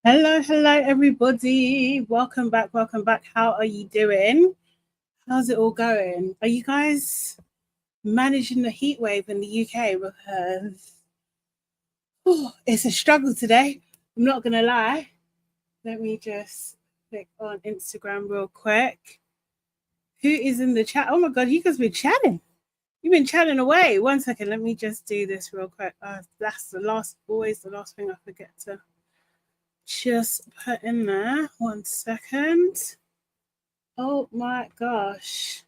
Hello, everybody. Welcome back. How are you doing? How's it all going? Are you guys managing the heat wave in the UK? Because it's a struggle today. I'm not going to lie. Let me just click on Instagram real quick. Who is in the chat? Oh my God, you guys been chatting. You've been chatting away. 1 second. Let me just do this real quick. That's always the last thing I forget to just put in there. 1 second. Oh my gosh.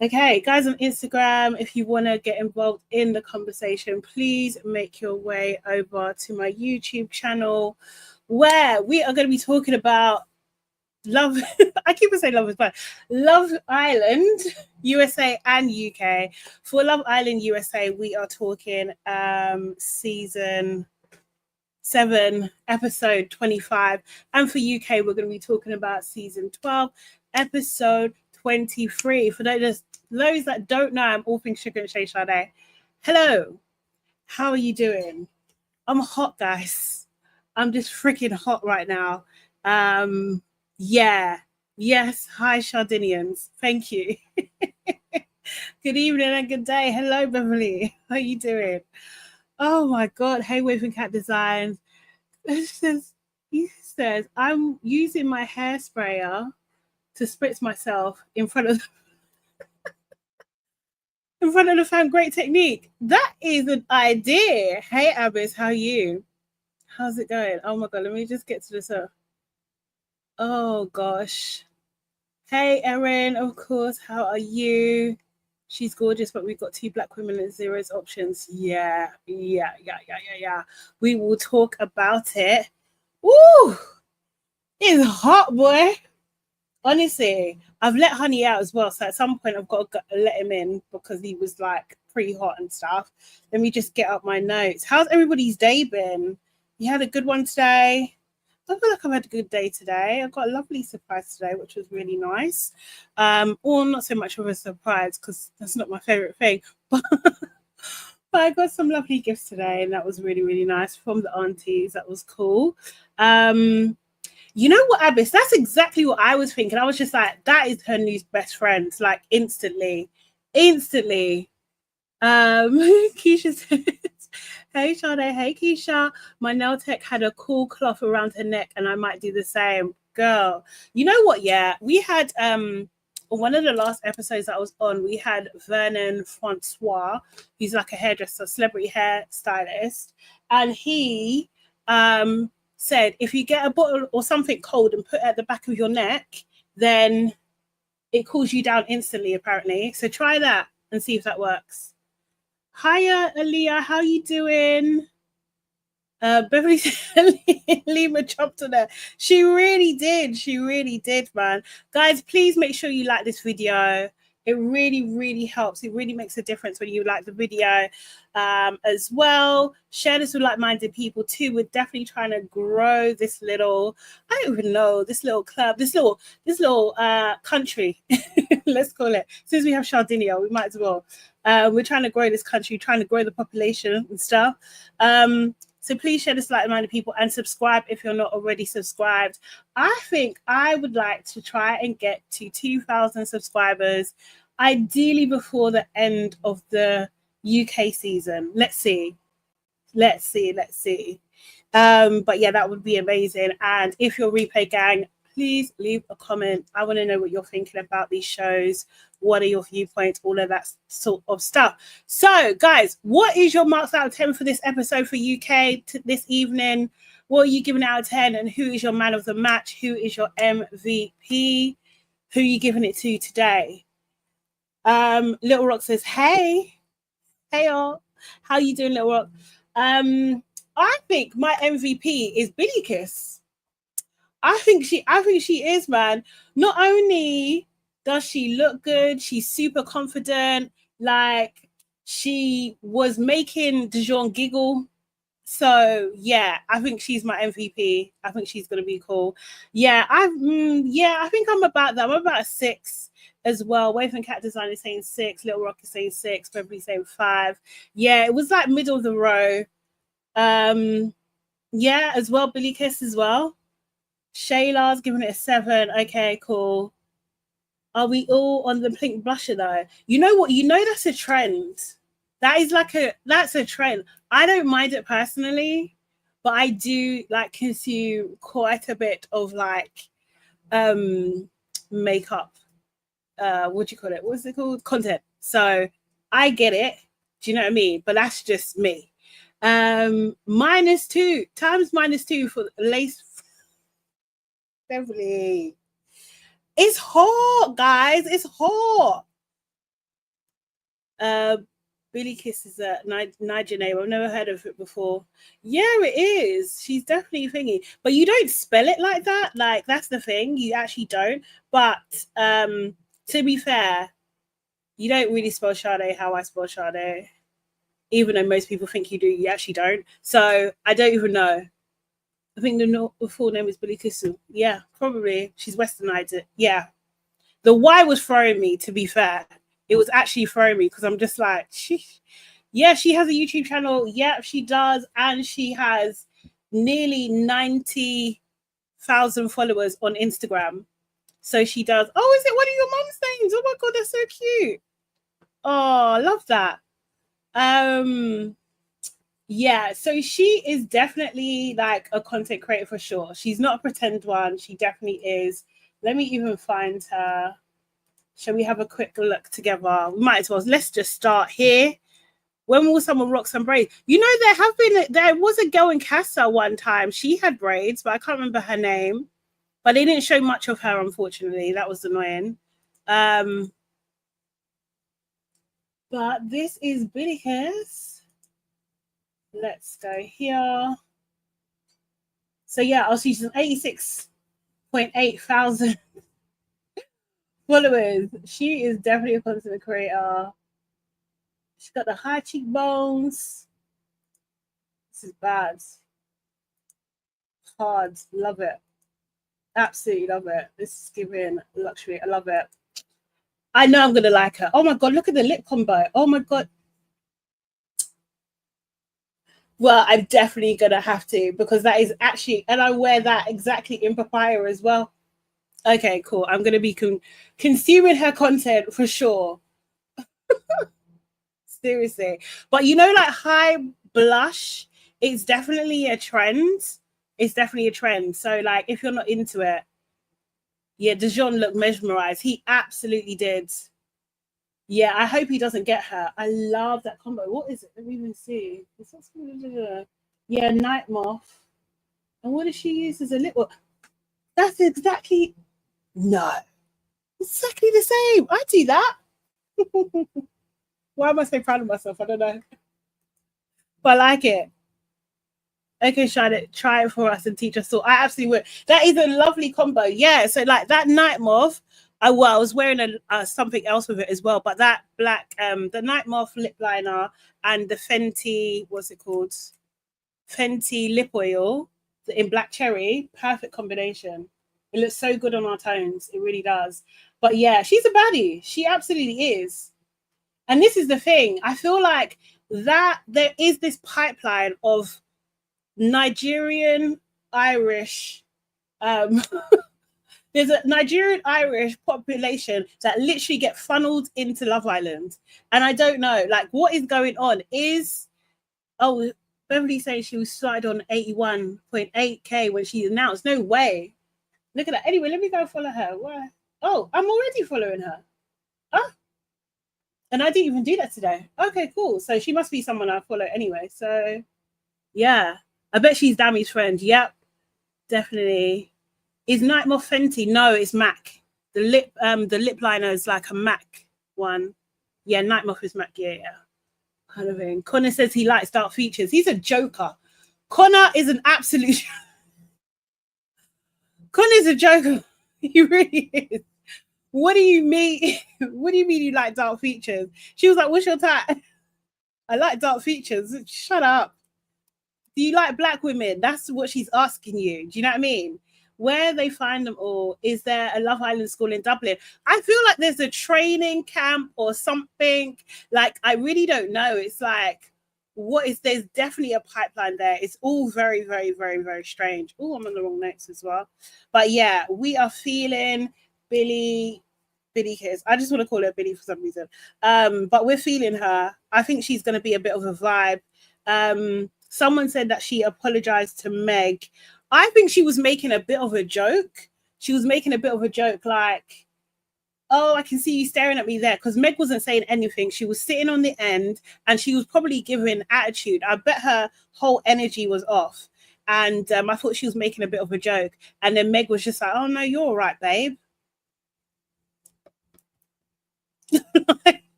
Okay, guys on Instagram, if you want to get involved in the conversation, please make your way over to my YouTube channel where we are going to be talking about Love. I keep on saying Love is Blind. Love Island, USA and UK. For Love Island USA, we are talking season 7, episode 25. And for UK, we're going to be talking about season 12, episode 23. For those that don't know, I'm all things Sugar and Shay Sade. Hello. How are you doing? I'm hot, guys. I'm just freaking hot right now. Yeah. Yes. Hi, Shardinians. Thank you. Good evening and good day. Hello, Beverly. How are you doing? Oh my God. Heatwave and Cat Designs. He says, I'm using my hair sprayer to spritz myself in front of the fan. Great technique. That is an idea. Hey, Abbas, how are you? How's it going? Oh my God, let me just get to this up. Oh gosh. Hey, Erin, of course. How are you? She's gorgeous, but we've got 2 black women and zeros options. Yeah. We will talk about it. Woo! It's hot, boy. Honestly, I've let Honey out as well. So at some point, I've got to let him in because he was like pretty hot and stuff. Let me just get up my notes. How's everybody's day been? You had a good one today? I feel like I've had a good day today. I got a lovely surprise today, which was really nice. Or not so much of a surprise because that's not my favorite thing. But I got some lovely gifts today, and that was really, really nice from the aunties. That was cool. You know what, Abyss? That's exactly what I was thinking. I was just like, that is her new best friend, like instantly. Keisha says, hey, Sade. Hey, Keisha. My nail tech had a cool cloth around her neck, and I might do the same. Girl, you know what? Yeah, we had on one of the last episodes that I was on, we had Vernon Francois, who's like a hairdresser, celebrity hairstylist, and he said if you get a bottle or something cold and put it at the back of your neck, then it cools you down instantly, apparently. So try that and see if that works. Hiya, Aaliyah. How you doing? Beverly Lima chopped on her. She really did, man. Guys, please make sure you like this video. It really, really helps. It really makes a difference when you like the video as well. Share this with like-minded people too. We're definitely trying to grow this little, I don't even know, this little club, this little country, let's call it. Since we have Sardinia, we might as well. We're trying to grow this country, trying to grow the population and stuff. So please share this like-minded people and subscribe if you're not already subscribed. I think I would like to try and get to 2,000 subscribers, ideally before the end of the UK season. Let's see. But yeah, that would be amazing. And if you're Replay Gang, please leave a comment. I want to know what you're thinking about these shows. What are your viewpoints? All of that sort of stuff. So, guys, what is your marks out of 10 for this episode for UK this evening? What are you giving out of 10? And who is your man of the match? Who is your MVP? Who are you giving it to today? Little Rock says, hey all. How you doing, Little Rock? I think my MVP is Billy Kiss. I think she is, man. Not only does she look good, she's super confident. Like, she was making Dejon giggle. So yeah, I think she's my MVP. I think she's gonna be cool. Yeah, I think I'm about that. I'm about a 6 as well. Wave and Cat Design is saying 6. Little Rock is saying 6. Beverly saying 5. Yeah, it was like middle of the row. Yeah, as well. Billy Kiss as well. Shayla's giving it a 7. Okay, cool. Are we all on the pink blusher though? You know what? You know that's a trend. That's a trend. I don't mind it personally, but I do like consume quite a bit of like makeup. What do you call it? What's it called? Content. So I get it. Do you know what I mean? But that's just me. -2 times -2 for lace. Definitely. It's hot, guys. It's hot. Billy Kiss is a Niger name. I've never heard of it before. Yeah, it is. She's definitely thingy. But you don't spell it like that. Like, that's the thing. You actually don't. But to be fair, you don't really spell Sade how I spell Sade. Even though most people think you do, you actually don't. So I don't even know. I think the full name is Billy Kisu. Yeah, probably. She's westernized it. Yeah. The Y was throwing me, to be fair. It was actually throwing me because I'm just like, she has a YouTube channel. Yeah, she does. And she has nearly 90,000 followers on Instagram. So she does. Oh, is it one of your mom's names? Oh my God, that's so cute. Oh, I love that. Yeah, so she is definitely like a content creator for sure. She's not a pretend one. She definitely is. Let me even find her. Shall we have a quick look together? We might as well. Let's just start here. When will someone rock some braids? You know, there was a girl in Casa one time. She had braids, but I can't remember her name. But they didn't show much of her, unfortunately. That was annoying. But this is Billy Kiss. Let's go here. So yeah, I'll see she's 86.8 thousand followers. She is definitely a content creator. She's got the high cheekbones. This is bad. Hard. Love it. Absolutely love it. This is giving luxury. I love it. I know I'm gonna like her. Oh my God, look at the lip combo. Oh my God. Well, I'm definitely gonna have to because that is actually, and I wear that exactly in papaya as well. Okay, cool. I'm gonna be consuming her content for sure. Seriously. But you know, like high blush, it's definitely a trend. It's definitely a trend. So, like, if you're not into it, yeah, Dejon looked mesmerized. He absolutely did. Yeah, I hope he doesn't get her. I love that combo. What is it? Let me even see. Yeah, Night Moth. And what does she use as a lip? That's exactly no, exactly the same. I do that. Why am I so proud of myself? I don't know. But I like it. Okay, Charlotte, try it for us and teach us all. I absolutely would. That is a lovely combo. Yeah. So like that Night Moth, I was wearing something else with it as well. But that black, the Night Moth lip liner and the Fenty, what's it called? Fenty lip oil in black cherry, perfect combination. It looks so good on our tones. It really does. But yeah, she's a baddie. She absolutely is. And this is the thing. I feel like that there is this pipeline of Nigerian Irish there's a Nigerian Irish population that literally get funneled into Love Island. And I don't know, like, what is going on? Beverly saying she was started on 81.8K when she announced. No way. Look at that. Anyway, let me go follow her. Why? Oh, I'm already following her. Oh, and I didn't even do that today. Okay, cool. So she must be someone I follow anyway. So yeah. I bet she's Dami's friend. Yep, definitely. Is Nightmare Fenty? No, it's MAC. The lip liner is like a MAC one. Yeah, Nightmare is MAC. Yeah. Kind of thing. Connor says he likes dark features. He's a joker. Connor is an absolute. Connor's a joker. He really is. What do you mean? What do you mean you like dark features? She was like, "What's your type?" I like dark features. Shut up. Do you like black women? That's what she's asking you. Do you know what I mean? Where they find them all? Is there a Love Island school in Dublin? I feel like there's a training camp or something. Like, I really don't know. It's like, there's definitely a pipeline there. It's all very, very, very, very strange. Oh, I'm on the wrong notes as well. But yeah, we are feeling Billy Kiss. I just want to call her Billy for some reason. But we're feeling her. I think she's going to be a bit of a vibe. Someone said that she apologized to Meg. I think she was making a bit of a joke. She was making a bit of a joke like, oh, I can see you staring at me there, because Meg wasn't saying anything. She was sitting on the end and she was probably giving attitude. I bet her whole energy was off. And I thought she was making a bit of a joke. And then Meg was just like, oh, no, you're all right, babe.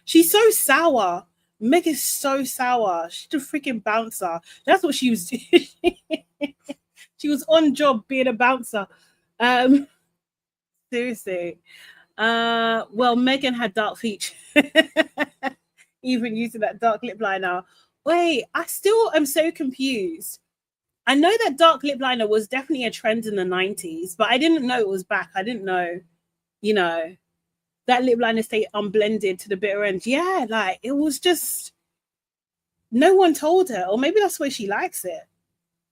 She's so sour. Meg is so sour. She's a freaking bouncer. That's what she was doing. She was on job being a bouncer. Seriously. Well, Megan had dark features. Even using that dark lip liner. Wait, I still am so confused. I know that dark lip liner was definitely a trend in the 90s, but I didn't know it was back. I didn't know, that lip liner stayed unblended to the bitter end. Yeah, like it was just, no one told her. Or maybe that's the way she likes it.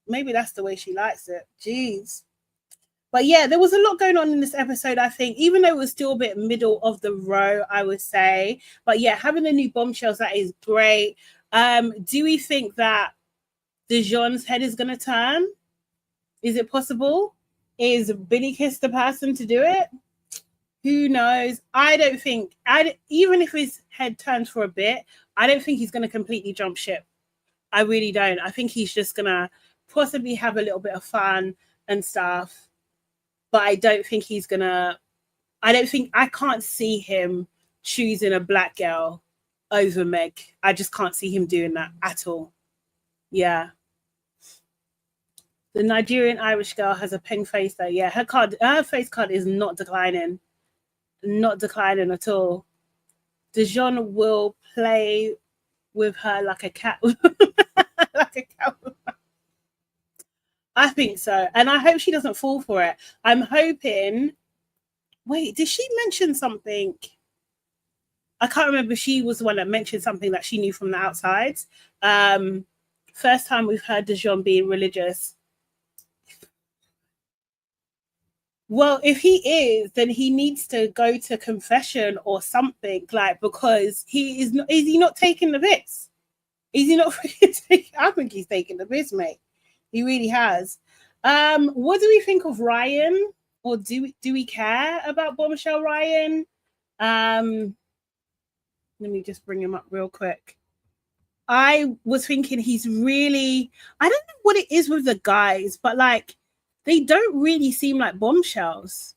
Maybe that's the way she likes it. Jeez. But yeah, there was a lot going on in this episode, I think, even though it was still a bit middle of the row, I would say. But yeah, having the new bombshells, that is great. Do we think that Dejon's head is going to turn? Is it possible? Is Billy Kiss the person to do it? Who knows? I don't think, even if his head turns for a bit, I don't think he's going to completely jump ship. I really don't. I think he's just going to possibly have a little bit of fun and stuff. But I don't think he's going to, I can't see him choosing a black girl over Meg. I just can't see him doing that at all. Yeah. The Nigerian Irish girl has a pink face though. Yeah, her face card is not declining. Not declining at all. Dejon will play with her like a cat. Like a cat. I think so. And I hope she doesn't fall for it. I'm hoping. Wait, did she mention something? I can't remember if she was the one that mentioned something that she knew from the outside. First time we've heard Dejon being religious. Well, if he is, then he needs to go to confession or something, like, because is he not taking the piss? Is he not freaking taking? I think he's taking the piss, mate. He really has. What do we think of Ryan? Or do we care about Bombshell Ryan? Let me just bring him up real quick. I was thinking he's really, I don't know what it is with the guys, but like, they don't really seem like bombshells.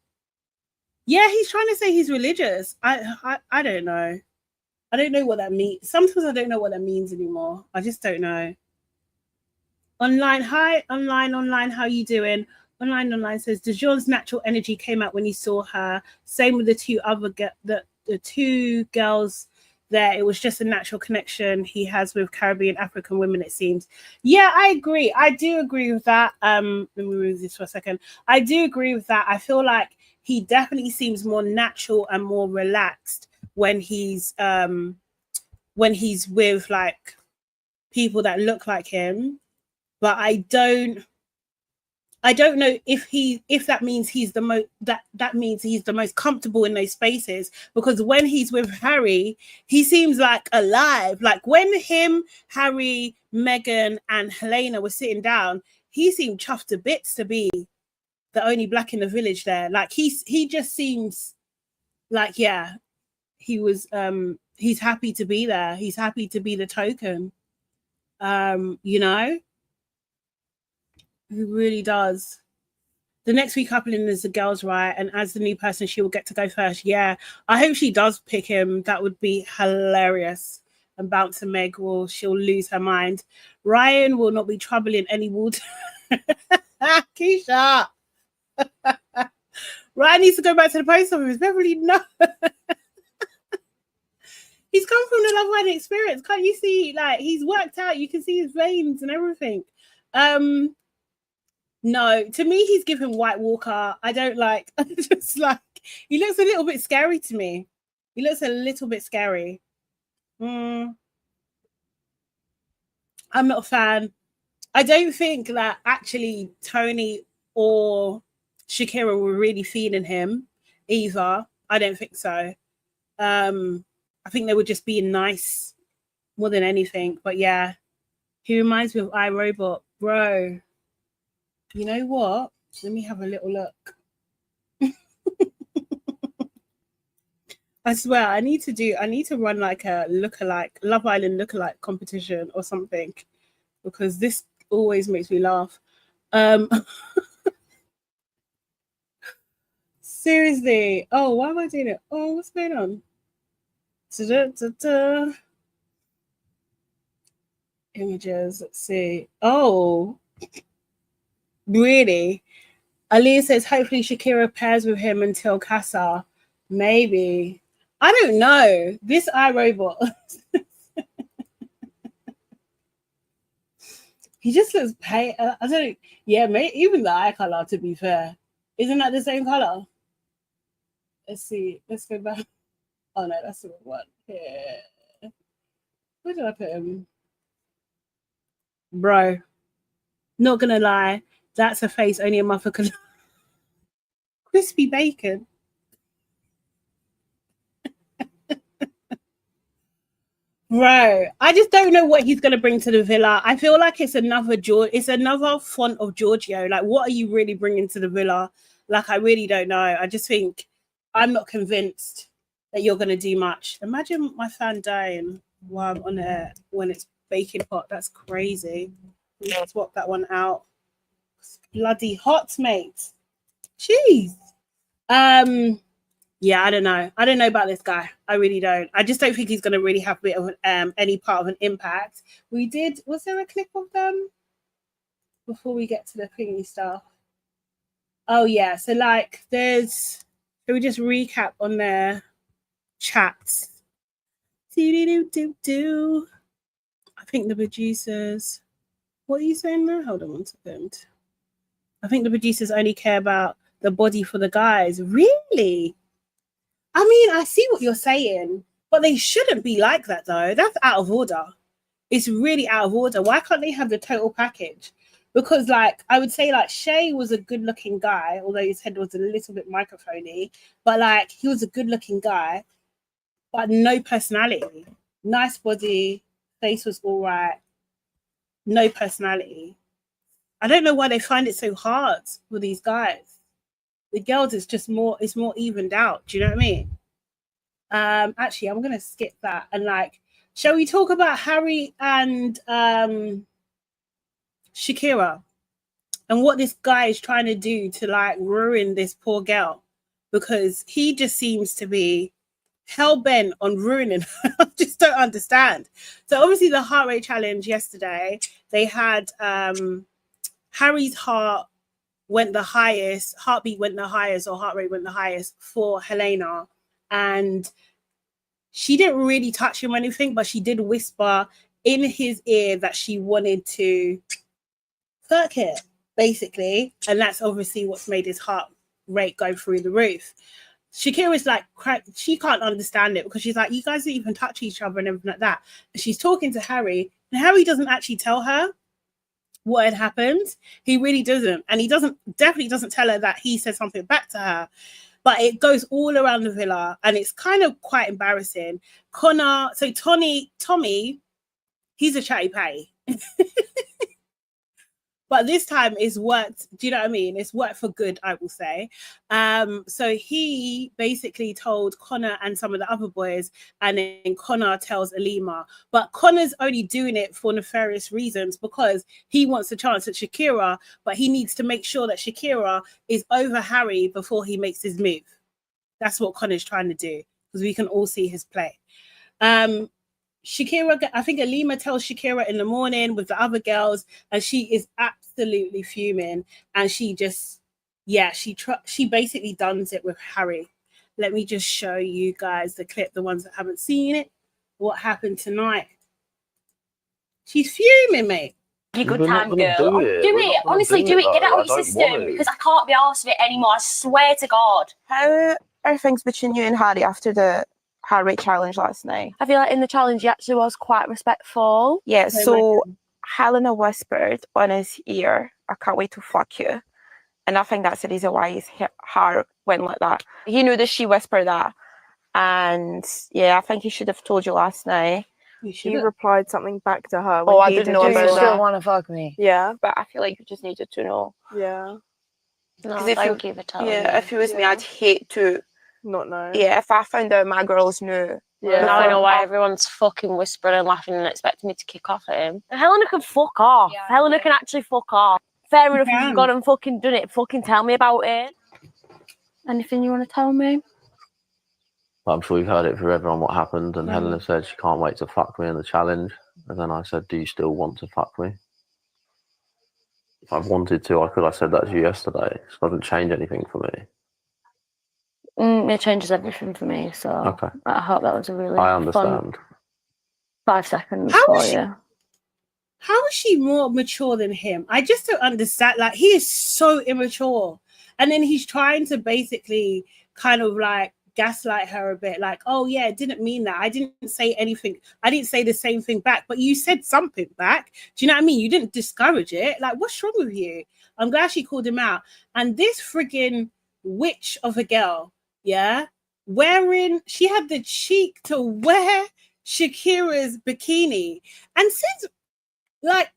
Yeah, he's trying to say he's religious. I don't know. I don't know what that means. Sometimes I don't know what that means anymore. I just don't know. Online, hi, online, how you doing? Online says Dejon's natural energy came out when he saw her. Same with the two other the two girls there. It was just a natural connection he has with Caribbean African women, it seems. Yeah, I agree. I do agree with that. Let me remove this for a second. I do agree with that. I feel like he definitely seems more natural and more relaxed when he's with like people that look like him. But I don't know if that means he's the most that means he's the most comfortable in those spaces, because when he's with Harry, he seems like alive. Like when him, Harry, Meghan, and Helena were sitting down, he seemed chuffed to bits to be the only black in the village there. Like he just seems like, yeah, he was he's happy to be there. He's happy to be the token. He really does. The next recoupling is the girls, right? And as the new person, she will get to go first. Yeah, I hope she does pick him. That would be hilarious. And Bouncer Meg she'll lose her mind. Ryan will not be troubling any water. Keisha. Ryan needs to go back to the post office. Beverly, no. He's come from the Love Island experience. Can't you see? Like, he's worked out. You can see his veins and everything. No, to me, he's given White Walker. I don't like, just like, he looks a little bit scary to me. He looks a little bit scary. I'm not a fan. I don't think that actually Tony or Shakira were really feeling him either. I don't think so. I think they were just being nice more than anything. But yeah, he reminds me of iRobot, bro. You know what? Let me have a little look. I swear, I need to run like a lookalike, Love Island lookalike competition or something, because this always makes me laugh. Seriously. Oh, why am I doing it? Oh, what's going on? Da-da-da-da. Images, let's see. Oh, really? Aaliyah says, hopefully Shakira pairs with him until Casa. Maybe. I don't know. This iRobot. He just looks pale. I don't know. Yeah, maybe even the eye color, to be fair. Isn't that the same color? Let's see. Let's go back. Oh, no, that's the wrong one. Yeah. Where did I put him? Bro. Not going to lie. That's a face only a mother can. Crispy bacon. Bro, I just don't know what he's going to bring to the villa. I feel like it's another font of Giorgio. Like, what are you really bringing to the villa? Like, I really don't know. I just think I'm not convinced that you're going to do much. Imagine my fan dying while I'm on air when it's baking hot. That's crazy. Let's swap that one out. It's bloody hot, mate. Jeez. Yeah, I don't know. I don't know about this guy. I really don't. I just don't think he's going to really have a bit of any part of an impact. Was there a clip of them before we get to the thingy stuff? Oh, yeah. So, like, can we just recap on their chats? I think the producers, what are you saying there? Hold on 1 second. I think the producers only care about the body for the guys. Really? I mean, I see what you're saying, but they shouldn't be like that, though. That's out of order. It's really out of order. Why can't they have the total package? Because, like, I would say, like, Shay was a good-looking guy, although his head was a little bit microphony. But, like, he was a good-looking guy, but no personality. Nice body, face was all right. No personality. I don't know why they find it so hard for these guys. The girls, it's more evened out. Do you know what I mean? Actually, I'm gonna skip that and like, shall we talk about Harry and Shakira and what this guy is trying to do to like ruin this poor girl, because he just seems to be hell bent on ruining her. I just don't understand. So obviously the heart rate challenge yesterday, they had Harry's heartbeat went the highest, or heart rate went the highest for Helena. And she didn't really touch him or anything, but she did whisper in his ear that she wanted to fuck it, basically. And that's obviously what's made his heart rate go through the roof. Shakira's like, she can't understand it because she's like, you guys didn't even touch each other and everything like that. And she's talking to Harry, and Harry doesn't actually tell her what had happened. He really doesn't. And he definitely doesn't tell her that he said something back to her. But it goes all around the villa and it's kind of quite embarrassing. Tommy, he's a chatty patty. But this time it's worked. Do you know what I mean? It's worked for good, I will say. So he basically told Connor and some of the other boys, and then Connor tells Alima. But Connor's only doing it for nefarious reasons because he wants a chance at Shakira, but he needs to make sure that Shakira is over Harry before he makes his move. That's what Connor's trying to do, because we can all see his play. Shakira, I think Alima tells Shakira in the morning with the other girls, and she is absolutely fuming. And she just, she basically dones it with Harry. Let me just show you guys the clip, the ones that haven't seen it. What happened tonight? She's fuming, mate. A good time, girl. Do it. Honestly, do it. Get it out of your system because I can't be arsed with it anymore. I swear to God. How are things between you and Harry after the heart rate challenge last night? I feel like in the challenge he actually was quite respectful. Yeah, so Helena whispered on his ear, "I can't wait to fuck you." And I think that's the reason why his heart went like that. He knew that she whispered that. And yeah, I think he should have told you last night. He replied something back to her. When I didn't know Do about you that. still want to fuck me? Yeah. But I feel like you just needed to know. Yeah. No, if thank you for telling me. if it was me, I'd hate to. Not know. Yeah, if I found out my girls knew. Yeah. Now I know why everyone's fucking whispering and laughing and expecting me to kick off at him. Helena can fuck off. Yeah, Helena can actually fuck off. Fair enough, if you've gone and fucking done it, fucking tell me about it. Anything you want to tell me? I'm sure you've heard it for everyone what happened, and Helena said she can't wait to fuck me in the challenge. And then I said, do you still want to fuck me? If I wanted to, I could have said that to you yesterday. It doesn't change anything for me. It changes everything for me, so Okay. I hope that was a really I understand. fun 5 seconds How for is she- you. How is she more mature than him? I just don't understand. Like, he is so immature. And then he's trying to basically kind of like gaslight her a bit. Like, oh, yeah, didn't mean that. I didn't say anything. I didn't say the same thing back. But you said something back. Do you know what I mean? You didn't discourage it. Like, what's wrong with you? I'm glad she called him out. And this friggin' witch of a girl, yeah, she had the cheek to wear Shakira's bikini. And since, like,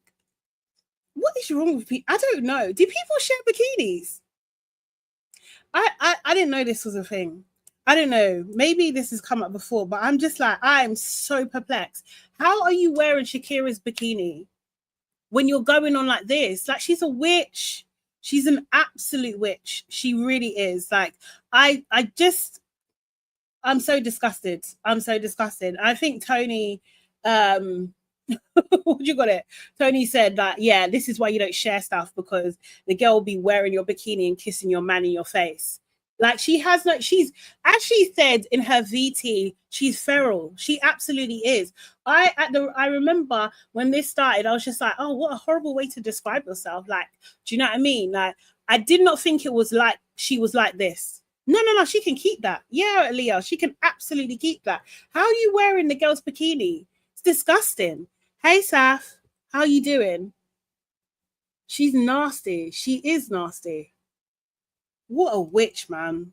what is wrong with people? I don't know. Do people share bikinis? I didn't know this was a thing. I don't know. Maybe this has come up before, but I'm just like, I'm so perplexed. How are you wearing Shakira's bikini when you're going on like this? Like, she's a witch. She's an absolute witch. She really is. Like, I'm so disgusted. I'm so disgusted. I think Tony, what you got it? Tony said that, yeah, this is why you don't share stuff, because the girl will be wearing your bikini and kissing your man in your face. Like, she's actually said in her VT, she's feral. She absolutely is. I remember when this started, I was just like, oh, what a horrible way to describe yourself. Like, do you know what I mean? Like, I did not think it was like she was like this. No, she can keep that. Yeah, Leo, she can absolutely keep that. How are you wearing the girl's bikini? It's disgusting. Hey, Saf, how you doing? She's nasty. She is nasty. What a witch, man.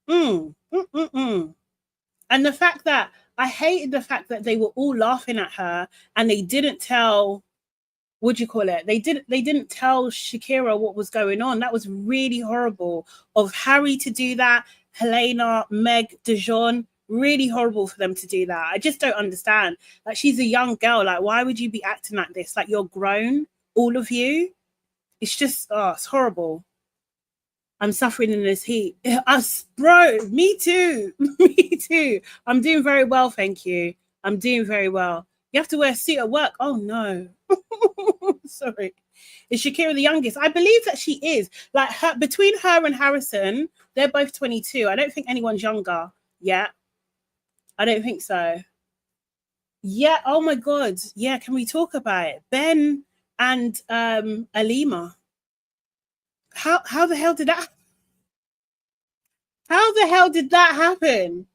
And the fact that I hated the fact that they were all laughing at her and they didn't tell, what do you call it? They didn't tell Shakira what was going on. That was really horrible of Harry to do that. Helena, Meg, Dejon, really horrible for them to do that. I just don't understand. Like, she's a young girl. Like, why would you be acting like this? Like, you're grown, all of you. It's just, it's horrible. I'm suffering in this heat. Bro, me too. Me too. I'm doing very well, thank you. I'm doing very well. You have to wear a suit at work. Oh, no. Sorry. Is Shakira the youngest? I believe that she is. Like, between her and Harrison, they're both 22. I don't think anyone's younger yet. I don't think so. Yeah, oh my God. Yeah, can we talk about it? Ben and Alima. How the hell did that? How the hell did that happen?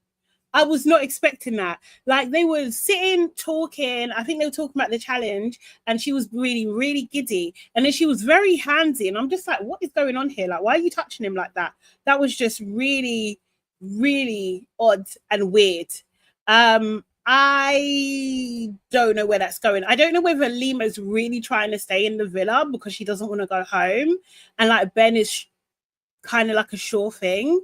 I was not expecting that. Like, they were sitting, talking. I think they were talking about the challenge, and she was really, really giddy. And then she was very handsy. And I'm just like, what is going on here? Like, why are you touching him like that? That was just really, really odd and weird. I don't know where that's going. I don't know whether Lima's really trying to stay in the villa because she doesn't want to go home. And like, Ben is kind of like a sure thing.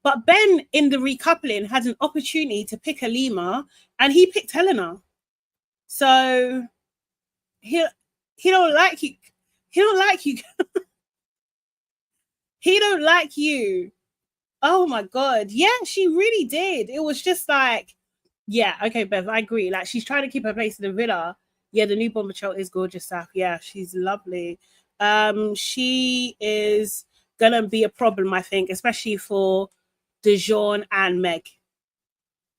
But Ben in the recoupling had an opportunity to pick Alima, and he picked Helena. So he don't like you. He don't like you. He don't like you. Oh my God. Yeah, she really did. It was just like, yeah, okay, Bev, I agree. Like, she's trying to keep her place in the villa. Yeah, the new Bombshell is gorgeous stuff. Yeah, she's lovely. She is gonna be a problem, I think, especially for Dejon and Meg.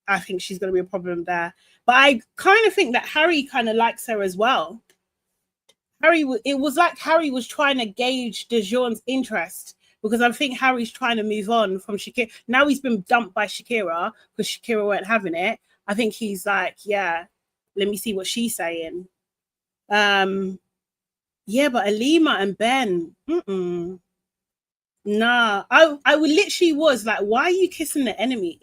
I think she's gonna be a problem there. But I kind of think that Harry kind of likes her as well. It was like Harry was trying to gauge Dejon's interest, because I think Harry's trying to move on from Shakira. Now he's been dumped by Shakira because Shakira weren't having it. I think he's like, yeah, let me see what she's saying. Yeah, but Alima and Ben, nah. I would literally was like, why are you kissing the enemy?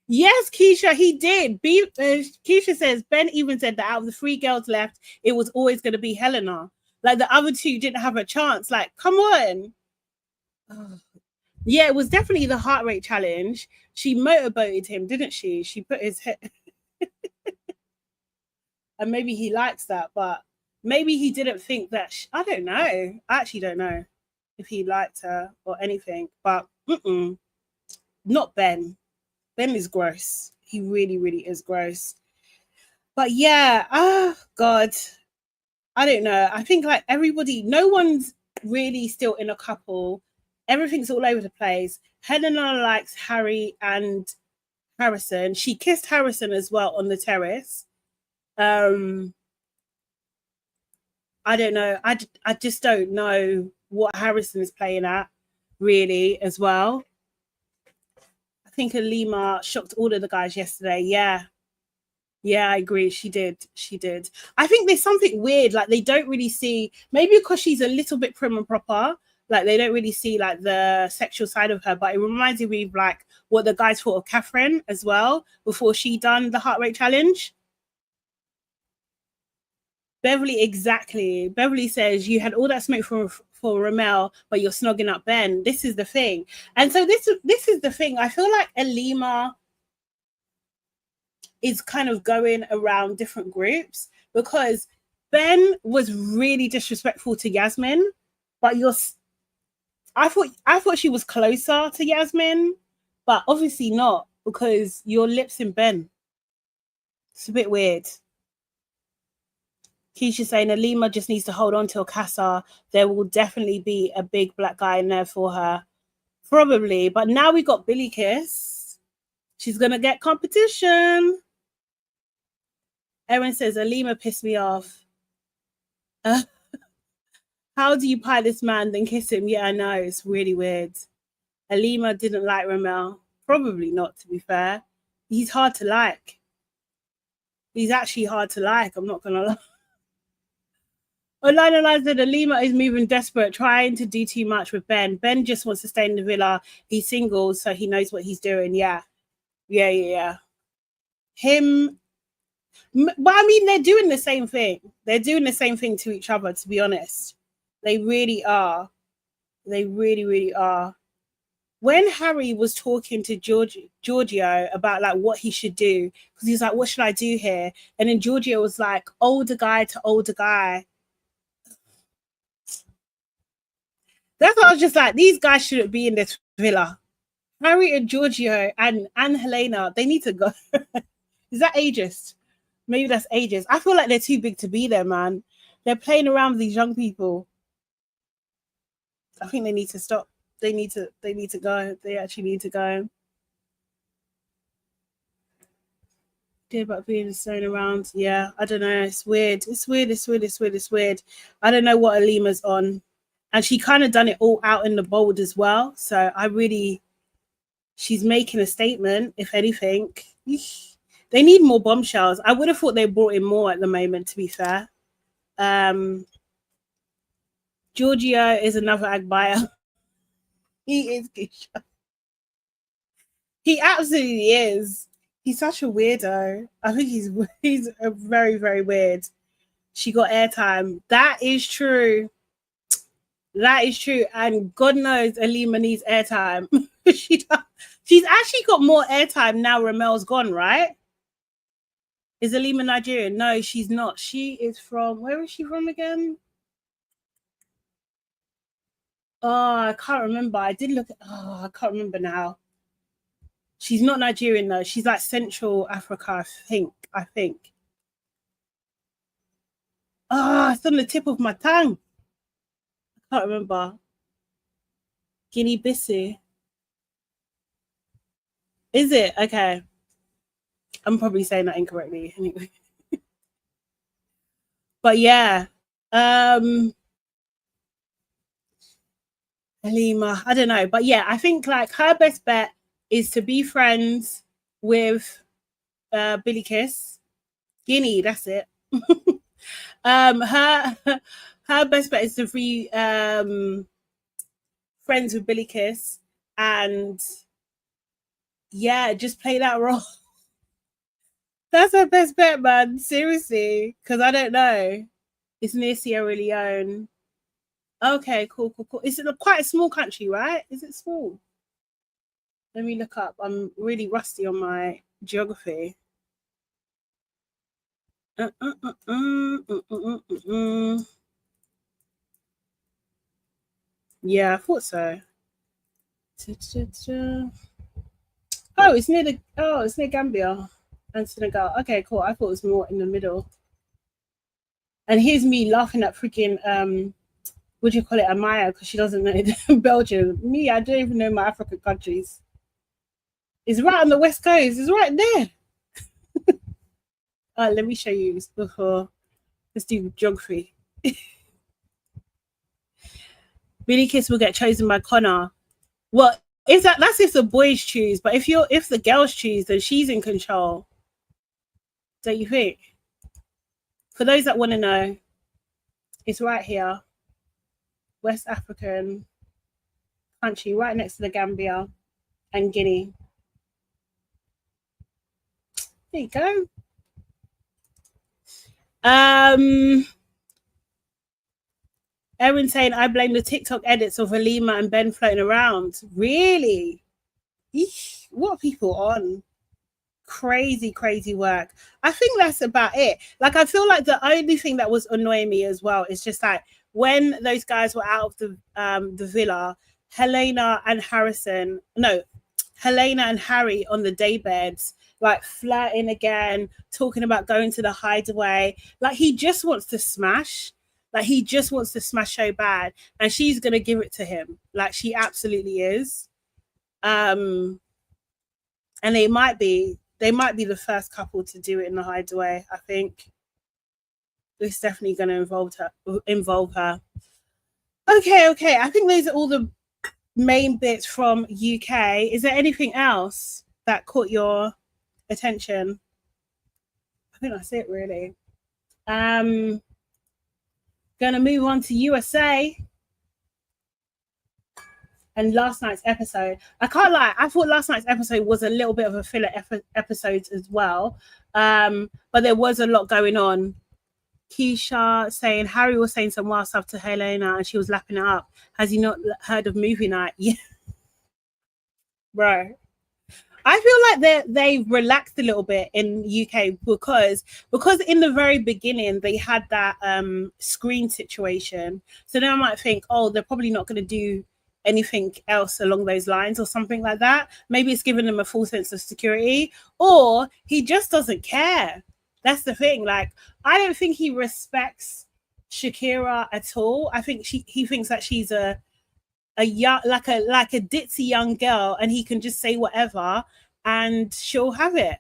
Yes, Keisha, he did. Keisha says Ben even said that out of the 3 girls left, it was always going to be Helena. Like the other 2 didn't have a chance. Like, come on. Oh. Yeah, it was definitely the heart rate challenge. She motivated him, didn't she? She put his head. And maybe he likes that, but maybe he didn't think that. I don't know. I actually don't know if he liked her or anything, but not Ben. Ben is gross. He really, really is gross. But yeah, God, I don't know. I think like everybody, no one's really still in a couple. Everything's all over the place. Helena likes Harry and Harrison. She kissed Harrison as well on the terrace. I don't know. I just don't know what Harrison is playing at, really, as well. I think Alima shocked all of the guys yesterday. Yeah, I agree. She did. I think there's something weird. Like they don't really see, maybe because she's a little bit prim and proper, like they don't really see like the sexual side of her. But it reminds me of like what the guys thought of Catherine as well before she done the heart rate challenge. Beverly, exactly. Beverly says you had all that smoke for Ramel, but you're snogging up Ben. This is the thing. And so this is the thing. I feel like Alima is kind of going around different groups because Ben was really disrespectful to Yasmin, but I thought she was closer to Yasmin, but obviously not because your lips in Ben. It's a bit weird. Keisha saying Alima just needs to hold on till Casa. There will definitely be a big black guy in there for her. Probably. But now we got Billy Kiss. She's going to get competition. Erin says, Alima pissed me off. How do you pie this man, then kiss him? Yeah, I know. It's really weird. Alima didn't like Ramel. Probably not, to be fair. He's hard to like. He's actually hard to like. I'm not going to lie. Online said Alima is moving desperate, trying to do too much with Ben. Ben just wants to stay in the villa. He's single, so he knows what he's doing. Yeah. Him. But I mean, they're doing the same thing. They're doing the same thing to each other, to be honest. They really are. They really, really are. When Harry was talking to Giorgio about like what he should do, because he's like, what should I do here? And then Giorgio was like, older guy to older guy. That's what I was just like, these guys shouldn't be in this villa. Harry and Giorgio and Helena, they need to go. Is that ageist? Maybe that's ageist. I feel like they're too big to be there, man. They're playing around with these young people. I think they need to stop. They need to go. They actually need to go. Did about being thrown around. Yeah, I don't know. It's weird. It's weird. I don't know what Alima's on. And she kind of done it all out in the bold as well. So she's making a statement, if anything. They need more bombshells. I would have thought they brought in more at the moment, to be fair. Giorgio is another Agbaya. He is Keisha. He absolutely is. He's such a weirdo. I think he's a very, very weird. She got airtime. That is true. And God knows Alima needs airtime. She's actually got more airtime now Ramel's gone, right? Is Alima Nigerian? No, she's not. She is from, where is she from again? Oh, I can't remember. I did look at, I can't remember now. She's not Nigerian though. She's like Central Africa, I think. Oh, it's on the tip of my tongue. I can't remember. Guinea-Bissau. Is it? Okay. I'm probably saying that incorrectly anyway. But yeah. Alima, I don't know. But yeah, I think like her best bet is to be friends with Billy Kiss. Guinea, that's it. Her best bet is to be friends with Billy Kiss, and yeah, just play that role. That's her best bet, man. Seriously, because I don't know. It's near Sierra Leone. Okay, cool. Is it quite a small country, right? Is it small? Let me look up. I'm really rusty on my geography. Yeah, I thought so. Oh, it's near Gambia and Senegal. Okay, cool. I thought it was more in the middle. And here's me laughing at freaking what do you call it, Amaya, because she doesn't know Belgium. Me, I don't even know my African countries. It's right on the west coast. It's right there. Let me show you this before. Let's do geography. Billy Kiss will get chosen by Connor. Well, that's if the boys choose, but if the girls choose, then she's in control. Don't you think? For those that want to know, it's right here. West African country, right next to the Gambia and Guinea. There you go. Erin saying, I blame the TikTok edits of Halima and Ben floating around. Really? Eesh, what are people on? Crazy work. I think that's about it. Like, I feel like the only thing that was annoying me as well is just like when those guys were out of the villa, Helena and Harry on the daybeds, like flirting again, talking about going to the hideaway. Like, he just wants to smash. Like, he just wants to smash so bad, and she's gonna give it to him. Like, she absolutely is. And they might be the first couple to do it in the hideaway. I think it's definitely going to involve her. Okay. I think those are all the main bits from UK. Is there anything else that caught your attention? I think that's it, really. Gonna move on to USA and last night's episode. I can't lie, I thought last night's episode was a little bit of a filler episode as well, but there was a lot going on. Keisha saying Harry was saying some wild stuff to Helena and she was lapping it up. Has he not heard of movie night? Yeah, bro. I feel like they relaxed a little bit in UK because in the very beginning they had that screen situation. So then I might think, oh, they're probably not going to do anything else along those lines or something like that. Maybe it's giving them a full sense of security, or he just doesn't care. That's the thing. Like, I don't think he respects Shakira at all. I think he thinks that she's a young, like a ditzy young girl, and he can just say whatever and she'll have it.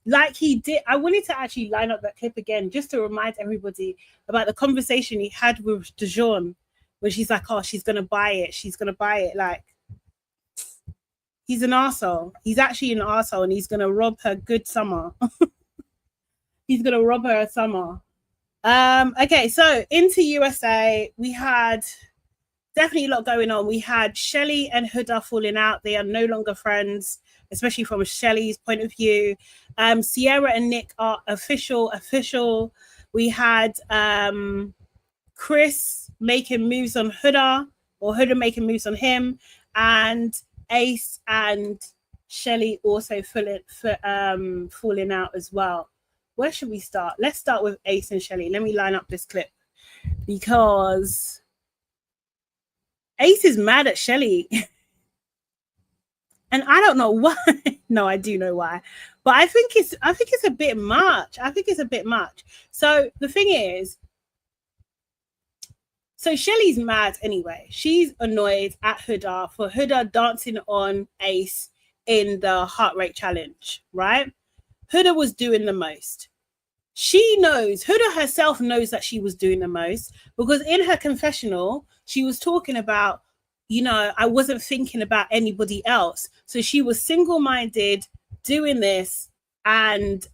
Like he did. I wanted to actually line up that clip again just to remind everybody about the conversation he had with Dejon, where she's like, oh, she's gonna buy it. Like, he's an arsehole. He's actually an arsehole, and he's gonna rob her good summer. He's gonna rob her a summer. Okay, so into USA, we had definitely a lot going on. We had Shelly and Huda falling out. They are no longer friends, especially from Shelly's point of view. Sierra and Nick are official. We had Chris making moves on Huda, or Huda making moves on him, and Ace and Shelly also falling out as well. Where should we start? Let's start with Ace and Shelly. Let me line up this clip because Ace is mad at Shelly. And I don't know why. No, I do know why. But I think it's a bit much. So the thing is, so Shelly's mad anyway. She's annoyed at Huda for Huda dancing on Ace in the heart rate challenge, right? Huda was doing the most. Huda herself knows that she was doing the most, because in her confessional, she was talking about, I wasn't thinking about anybody else. So she was single-minded, doing this, and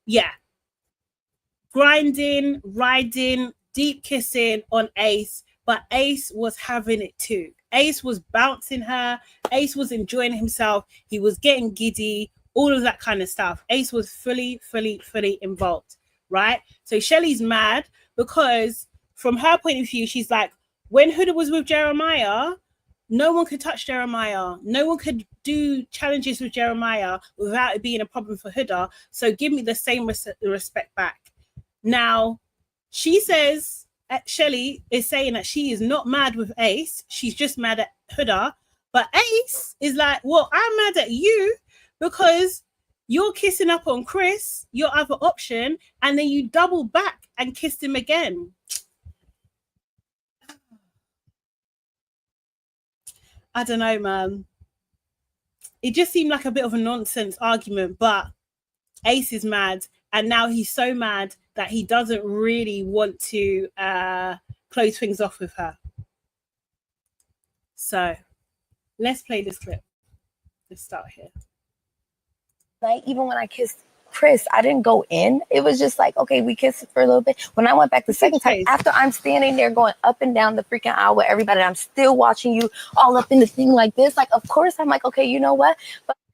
yeah, grinding, riding, deep kissing on Ace, but Ace was having it too. Ace was bouncing her. Ace was enjoying himself. He was getting giddy, all of that kind of stuff. Ace was fully involved, right? So Shelly's mad because from her point of view, she's like, when Huda was with Jeremiah, no one could touch Jeremiah. No one could do challenges with Jeremiah without it being a problem for Huda. So give me the same respect back. Now, she says, Shelly is saying that she is not mad with Ace. She's just mad at Huda. But Ace is like, well, I'm mad at you because you're kissing up on Chris, your other option, and then you double back and kissed him again. I don't know, man. It just seemed like a bit of a nonsense argument, but Ace is mad, and now he's so mad that he doesn't really want to close things off with her. So let's play this clip. Let's start here. Like, even when I kissed Chris, I didn't go in. It was just like, okay, we kissed for a little bit. When I went back the second time, after I'm standing there going up and down the freaking aisle with everybody, I'm still watching you all up in the thing like this. Like, of course, I'm like, okay, you know what?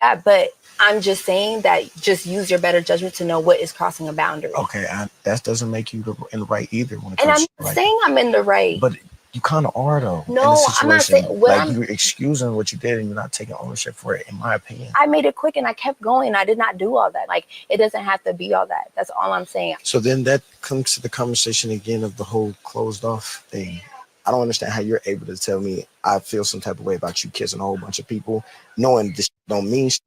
But I'm just saying that just use your better judgment to know what is crossing a boundary. Okay, that doesn't make you in the right either. When it and comes I'm to, like, saying I'm in the right. But you kind of are, though. No, I'm not saying. Like, you're excusing what you did and you're not taking ownership for it, in my opinion. I made it quick and I kept going. I did not do all that. Like, it doesn't have to be all that. That's all I'm saying. So then that comes to the conversation again of the whole closed off thing. I don't understand how you're able to tell me I feel some type of way about you kissing a whole bunch of people, knowing this don't mean shit,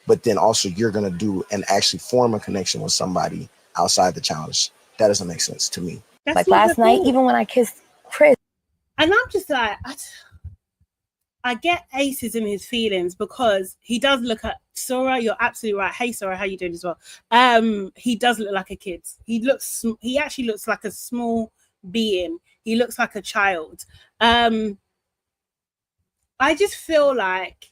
but then also you're going to do and actually form a connection with somebody outside the challenge. That doesn't make sense to me. That's like last night, even when I kissed Chris. And I'm just like, I get Ace is in his feelings because he does look at Sora. You're absolutely right. Hey, Sora, how you doing as well? He does look like a kid. He actually looks like a small being. He looks like a child. I just feel like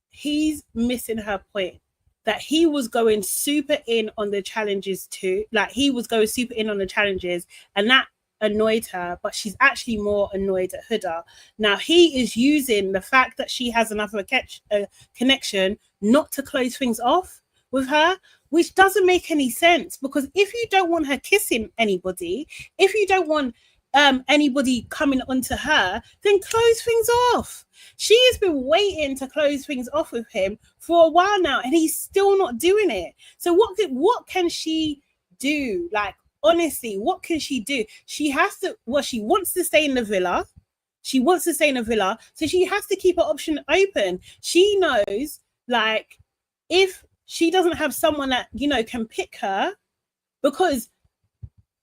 he's missing her point, that he was going super in on the challenges too. Like, he was going super in on the challenges, and that annoyed her, but she's actually more annoyed at Huda. Now, he is using the fact that she has another connection not to close things off with her, which doesn't make any sense, because if you don't want her kissing anybody, if you don't want anybody coming onto her, then close things off. She has been waiting to close things off with him for a while now, and he's still not doing it. So what can she do? Like, honestly, what can she do? She has to, well, she wants to stay in the villa. She wants to stay in the villa. So she has to keep her option open. She knows, like, if she doesn't have someone that, you know, can pick her, because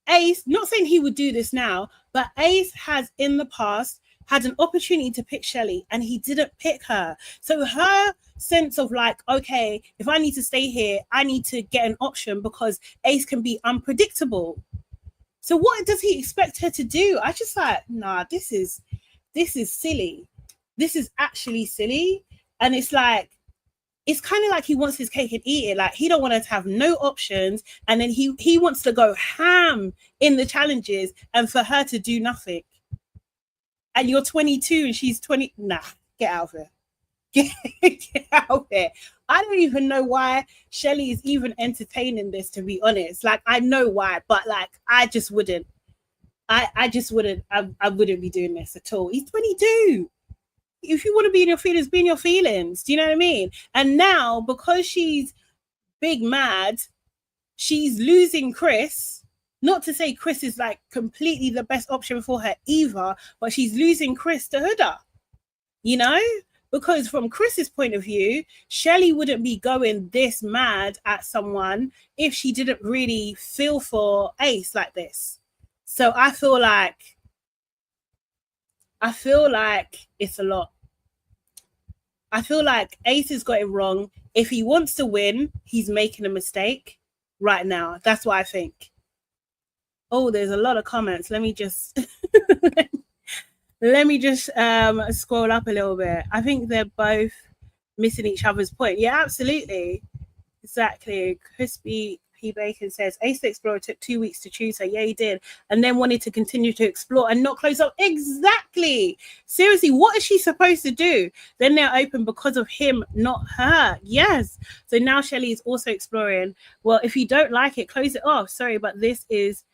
Ace, not saying he would do this now, but Ace has in the past had an opportunity to pick Shelly and he didn't pick her. So her sense of like, okay, if I need to stay here, I need to get an option because Ace can be unpredictable. So what does he expect her to do? I just like, nah, this is silly. This is actually silly. And it's like, it's kind of like he wants his cake and eat it. Like, he don't want her to have no options, and then he wants to go ham in the challenges and for her to do nothing. And you're 22 and she's 20. Nah, get out of here. Get out of here. I don't even know why Shelly is even entertaining this, to be honest. Like, I know why, but like, I just wouldn't. I just wouldn't. I wouldn't be doing this at all. He's 22. If you want to be in your feelings, be in your feelings. Do you know what I mean? And now, because she's big mad, she's losing Chris. Not to say Chris is like completely the best option for her either, but she's losing Chris to Huda, you know? Because from Chris's point of view, Shelly wouldn't be going this mad at someone if she didn't really feel for Ace like this. So I feel like it's a lot. I feel like Ace has got it wrong. If he wants to win, he's making a mistake right now. That's what I think. Oh, there's a lot of comments. Let me just scroll up a little bit. I think they're both missing each other's point. Yeah, absolutely. Exactly. Crispy P. Bacon says, Ace the Explorer took 2 weeks to choose her. Yeah, he did. And then wanted to continue to explore and not close up. Exactly. Seriously, what is she supposed to do? Then they're open because of him, not her. Yes. So now Shelly is also exploring. Well, if you don't like it, close it off. Sorry, but this is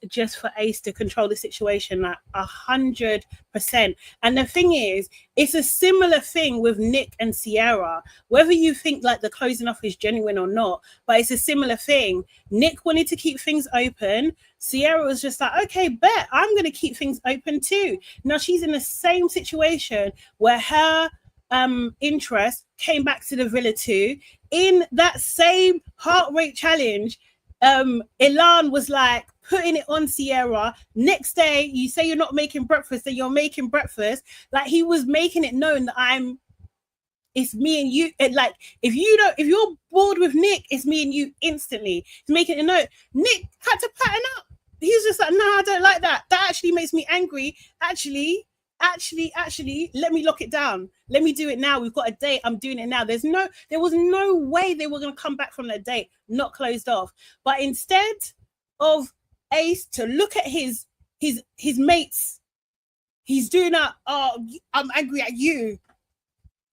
just for Ace to control the situation, like 100%. And the thing is, it's a similar thing with Nick and Sierra, whether you think like the closing off is genuine or not, but it's a similar thing. Nick wanted to keep things open. Sierra was just like, okay, bet, I'm going to keep things open too. Now she's in the same situation where her interest came back to the villa too. In that same heart rate challenge, Elan was like putting it on Sierra. Next day, you say you're not making breakfast, then you're making breakfast. Like he was making it known that it's me and you. Like if you're bored with Nick, it's me and you instantly. He's making it known. Nick had to pattern up. He's just like, no, I don't like that. That actually makes me angry. Actually, let me lock it down. Let me do it now. We've got a date. I'm doing it now. There was no way they were going to come back from that date not closed off. But instead of Ace to look at his mates, he's doing that. Oh, I'm angry at you.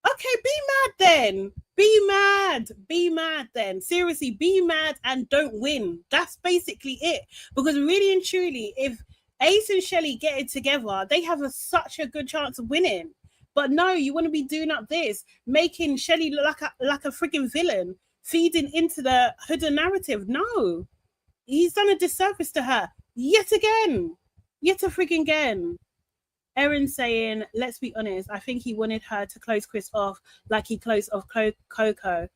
Okay, be mad then. Be mad then. Seriously, be mad and don't win. That's basically it. Because really and truly, if Ace and Shelly get it together, they have such a good chance of winning. But no, you want to be doing up this, making Shelly look like a freaking villain, feeding into the Huda narrative. No, he's done a disservice to her yet again. Erin saying, let's be honest, I think he wanted her to close Chris off like he closed off Coco.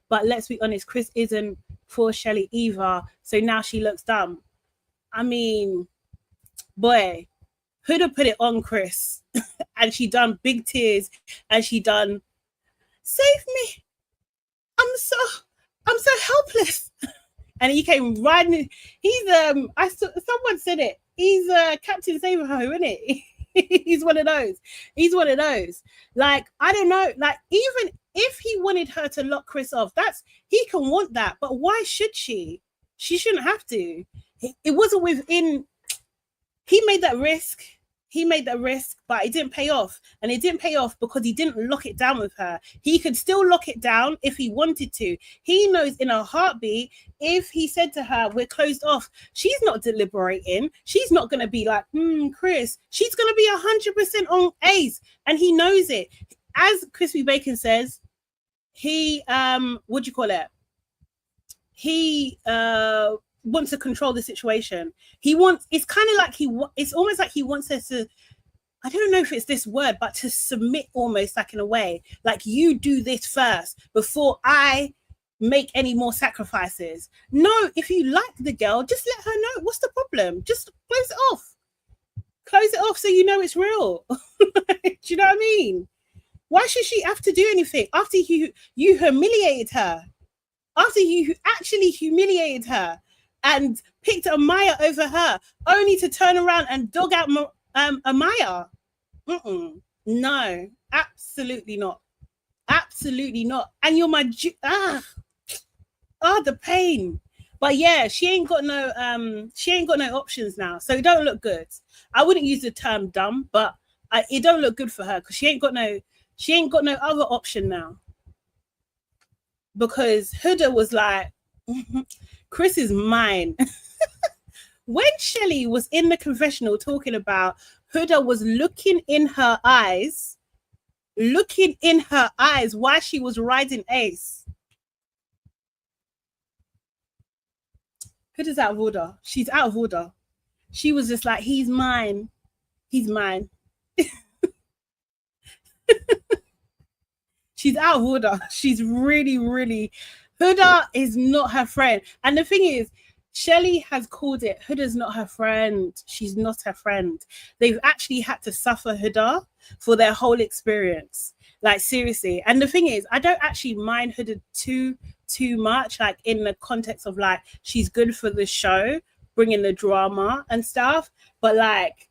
But let's be honest, Chris isn't for Shelly either. So now she looks dumb. I mean, boy, Huda put it on Chris and she done big tears and she done, save me. I'm so helpless. And he came riding. He's someone said it. He's Captain Save-A-Ho, isn't it? He's one of those. Like, I don't know. Like, even if he wanted her to lock Chris off, he can want that. But why should she? She shouldn't have to. It wasn't within. He made that risk, but it didn't pay off. And it didn't pay off because he didn't lock it down with her. He could still lock it down if he wanted to. He knows in a heartbeat, if he said to her, we're closed off, she's not deliberating. She's not going to be like, Chris. She's going to be 100% on Ace. And he knows it. As Crispy Bacon says, he, He wants to control the situation. It's kind of like it's almost like he wants us to, I don't know if it's this word, but to submit almost, like in a way, like you do this first before I make any more sacrifices. No, if you like the girl, just let her know. What's the problem? Just close it off so you know it's real. Do you know what I mean? Why should she have to do anything after you humiliated her? After you actually humiliated her and picked Amaya over her, only to turn around and dog out Amaya. No, absolutely not. And you're my the pain. But yeah, she ain't got no options now, so it don't look good. I wouldn't use the term dumb, but it don't look good for her because she ain't got no other option now. Because Huda was like, Chris is mine. When Shelly was in the confessional talking about Huda was looking in her eyes while she was riding Ace. Huda's out of order. She's out of order. She was just like, he's mine. She's out of order. She's really, really. Huda is not her friend. And the thing is, Shelly has called it. Huda's not her friend. She's not her friend. They've actually had to suffer Huda for their whole experience. Like, seriously. And the thing is, I don't actually mind Huda too much, like in the context of like, she's good for the show, bringing the drama and stuff. But like,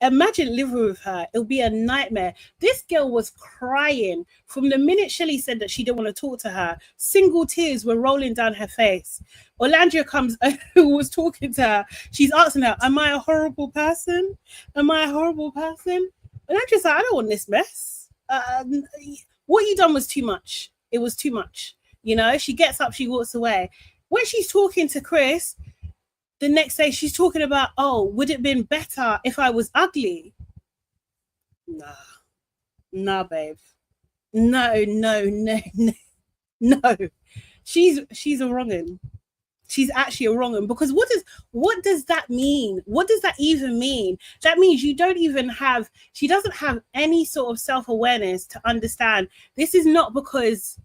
Imagine living with her. It'll be a nightmare. This girl was crying from the minute Shelly said that she didn't want to talk to her. Single tears were rolling down her face. Orlandria comes, who was talking to her. She's asking her, am I a horrible person? Am I a horrible person? Orlandria's like, I don't want this mess. What you done was too much. It was too much. You know, she gets up, she walks away. When she's talking to Chris, the next day she's talking about, oh, would it have been better if I was ugly? Nah, babe. No. She's a wrong'un. She's actually a wrong'un, because what does that mean? What does that even mean? That means she doesn't have any sort of self-awareness to understand this is not because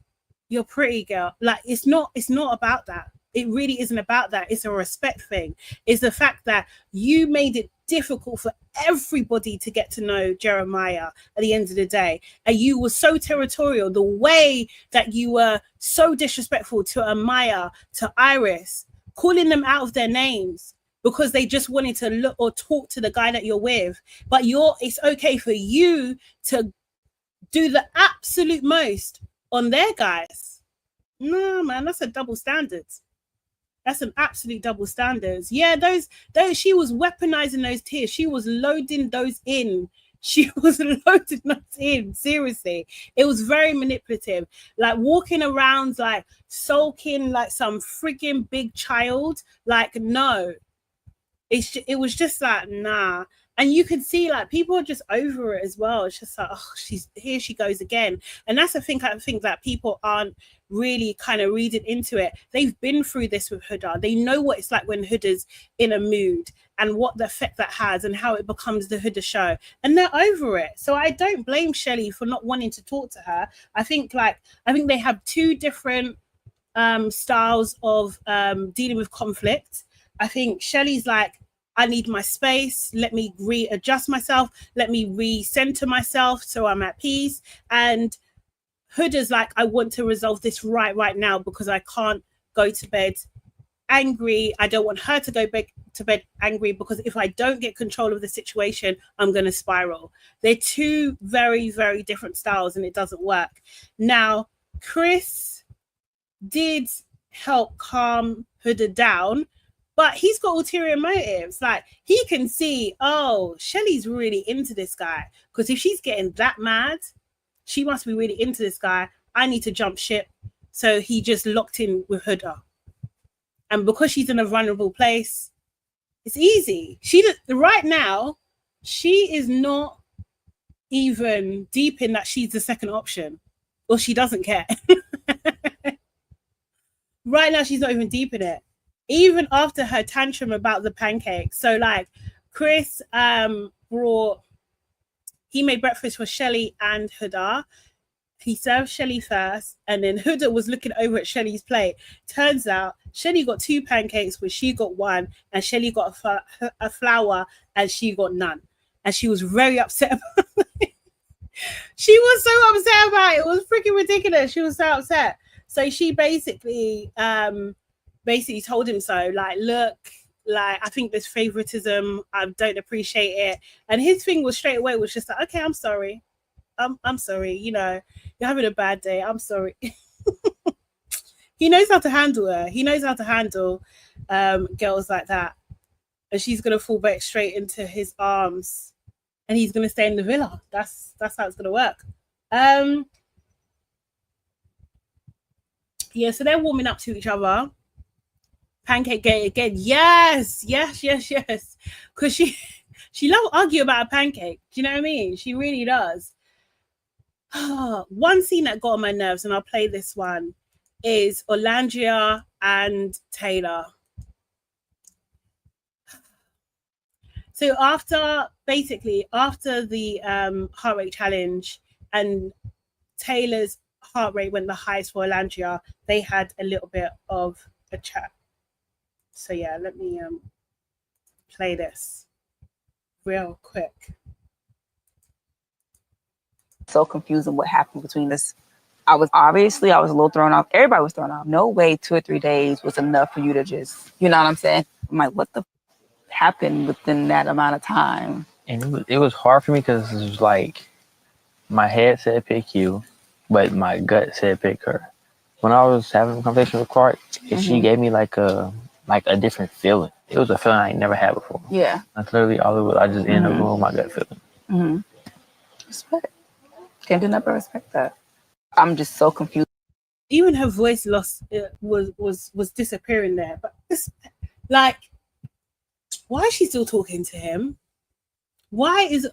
you're pretty, girl. Like, it's not about that. It really isn't about that. It's a respect thing. It's the fact that you made it difficult for everybody to get to know Jeremiah at the end of the day. And you were so territorial. The way that you were so disrespectful to Amaya, to Iris, calling them out of their names because they just wanted to look or talk to the guy that you're with. But it's okay for you to do the absolute most on their guys. No, man, that's a double standard. That's an absolute double standards. Yeah, those she was weaponizing those tears. She was loading those in. She was loading those in. Seriously, it was very manipulative. Like walking around, like sulking, like some freaking big child. Like, no, it was just like, nah. And you can see like people are just over it as well. It's just like, oh, here she goes again. And that's the thing, I think that people aren't really kind of reading into it. They've been through this with Huda. They know what it's like when Huda's in a mood and what the effect that has and how it becomes the Huda show. And they're over it. So I don't blame Shelly for not wanting to talk to her. I think they have two different styles of dealing with conflict. I think Shelly's like, I need my space. Let me readjust myself. Let me recenter myself so I'm at peace. And Huda's like, I want to resolve this right now because I can't go to bed angry. I don't want her to go to bed angry because if I don't get control of the situation, I'm going to spiral. They're two very, very different styles and it doesn't work. Now, Chris did help calm Huda down, but he's got ulterior motives. Like, he can see, oh, Shelly's really into this guy. Because if she's getting that mad, she must be really into this guy. I need to jump ship. So he just locked in with Huda. And because she's in a vulnerable place, it's easy. Right now, she is not even deep in that she's the second option. Or she doesn't care. Right now, she's not even deep in it. Even after her tantrum about the pancakes. So like Chris he made breakfast for Shelly and Huda. He served Shelly first and then Huda was looking over at Shelly's plate. Turns out Shelly got 2 pancakes, but she got 1, and Shelly got a flour and she got none. And she was very upset about it. She was so upset about it. It was freaking ridiculous. She was so upset. So she basically told him so, like, look, like, I think there's favoritism, I don't appreciate it. And his thing was straight away was just like, okay, I'm sorry, I'm sorry, you know, you're having a bad day, I'm sorry. He knows how to handle her. He knows how to handle girls like that. And she's gonna fall back straight into his arms and he's gonna stay in the villa. That's how it's gonna work. Yeah, so they're warming up to each other. Pancake gate again. Yes. Because she loves argue about a pancake. Do you know what I mean? She really does. One scene that got on my nerves, and I'll play this one, is Orlandria and Taylor. So after the heart rate challenge and Taylor's heart rate went the highest for Orlandria, they had a little bit of a chat. So yeah, let me play this real quick. So confusing what happened between us. I was a little thrown off. Everybody was thrown off. No way 2 or 3 days was enough for you to just, you know what I'm saying? I'm like, what the happened within that amount of time? And it was hard for me because it was like my head said pick you, but my gut said pick her. When I was having a conversation with Clark, she gave me like a different feeling. It was a feeling I ain't never had before. Yeah. That's literally all it was. I just ended up going with my gut feeling. Respect. Can't do nothing but respect that. I'm just so confused. Even her voice was disappearing there. But it's like, why is she still talking to him? Why is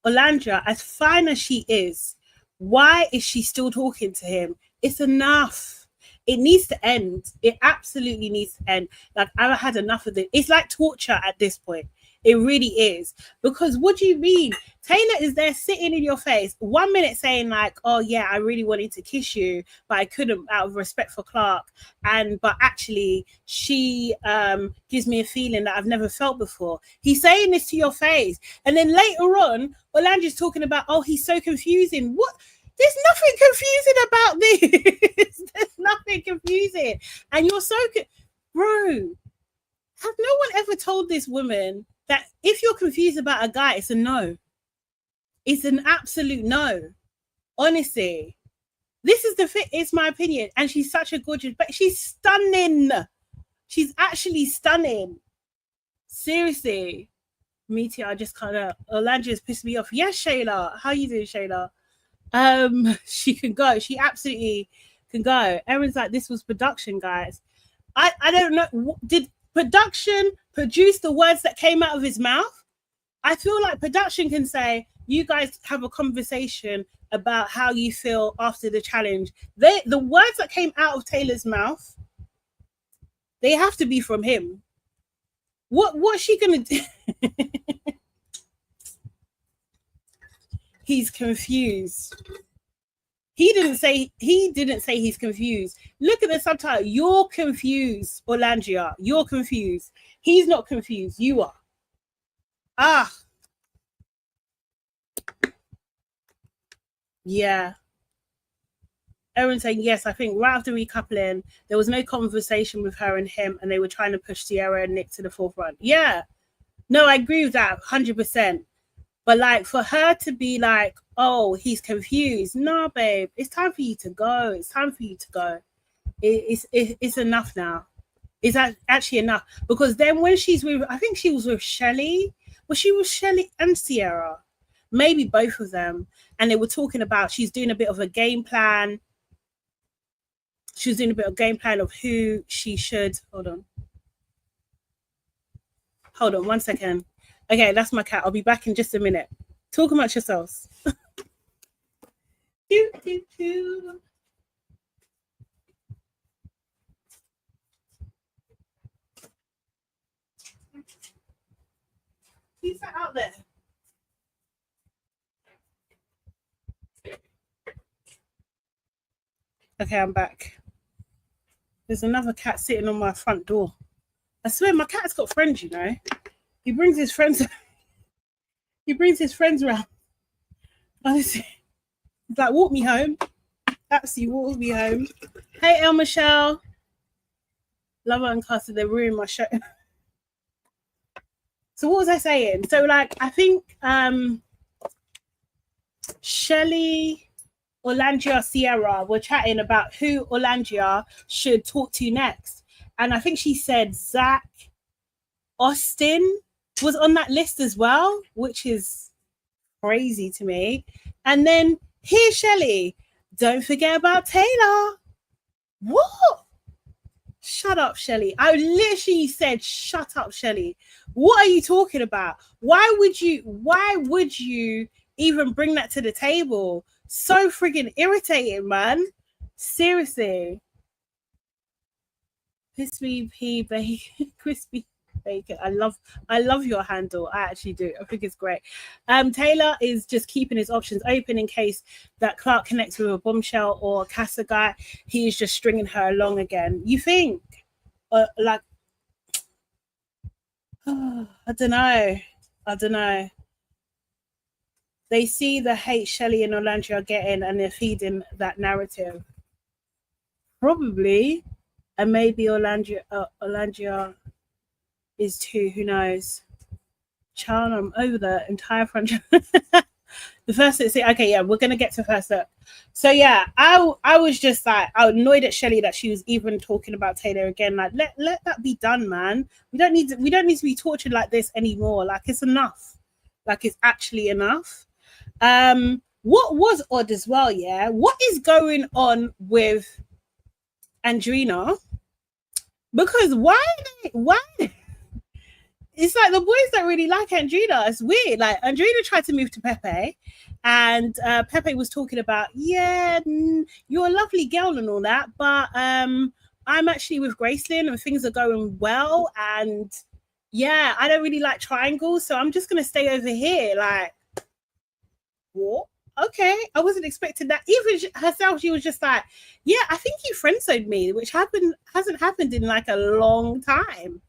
Olandria, as fine as she is, why is she still talking to him? It's enough. It needs to end. It absolutely needs to end. Like, I've had enough of it. It's like torture at this point. It really is. Because what do you mean? Taylor is there sitting in your face 1 minute saying like, oh yeah, I really wanted to kiss you, but I couldn't out of respect for Clark. But actually she gives me a feeling that I've never felt before. He's saying this to your face. And then later on, Olandria's talking about, oh, he's so confusing. What? There's nothing confusing about this. There's nothing confusing. And you're so, bro, have no one ever told this woman that if you're confused about a guy, it's a no? It's an absolute no. Honestly, this is it's my opinion. And she's such a gorgeous, but she's stunning. She's actually stunning. Seriously. Meteor, I just kind of, Olandria's pissed me off. Yes, Shayla. How you doing, Shayla? She can go. She absolutely can go. Erin's like, this was production, guys. I don't know. Did production produce the words that came out of his mouth? I feel like production can say, you guys have a conversation about how you feel after the challenge. The words that came out of Taylor's mouth, they have to be from him. What's she gonna do? He's confused. He didn't say he's confused. Look at the subtitle. You're confused, Olandria. You're confused. He's not confused. You are. Ah. Yeah. Erin saying, yes, I think right after recoupling, there was no conversation with her and him, and they were trying to push Sierra and Nick to the forefront. Yeah. No, I agree with that 100%. But like for her to be like, oh, he's confused. No, babe, it's time for you to go. It's time for you to go. It's enough now. It's actually enough. Because then when she's with, I think she was with Shelly. Well, she was Shelly and Sierra. Maybe both of them. And they were talking about, she's doing a bit of a game plan. She was doing a bit of game plan of who she should. Hold on 1 second. Okay, that's my cat. I'll be back in just a minute. Talk amongst yourselves. He's out there. Okay, I'm back. There's another cat sitting on my front door. I swear my cat's got friends, you know. He brings his friends around. Honestly. He's like, walk me home. Absolutely walk me home. Hey, El Michelle. Love her and Castle, they ruined my show. So what was I saying? So like, I think Shelly, Olandria, Sierra were chatting about who Olandria should talk to next. And I think she said Zach Austin was on that list as well, which is crazy to me. And then here's Shelly. Don't forget about Taylor. What? Shut up, Shelly. I literally said, shut up, Shelly. What are you talking about? Why would you even bring that to the table? So friggin' irritating, man. Seriously. Crispy bacon. Crispy bacon. I love your handle. I actually do. I think it's great. Taylor is just keeping his options open in case that Clark connects with a Bombshell or a Casa guy. He is just stringing her along again. You think? Like, I don't know. They see the hate Shelly and Olandria are getting, and they're feeding that narrative. Probably. And maybe Olandria is too, who knows? Child, I'm over the entire franchise. The first look, okay, yeah, we're gonna get to first look. So yeah, I was just like, I was annoyed at Shelly that she was even talking about Taylor again. Like, let that be done, man. We don't need to be tortured like this anymore. Like, it's enough. Like, it's actually enough. What was odd as well, yeah? What is going on with Andrina? Because why? It's like the boys don't really like Andrina. It's weird. Like, Andrina tried to move to Pepe, and Pepe was talking about, yeah, you're a lovely girl and all that, but I'm actually with Gracelyn and things are going well, and yeah, I don't really like triangles, so I'm just gonna stay over here. Like, what? Okay, I wasn't expecting that. Even herself, she was just like, yeah, I think you friend-zoned me, which hasn't happened in like a long time.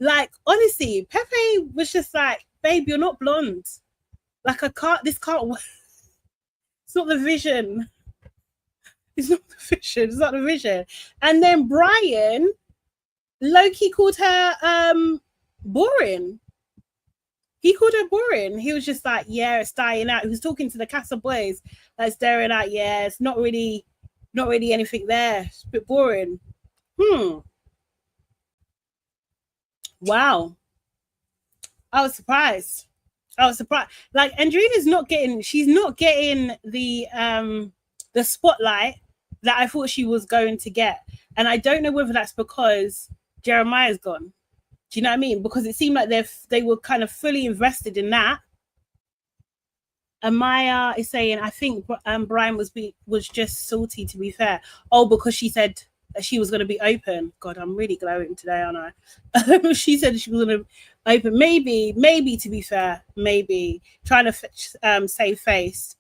Like, honestly, Pepe was just like, babe, you're not blonde. Like, this can't work. It's not the vision. It's not the vision. It's not the vision. And then Brian, Loki called her boring. He called her boring. He was just like, yeah, it's dying out. He was talking to the Casa boys, like, staring out, yeah, it's not really anything there. It's a bit boring. Wow. I was surprised. Like, Andrina's not getting the spotlight that I thought she was going to get. And I don't know whether that's because Jeremiah's gone. Do you know what I mean? Because it seemed like they were kind of fully invested in that. Amaya is saying, I think Brian was just salty, to be fair. Oh, because she said that she was going to be open. God, I'm really glowing today, aren't I? She said she was going to open. Maybe, to be fair, maybe. Trying to save face.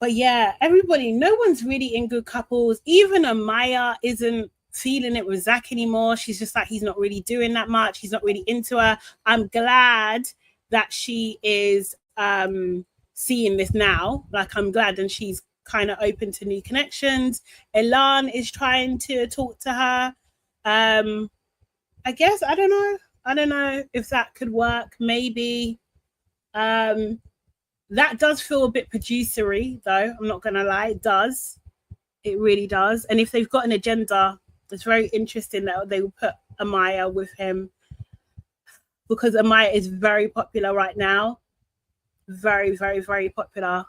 But yeah, everybody, no one's really in good couples. Even Amaya isn't feeling it with Zach anymore. She's just like, he's not really doing that much. He's not really into her. I'm glad that she is seeing this now. Like, I'm glad, and she's kind of open to new connections. Elan is trying to talk to her. I guess, I don't know if that could work. Maybe. That does feel a bit producery, though. I'm not gonna lie, it does. It really does. And if they've got an agenda, it's very interesting that they will put Amaya with him, because Amaya is very popular right now. Very, very, very popular.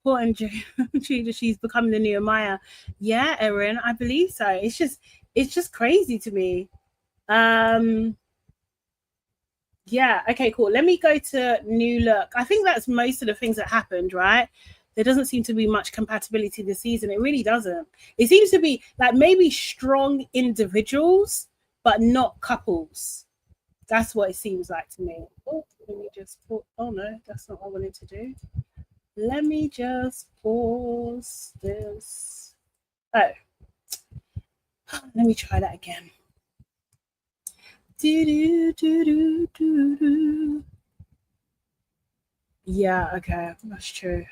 Poor Andrea, she's becoming the new Amaya. Yeah, Erin, I believe so. It's just crazy to me. Yeah, okay, cool. Let me go to new look. I think that's most of the things that happened, right? There doesn't seem to be much compatibility this season. It really doesn't. It seems to be like maybe strong individuals, but not couples. That's what it seems like to me. Oh, let me just put, oh no, that's not what I wanted to do. Let me just pause this. Oh, let me try that again. Yeah, okay, that's true.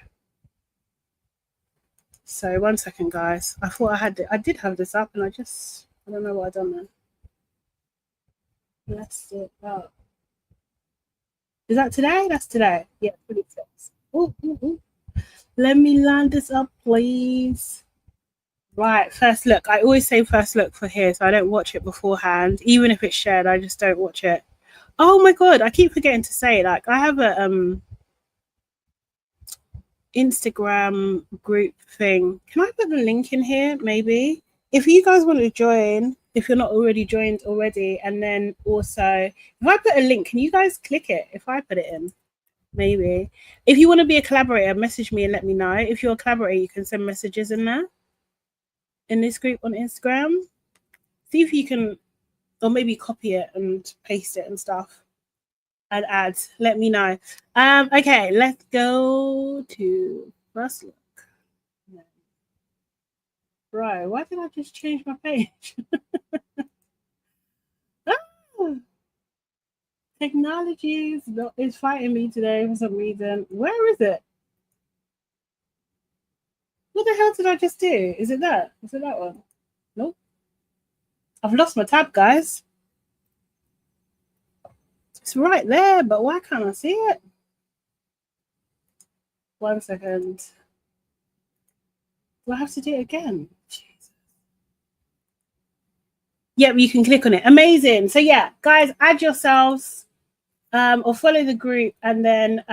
So 1 second, guys. I thought I did have this up, and I don't know what I've done then. Let's do it up. Is that today? That's today. Yeah, 26. Ooh. Let me line this up, please. Right, first look. I always say first look for here, so I don't watch it beforehand. Even if it's shared, I just don't watch it. Oh my god, I keep forgetting to say, like, I have a Instagram group thing. Can I put the link in here? Maybe. If you guys want to join, if you're not already joined already, and then also, if I put a link, can you guys click it if I put it in? Maybe. If you want to be a collaborator, message me and let me know. If you're a collaborator, you can send messages in there. In this group on Instagram. See if you can, or maybe copy it and paste it and stuff. And add. Let me know. Okay, let's go to first look. Bro, why did I just change my page? Technology is fighting me today for some reason. Where is it? What the hell did I just do? Is it that? Is it that one? Nope. I've lost my tab, guys. It's right there, but why can't I see it? 1 second. Do I have to do it again? Jesus. Yep, you can click on it. Amazing. So yeah, guys, add yourselves or follow the group, and then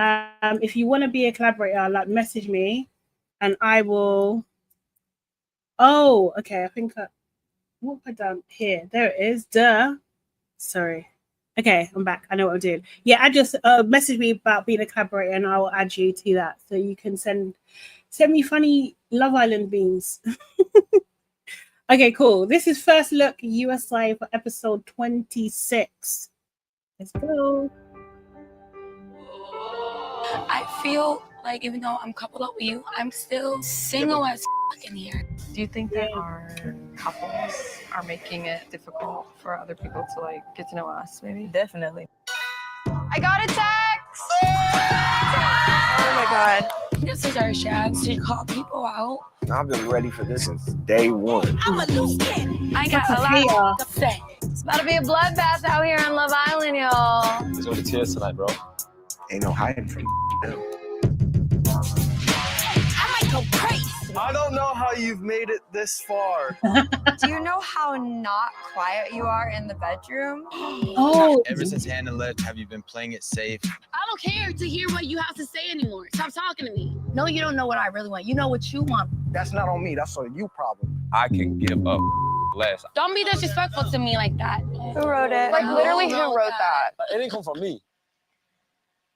if you want to be a collaborator, like message me, and I will. Oh, okay. I think what have I done here? There it is. Duh. Sorry. Okay, I'm back. I know what I'm doing. Yeah, I just message me about being a collaborator, and I will add you to that, so you can send me funny Love Island beans. Okay, cool. This is First Look USA for episode 26. Let's go. I feel like even though I'm coupled up with you, I'm still single as in here. Do you think that our couples are making it difficult for other people to like get to know us? Maybe. Definitely. I got a text. Oh my God. This is our chance to call people out. I've been ready for this since day one. I'm a loose cannon. I got a lot to say. It's about to be a bloodbath out here on Love Island, y'all. There's only tears tonight, bro. Ain't no hiding from them. I might go crazy. I don't know how you've made it this far. Do you know how not quiet you are in the bedroom? Oh, Ever since Hannah left, have you been playing it safe? I don't care to hear what you have to say anymore. Stop talking to me. No, you don't know what I really want. You know what you want. That's not on me. That's on you problem. I can give up less. Don't be disrespectful to me like that. Who wrote it? Like literally, who wrote that? It didn't come from me.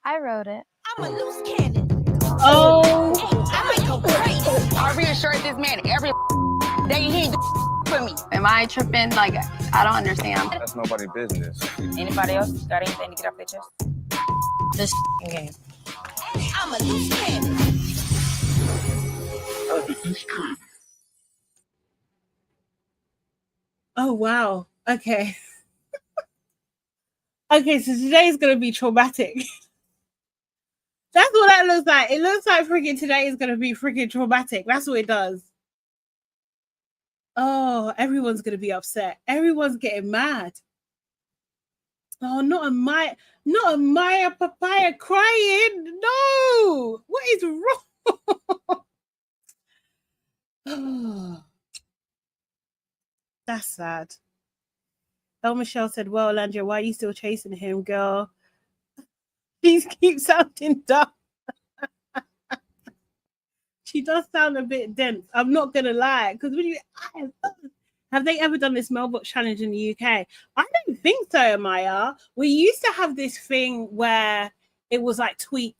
I wrote it. I'm a loose cannon. oh, I might go crazy. I reassured this man every day he for me. Am I tripping? Like, I don't understand. That's nobody's business. Anybody else got anything to get off their chest? This game. I'm a loose cannon. oh, wow. Okay. Okay, so today's going to be traumatic. That's what that looks like. It looks like freaking today is going to be freaking traumatic. That's what it does. Oh, everyone's going to be upset. Everyone's getting mad. Oh, not a Maya Papaya crying. No. What is wrong? That's sad. Oh, Michelle said, well, Landria, why are you still chasing him, girl? Please keep sounding dumb. She does sound a bit dense. I'm not going to lie. Because when you have they ever done this mailbox challenge in the UK? I don't think so, Maya. We used to have this thing where it was like tweets.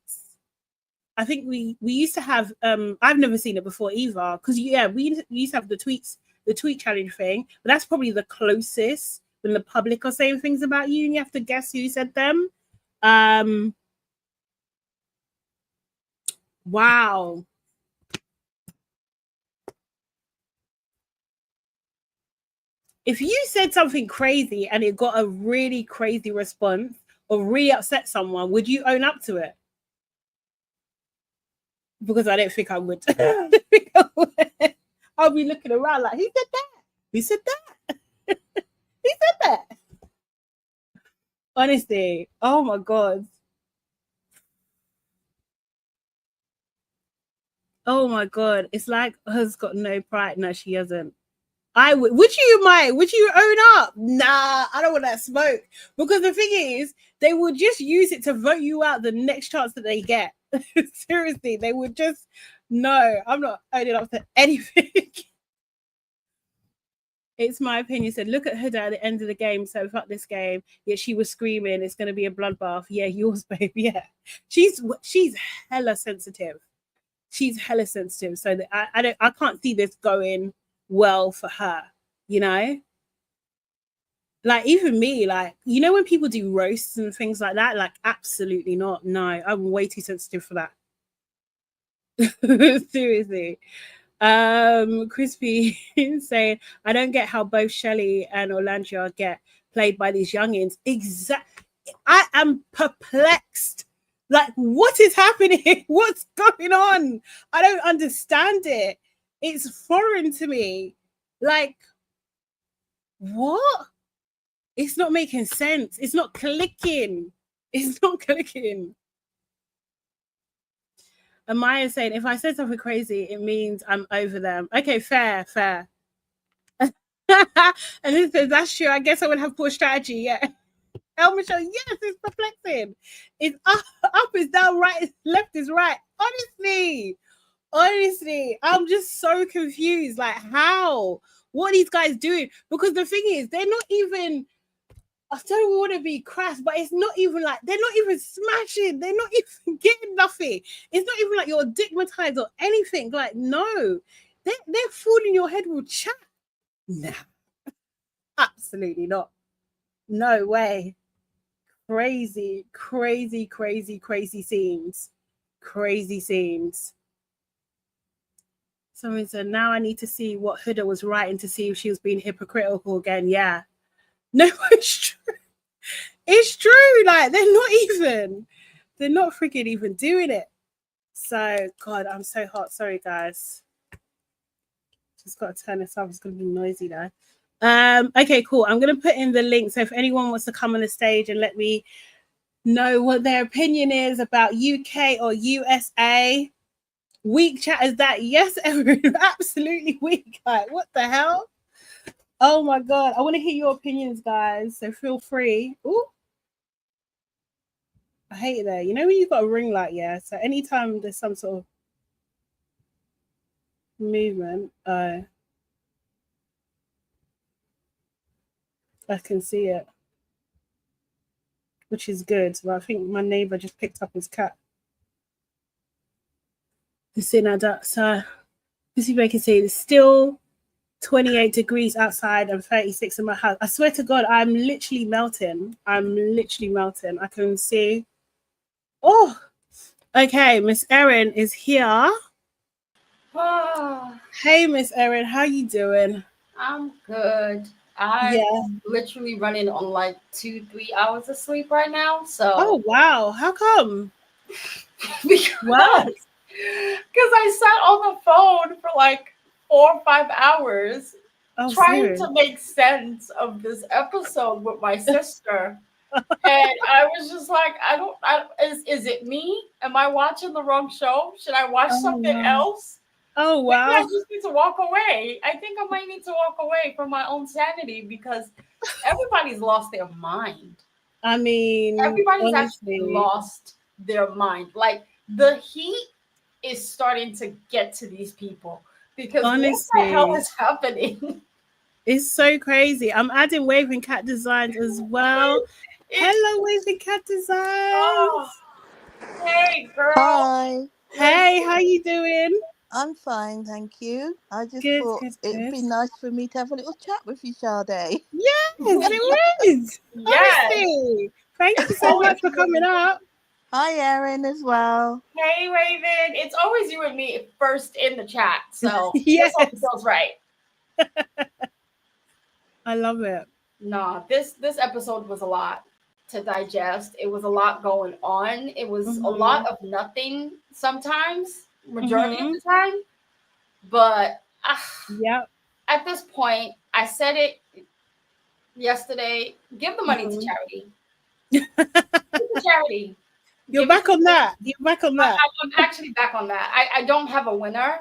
I think we used to have, I've never seen it before either. Because, yeah, we used to have the tweet challenge thing. But that's probably the closest when the public are saying things about you and you have to guess who said them. Wow. If you said something crazy and it got a really crazy response or really upset someone, would you own up to it? Because I don't think I would. I'll be looking around like, who said that? Who said that? Who said that? Honestly, oh my God. Oh my God. It's like her's got no pride. No, she hasn't. I would. Would you, Mike? Would you own up? Nah, I don't want that smoke. Because the thing is, they would just use it to vote you out the next chance that they get. Seriously, they would just, no, I'm not owning up to anything. It's my opinion. Said, look at Huda at the end of the game. So fuck this game. Yet she was screaming, it's going to be a bloodbath. Yeah, yours, babe. Yeah, she's hella sensitive. She's hella sensitive. So that I can't see this going well for her. You know, like even me, like you know when people do roasts and things like that, like absolutely not. No, I'm way too sensitive for that. Seriously. Crispy saying, I don't get how both Shelly and Orlando get played by these youngins. I am perplexed. Like, what is happening? What's going on? I don't understand it. It's foreign to me. Like, What? It's not making sense. It's not clicking. It's not clicking. And Maya's saying, if I said something crazy, it means I'm over them. Okay, fair. And it says, that's true. I guess I would have poor strategy. Yeah. El Michelle, yes, it's perplexing. It's up is down, right is left is right. Honestly, I'm just so confused. Like, how? What are these guys doing? Because the thing is, they're not even, I don't want to be crass, but it's not even like, they're not even smashing. They're not even getting nothing. It's not even like you're digmatized or anything. Like, no. They're fooling your head with chat. Nah. Absolutely not. No way. Crazy scenes. Crazy scenes. Someone said, now I need to see what Huda was writing to see if she was being hypocritical again. Yeah. No, it's true. It's true. Like, they're not freaking even doing it. So, God, I'm so hot. Sorry, guys. Just got to turn this off. It's going to be noisy now. Okay, cool. I'm going to put in the link. So if anyone wants to come on the stage and let me know what their opinion is about UK or USA. Weak chat is that? Yes, everyone. Absolutely weak. Like, what the hell? Oh my God. I want to hear your opinions, guys. So feel free. Ooh. I hate it there. You know when you've got a ring light, yeah? So anytime there's some sort of movement, I can see it. Which is good. But I think my neighbor just picked up his cat. Sitting at that. So this is where you can see it's still 28 degrees outside and 36 in my house. I swear to God, I'm literally melting. I can see. Oh, okay. Miss Erin is here. Oh, Hey, Miss Erin, how you doing? I'm good. I'm literally running on like 2-3 hours of sleep right now. So oh wow, how come? Because I sat on the phone for like 4 or 5 hours trying to make sense of this episode with my sister. And I was just like, is it me? Am I watching the wrong show? Should I watch something else? Oh wow. Maybe I just need to walk away. I think I might need to walk away from my own sanity because everybody's lost their mind. I mean, everybody's actually lost their mind. Like, the heat is starting to get to these people because what the hell is happening? It's so crazy. I'm adding Waving Cat Designs as well. Hello, Waving Cat Designs. Oh, hey, girl. Hi. Hey, how you doing? I'm fine, thank you. I just thought it'd be nice for me to have a little chat with you, Sade. Yes, it is. Honestly. Thank you so much for coming up. Hi, Erin, as well. Hey, Raven. It's always you and me first in the chat, so yes, this feels right. I love it. No, this episode was a lot to digest. It was a lot going on. It was a lot of nothing sometimes, majority of the time. But at this point, I said it yesterday. Give the money to charity. Give to charity. You're back on that. You're back on that. I'm actually back on that. I don't have a winner.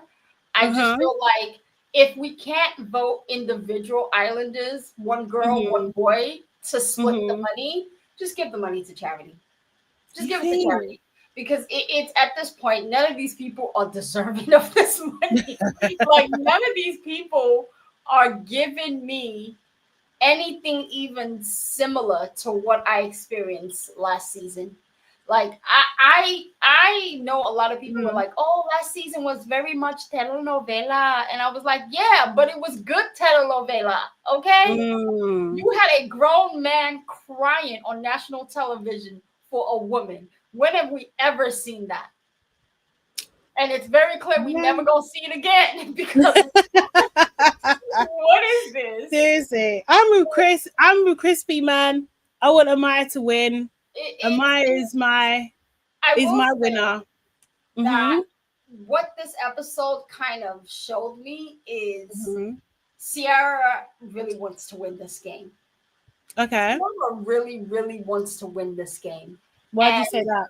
I just feel like if we can't vote individual islanders, one girl, one boy, to split the money, just give the money to charity. Just give it to charity. Because it's at this point, none of these people are deserving of this money. Like, none of these people are giving me anything even similar to what I experienced last season. Like, I know a lot of people were like, oh, last season was very much telenovela. And I was like, yeah, but it was good telenovela, okay? You had a grown man crying on national television for a woman. When have we ever seen that? And it's very clear we never gonna see it again because what is this? Seriously, I'm with Crispy, man. I want Amaya to win. Amaya is my winner. That what this episode kind of showed me is Sierra really wants to win this game. Okay. Sierra really, really wants to win this game. Why did you say that?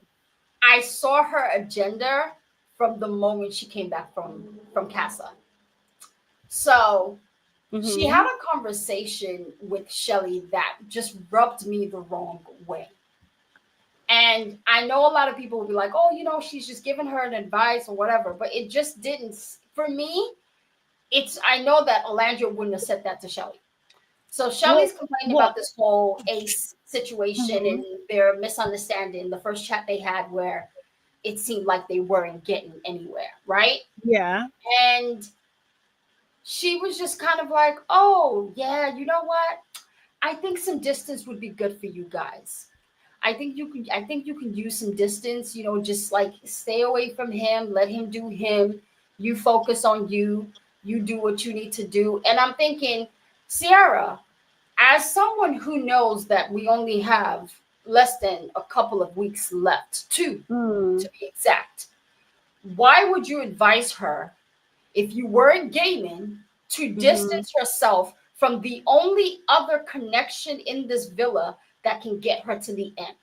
I saw her agenda from the moment she came back from Casa. So she had a conversation with Shelly that just rubbed me the wrong way. And I know a lot of people will be like, oh, you know, she's just giving her an advice or whatever, but it just didn't. For me, I know that Alandria wouldn't have said that to Shelly. So Shelly's complaining about this whole Ace situation and their misunderstanding, the first chat they had where it seemed like they weren't getting anywhere, right? Yeah. And she was just kind of like, oh, yeah, you know what? I think some distance would be good for you guys. I think you can use some distance, you know, just like stay away from him, let him do him. You focus on you do what you need to do. And I'm thinking, Sierra, as someone who knows that we only have less than a couple of weeks left, 2 to be exact, why would you advise her, if you weren't gaming, to distance herself from the only other connection in this villa that can get her to the end?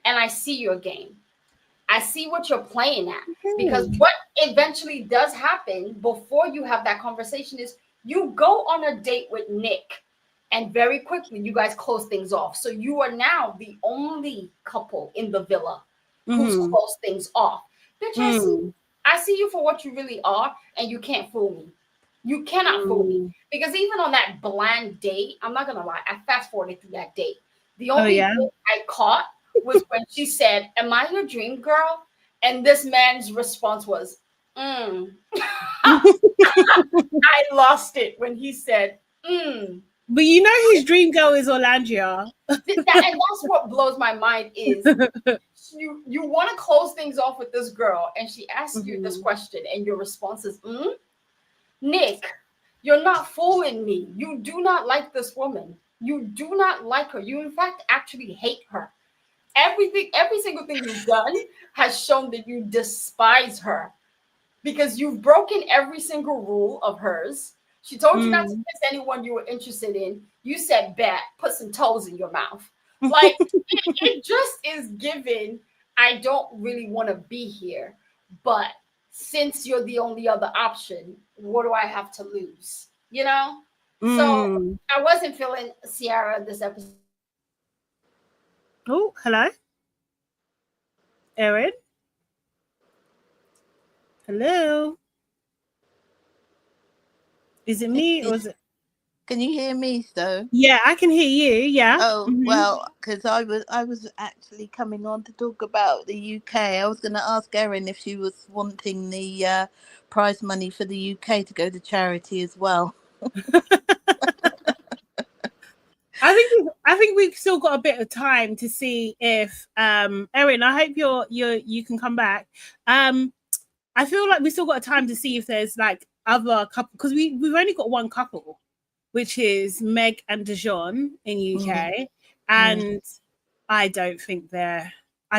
And I see your game. I see what you're playing at. Because what eventually does happen before you have that conversation is you go on a date with Nick, and very quickly you guys close things off. So you are now the only couple in the villa who's closed things off. Bitch, I see you for what you really are, and you can't fool me. You cannot fool me. Because even on that bland date, I'm not gonna lie, I fast forwarded through that date. The only thing I caught was when she said, "Am I your dream girl?" And this man's response was, I lost it when he said, But you know his dream girl is Orlandia. And that's what blows my mind is you want to close things off with this girl, and she asks you this question, and your response is, Nick, you're not fooling me. You do not like this woman. You do not like her. You, in fact, actually hate her. Every single thing you've done has shown that you despise her because you've broken every single rule of hers. She told you not to kiss anyone you were interested in. You said, bet, put some toes in your mouth. Like, it just is given, I don't really want to be here. But since you're the only other option, what do I have to lose? You know? So I wasn't feeling Sierra this episode. Oh, hello? Erin? Hello? Is it me or is it? Can you hear me though? Yeah, I can hear you. Yeah. Oh well, because I was actually coming on to talk about the UK. I was going to ask Erin if she was wanting the prize money for the UK to go to charity as well. I think we've still got a bit of time to see if Erin, I hope you can come back. I feel like we still got time to see if there's like other couple, because we've only got one couple, which is Meg and Dejon in UK. And I don't think I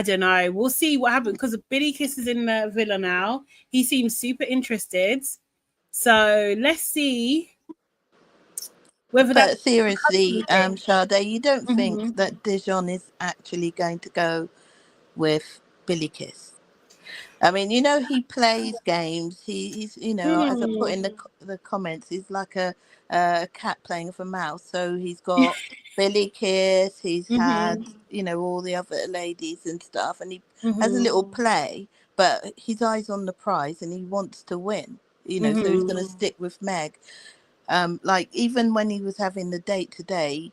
don't know. We'll see what happens, because Billy Kiss is in the villa now. He seems super interested. So let's see. But seriously, Sade, you don't think that Dejon is actually going to go with Billy Kiss? I mean, you know, he plays games. He's, you know, as I put in the comments, he's like a cat playing with a mouse. So he's got Billy Kiss. He's had, you know, all the other ladies and stuff, and he has a little play. But his eyes on the prize, and he wants to win. You know, so he's going to stick with Meg. Like even when he was having the date today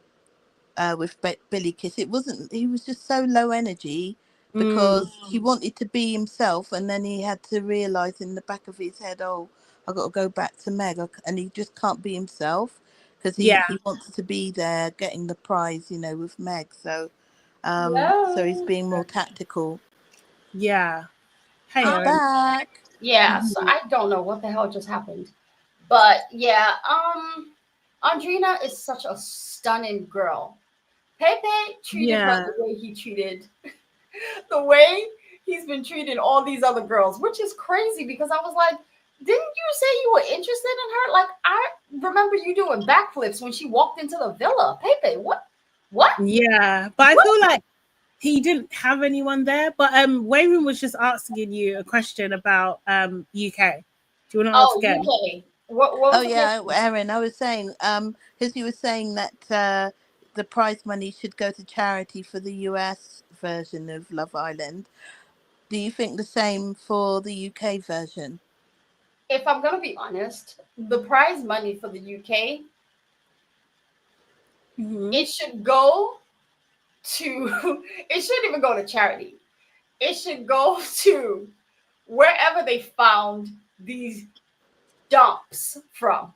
with Billy Kiss, he was just so low energy because he wanted to be himself, and then he had to realize in the back of his head, oh, I got to go back to Meg, and he just can't be himself because he wants to be there getting the prize, you know, with Meg. So so he's being more tactical. Yeah. Hey, I'm back. Yeah, so I don't know what the hell just happened. But yeah, Andrina is such a stunning girl. Pepe treated her the way he treated, the way he's been treating all these other girls, which is crazy because I was like, Didn't you say you were interested in her? Like, I remember you doing backflips when she walked into the villa. Pepe, what? Yeah, but I feel like he didn't have anyone there. But Wayman was just asking you a question about UK. Do you want to ask again? UK. What was Aaron, I was saying, because you were saying that the prize money should go to charity for the US version of Love Island. Do you think the same for the UK version? If I'm gonna be honest, the prize money for the UK, it should go to. It shouldn't even go to charity. It should go to wherever they found these dumps from,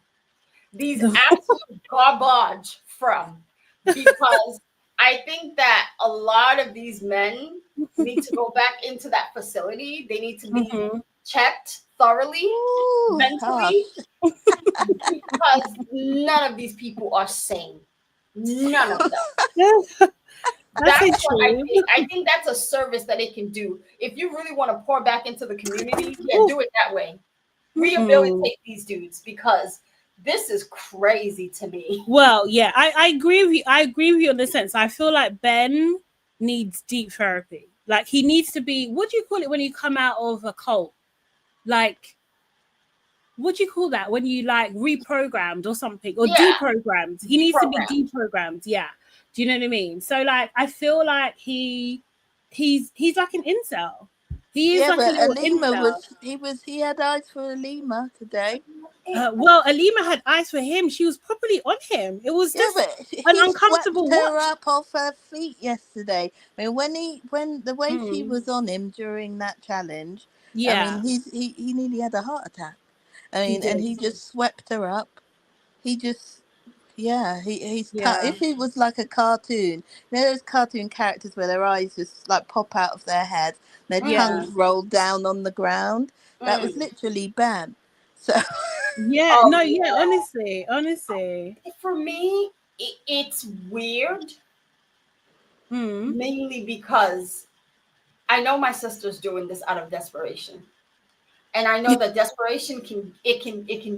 these absolute garbage from, because I think that a lot of these men need to go back into that facility. They need to be checked thoroughly, mentally, because none of these people are sane. None of them. That's what I think. I think that's a service that it can do. If you really want to pour back into the community, do it that way. Rehabilitate these dudes, because this is crazy to me. Well, yeah, I agree with you. I agree with you in the sense. I feel like Ben needs deep therapy. Like, he needs to be, what do you call it when you come out of a cult? Like, what do you call that when you like reprogrammed or something, or deprogrammed? He needs to be deprogrammed. Yeah. Do you know what I mean? So like, I feel like he's like an incel. He is like a little incel. He had eyes for Alima today. Well, Alima had eyes for him. She was properly on him. It was just an uncomfortable swept her watch. up off her feet yesterday. I mean, when the way she was on him during that challenge, I mean, he nearly had a heart attack. I mean, and he just swept her up. He just, he's if it was like a cartoon, you know those cartoon characters where their eyes just like pop out of their head, their tongues roll down on the ground. That was literally Ben. So honestly. For me, it's weird. Mainly because I know my sister's doing this out of desperation. And I know that desperation can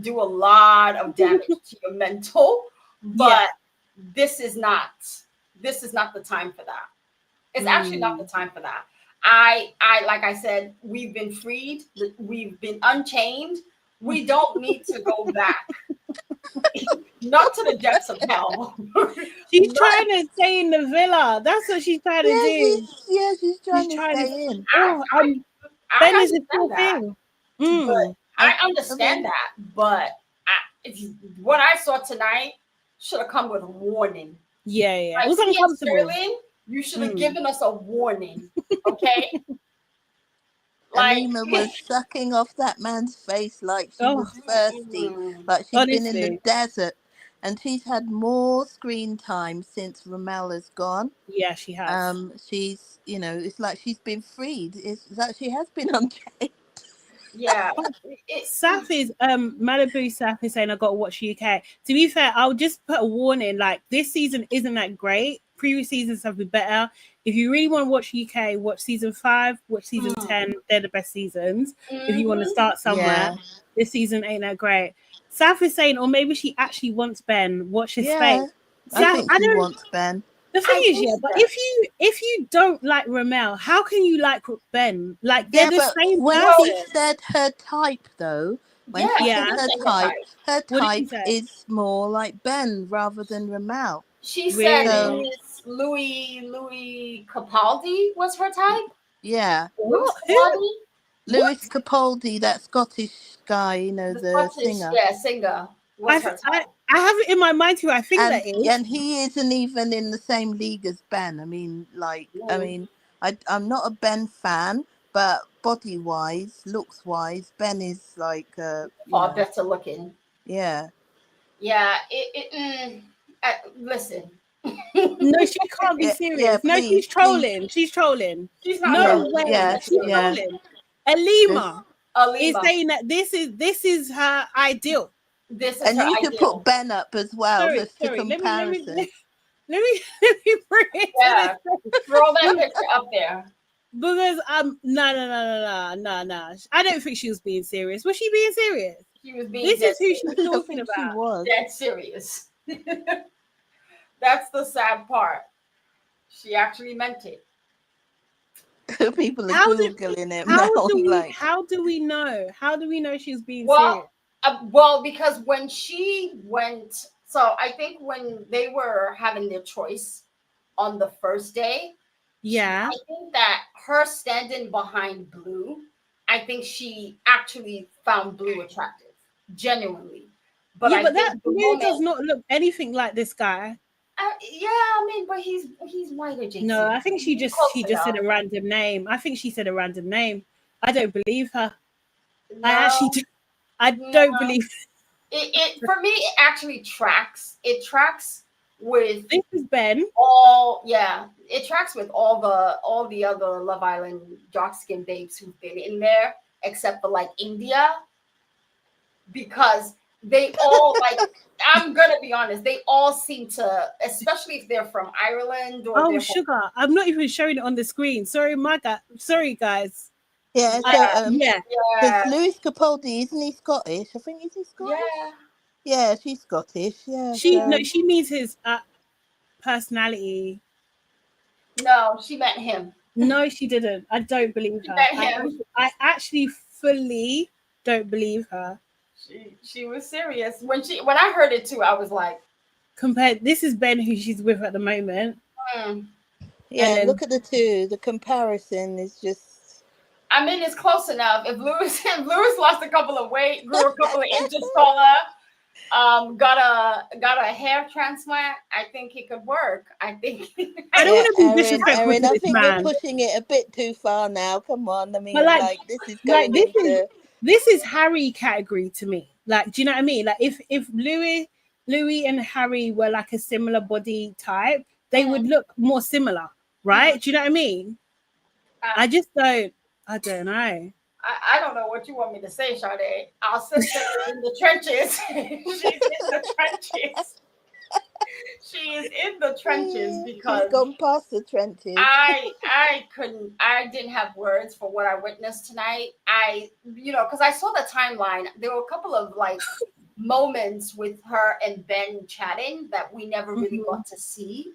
do a lot of damage to your mental, but this is not the time for that. It's actually not the time for that. I like I said, we've been freed, we've been unchained. We don't need to go back. Not to the depths of hell. She's trying to stay in the villa. That's what she's trying to do. She's trying to stay in. Ben is a cool thing. But I understand that, but what I saw tonight should have come with a warning. Like, it was uncomfortable. Sterling, you should have given us a warning, okay? Alima was sucking off that man's face like she was thirsty, like she'd been in the desert. And she's had more screen time since Ramela's gone. Yeah, she has. She's, it's like she's been freed. It's like she has been unchained. Yeah. Saf is Malibu Saf is saying I gotta watch UK. To be fair, I'll just put a warning, like this season isn't that great. Previous seasons have been better. If you really want to watch UK, watch season 5, watch season 10. They're the best seasons. If you want to start somewhere, this season ain't that great. Saf is saying, or maybe she actually wants Ben. Watch his face. I think she wants Ben. The thing is, but if you don't like Ramel, how can you like Ben? Like they're the same when person. She said her type, though. When she said her type is more like Ben rather than Ramel. She said Louis Capaldi was her type. Yeah. Louis Capaldi, that Scottish guy, the singer. Yeah, singer. I have it in my mind who I think that is. And he isn't even in the same league as Ben. I mean, I'm not a Ben fan, but body-wise, looks-wise, Ben is like far better looking. Yeah. Yeah. Listen. No, she can't be serious. No, she's trolling. She's trolling. She's not. No way. She's trolling. Alima is saying that this is her ideal. And you can put Ben up as well. Sorry. Comparison. Let me bring it. Yeah. Throw that picture up there. Because no. I don't think she was being serious. Was she being serious? She was being. This is who she's serious. talking about. Dead serious. That's the sad part. She actually meant it. People are Googling it now. How do we know? How do we know she's being serious? Well, because when she went, so I think when they were having their choice on the first day, yeah, I think that her standing behind Blue, I think she actually found Blue attractive, genuinely. But yeah, but that Blue does not look anything like this guy. Yeah, I mean, but he's whiter, JC. No, I think she just said a random name. I think she said a random name. I don't believe her. No, I don't believe it. For me, it actually tracks. It tracks with this is Ben. It tracks with all the other Love Island dark skin babes who've been in there, except for like India, because they all like. I'm gonna be honest. They all seem to, especially if they're from Ireland or. Oh, sugar! I'm not even showing it on the screen. Sorry, Sorry, guys. Yeah. So yeah. There's Lewis Capaldi, isn't he Scottish? I think is he Scottish? Yeah. Yeah, she's Scottish. Yeah. She means his personality. No, she meant him. No, she didn't. I don't believe her. I actually fully don't believe her. She was serious when I heard it too. I was like, this is Ben who she's with at the moment. Yeah, look at the two. The comparison is just. I mean, it's close enough. If Lewis lost a couple of weight, grew a couple of inches taller, got a hair transplant, I think it could work. I think. I don't want to be disrespectful to I this think man. you're pushing it a bit too far now. Come on, I mean, like this is going this is Harry category to me. Like, do you know what I mean? Like, if Louis and Harry were like a similar body type, they would look more similar, right? Do you know what I mean? I don't know. I don't know what you want me to say, Sade. Our sister is in the trenches. She's in the trenches. She is in the trenches because she's gone past the trenches. I didn't have words for what I witnessed tonight. Because I saw the timeline. There were a couple of like moments with her and Ben chatting that we never really got to see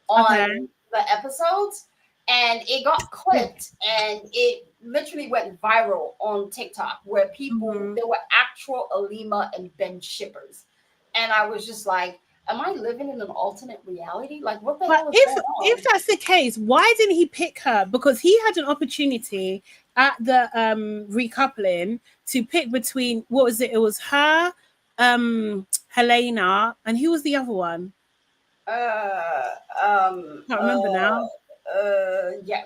on the episodes. And it got clipped and it literally went viral on TikTok where there were actual Alima and Ben shippers. And I was just like, am I living in an alternate reality? Like, what the hell is going on? If that's the case, why didn't he pick her? Because he had an opportunity at the recoupling to pick between, what was it? It was her, Helena, and who was the other one? Can't remember now.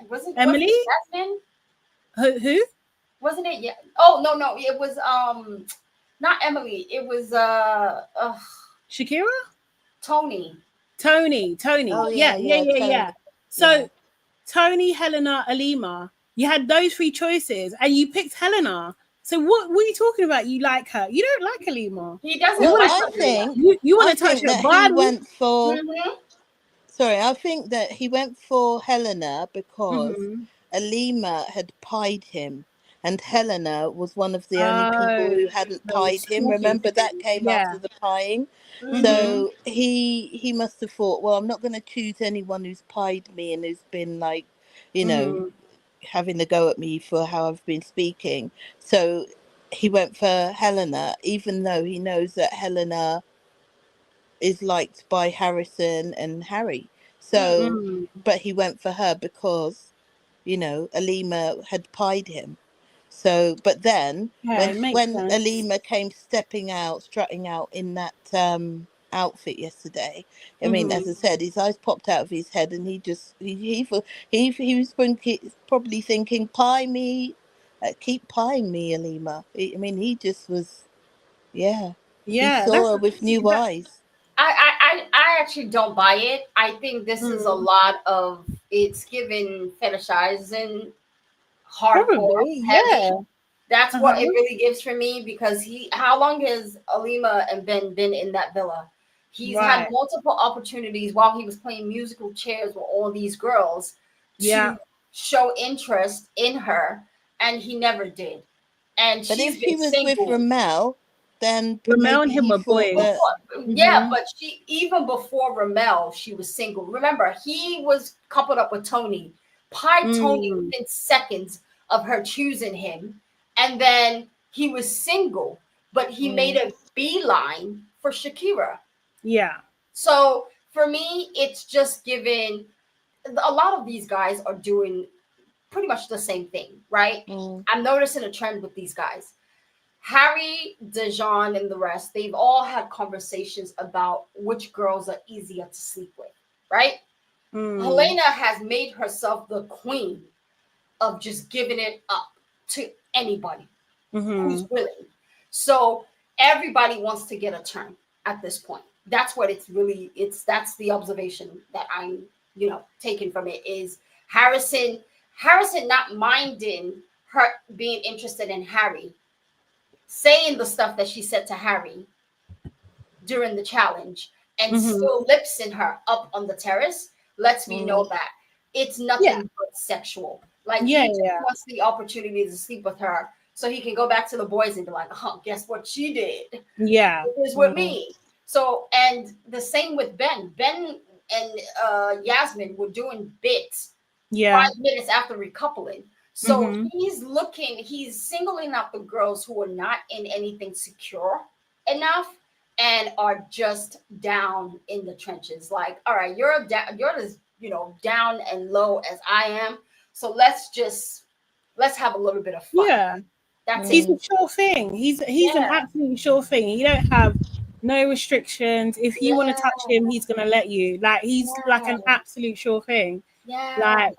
Wasn't Emily? Jasmine? Who? Wasn't it? Yeah. Oh no, it was not Emily. It was Shakira? Tony. Oh, yeah. So Tony, Helena, Alima. You had those three choices and you picked Helena. So what are you talking about? You like her. You don't like Alima. He doesn't well, like I think you want to touch her body. Went for Sorry, I think that he went for Helena because Alima had pied him, and Helena was one of the only people who hadn't pied him. Remember that came after the pieing. So he must have thought, well, I'm not going to choose anyone who's pied me and who's been like, having a go at me for how I've been speaking. So he went for Helena, even though he knows that Helena is liked by Harrison and Harry. So, but he went for her because, Alima had pied him. So, but then when Alima came strutting out in that outfit yesterday, I mean, as I said, his eyes popped out of his head, and he was probably thinking, "Pie me, keep pieing me, Alima." I mean, he just was, he saw her with new eyes. I actually don't buy it. I think this is a lot of it's given fetishizing hardcore heavy. That's what it really gives for me, because how long has Alima and Ben been in that villa? He's had multiple opportunities while he was playing musical chairs with all these girls to show interest in her, and he never did. And But she's if he been was single. with Ramel, then Ramel and maybe him he were thought boys. that. Yeah, but she, even before Ramel, she was single. Remember, he was coupled up with Tony, pied Tony within seconds of her choosing him, and then he was single, but he made a beeline for Shakira. Yeah. So for me, it's just given. A lot of these guys are doing pretty much the same thing, right? I'm noticing a trend with these guys. Harry, Dejon, and the rest, they've all had conversations about which girls are easier to sleep with, right? Helena has made herself the queen of just giving it up to anybody who's willing. So everybody wants to get a turn at this point. That's what that's the observation that I'm, taking from it is Harrison not minding her being interested in Harry, saying the stuff that she said to Harry during the challenge, and still lipsing her up on the terrace lets me know that it's nothing but sexual. Like he just wants the opportunity to sleep with her so he can go back to the boys and be like, oh, guess what she did? Yeah. It was with me. So, and the same with Ben. Ben and Yasmin were doing bits 5 minutes after recoupling. So he's singling out the girls who are not in anything secure enough and are just down in the trenches. Like, all right, you're as down and low as I am. So let's have a little bit of fun. Yeah. That's He's it. a sure thing. He's an absolutely sure thing. You don't have no restrictions. If you want to touch him, he's gonna let you. Like he's like an absolute sure thing. Like,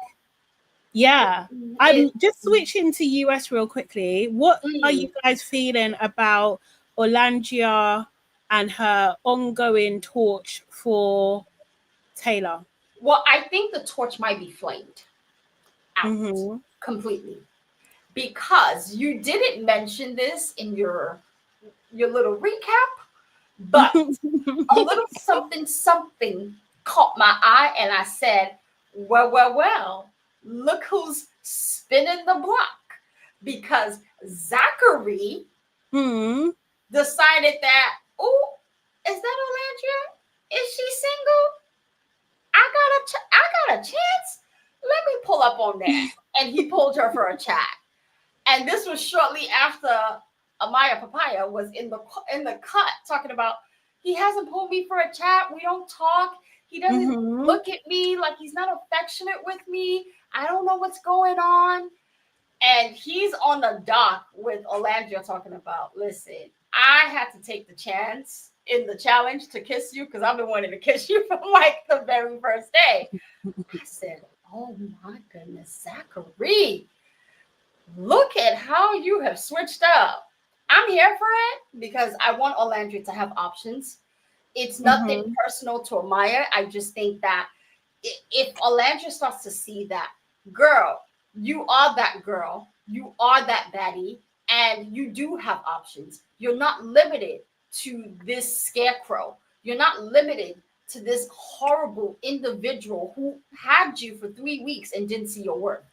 I'm just switching to US real quickly. What are you guys feeling about Orlandia and her ongoing torch for Taylor? Well, I think the torch might be flamed out completely, because you didn't mention this in your little recap, but a little something caught my eye, and I said, well, look who's spinning the block, because Zachary decided that, oh, is that Orlandria? Is she single? I got a chance. Let me pull up on that. And he pulled her for a chat. And this was shortly after Amaya Papaya was in the cut talking about, he hasn't pulled me for a chat. We don't talk. He doesn't look at me, like he's not affectionate with me. I don't know what's going on. And he's on the dock with Orlandria talking about, listen, I had to take the chance in the challenge to kiss you because I've been wanting to kiss you from like the very first day. I said, oh my goodness, Zachary, look at how you have switched up. I'm here for it because I want Orlandria to have options. It's nothing personal to Amaya. I just think that if Orlandria starts to see that, girl, you are that girl, you are that baddie, and you do have options. You're not limited to this scarecrow. You're not limited to this horrible individual who had you for 3 weeks and didn't see your worth.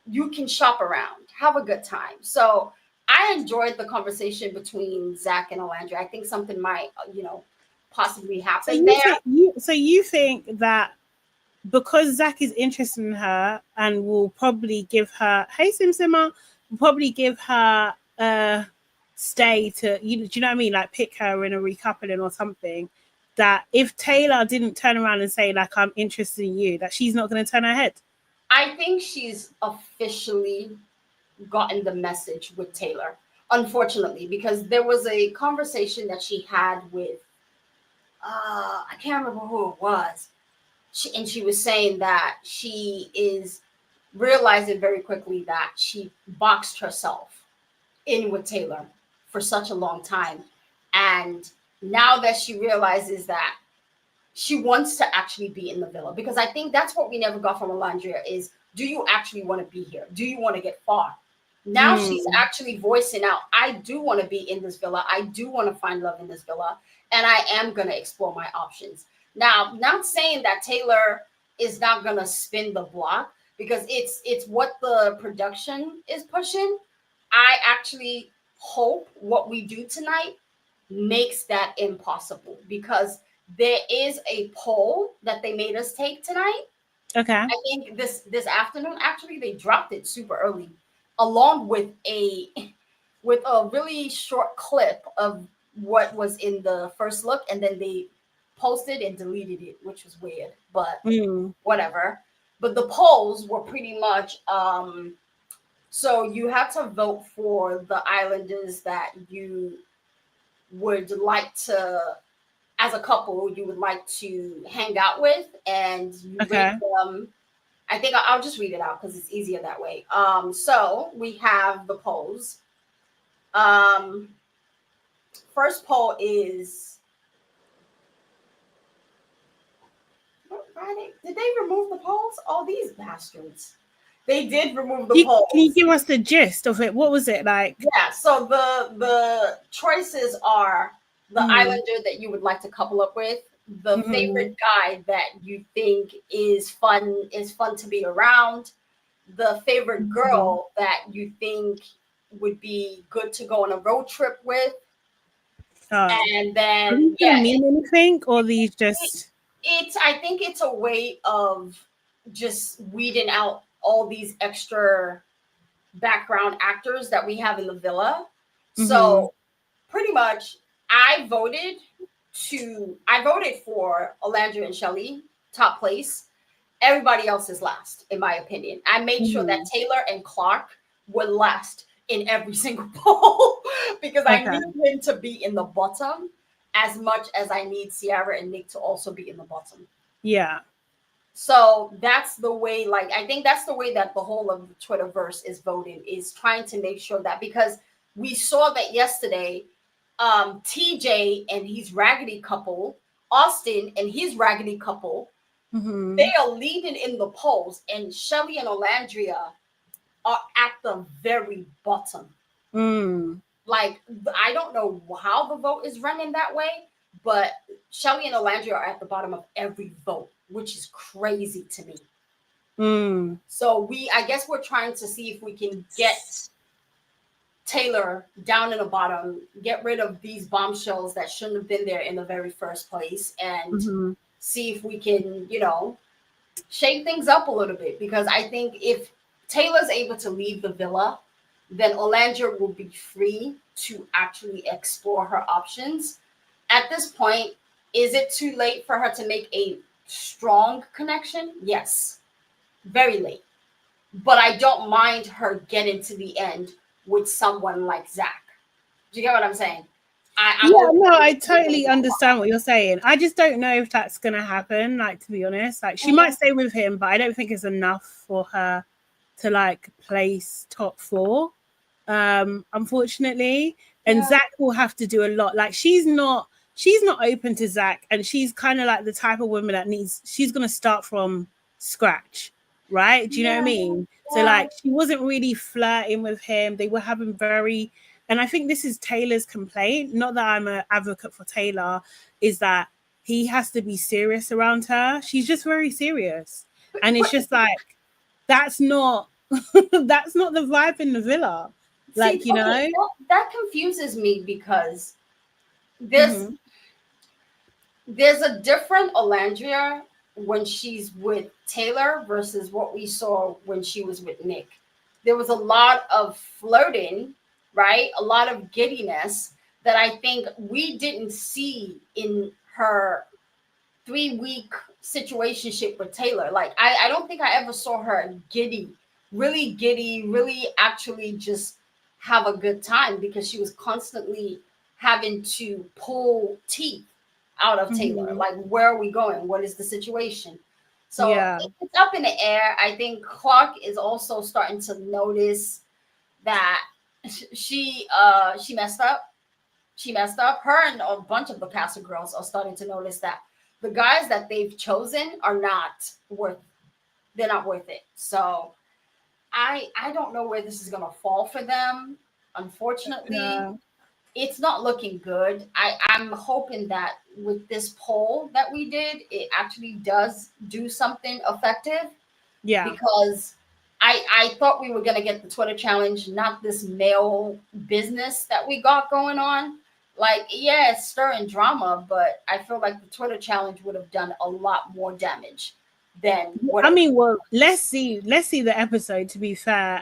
You can shop around, have a good time. So I enjoyed the conversation between Zach and Orlandria. I think something might, possibly happen there. So you think that because Zach is interested in her and will probably give her, hey Simsima, will probably give her a stay to, do you know what I mean? Like pick her in a recoupling or something, that if Taylor didn't turn around and say like, I'm interested in you, that she's not going to turn her head? I think she's officially gotten the message with Taylor, unfortunately, because there was a conversation that she had with, I can't remember who it was. She was saying that she is realizing very quickly that she boxed herself in with Taylor for such a long time. And now that she realizes that she wants to actually be in the villa, because I think that's what we never got from Orlandria is, do you actually want to be here? Do you want to get far? Now she's actually voicing out, I do want to be in this villa. I do want to find love in this villa. And I am going to explore my options. Now, not saying that Taylor is not going to spin the block, because it's what the production is pushing. I actually hope what we do tonight makes that impossible, because there is a poll that they made us take tonight. Okay. I think this afternoon, actually, they dropped it super early, along with a really short clip of what was in the first look, and then they posted and deleted it, which was weird, but whatever. But the polls were pretty much so you have to vote for the islanders that you would like to, as a couple, you would like to hang out with, and you rate them. I think I'll just read it out because it's easier that way. So we have the polls. First poll is, did they remove the polls? Oh, these bastards. They did remove the polls. Can you give us the gist of it? What was it like? Yeah, so the choices are the islander that you would like to couple up with, the favorite guy that you think is fun to be around, the favorite girl that you think would be good to go on a road trip with, and then mean anything, or these just I think it's a way of just weeding out all these extra background actors that we have in the villa. So pretty much I voted for Alandra and Shelly top place. Everybody else is last, in my opinion. I made sure that Taylor and Clark were last in every single poll because I need him to be in the bottom as much as I need Ciara and Nick to also be in the bottom. Yeah. So that's the way, like, I think that's the way that the whole of the Twitterverse is voting, is trying to make sure that, because we saw that yesterday, TJ and his raggedy couple, Austin and his raggedy couple, they are leading in the polls, and Shelly and Olandria are at the very bottom. Like, I don't know how the vote is running that way, but Shelly and Olandria are at the bottom of every vote, which is crazy to me. So I guess we're trying to see if we can get Taylor down in the bottom, get rid of these bombshells that shouldn't have been there in the very first place, and see if we can, shake things up a little bit. Because I think if Taylor's able to leave the villa, then Olandra will be free to actually explore her options. At this point, is it too late for her to make a strong connection? Yes, very late. But I don't mind her getting to the end with someone like Zach. Do you get what I'm saying? I totally understand what you're saying. I just don't know if that's gonna happen. Like, to be honest, like, she might stay with him, but I don't think it's enough for her to like place top 4. Unfortunately, and Zach will have to do a lot. Like, she's not open to Zach, and she's kind of like the type of woman that she's gonna start from scratch, right? Do you know what I mean? So like, she wasn't really flirting with him. They were having and I think this is Taylor's complaint, not that I'm an advocate for Taylor, is that he has to be serious around her. She's just very serious, and it's just like, that's not that's not the vibe in the villa. Like, that confuses me, because there's a different Olandria when she's with Taylor versus what we saw when she was with Nick. There was a lot of flirting, right? A lot of giddiness that I think we didn't see in her 3-week situationship with Taylor. Like, I don't think I ever saw her giddy, really actually just have a good time, because she was constantly having to pull teeth out of Taylor. Like, where are we going? What is the situation? So it's up in the air. I think Clark is also starting to notice that she messed up. She messed up. Her and a bunch of the Castle girls are starting to notice that the guys that they've chosen are not worth it. So I don't know where this is gonna fall for them. Unfortunately, it's not looking good. I'm hoping that with this poll that we did, it actually does do something effective, Yeah. Because I thought we were gonna get the Twitter challenge, not this male business that we got going on. Like, yeah, it's stirring drama, but I feel like the Twitter challenge would have done a lot more damage than what I mean, well, let's see the episode, to be fair.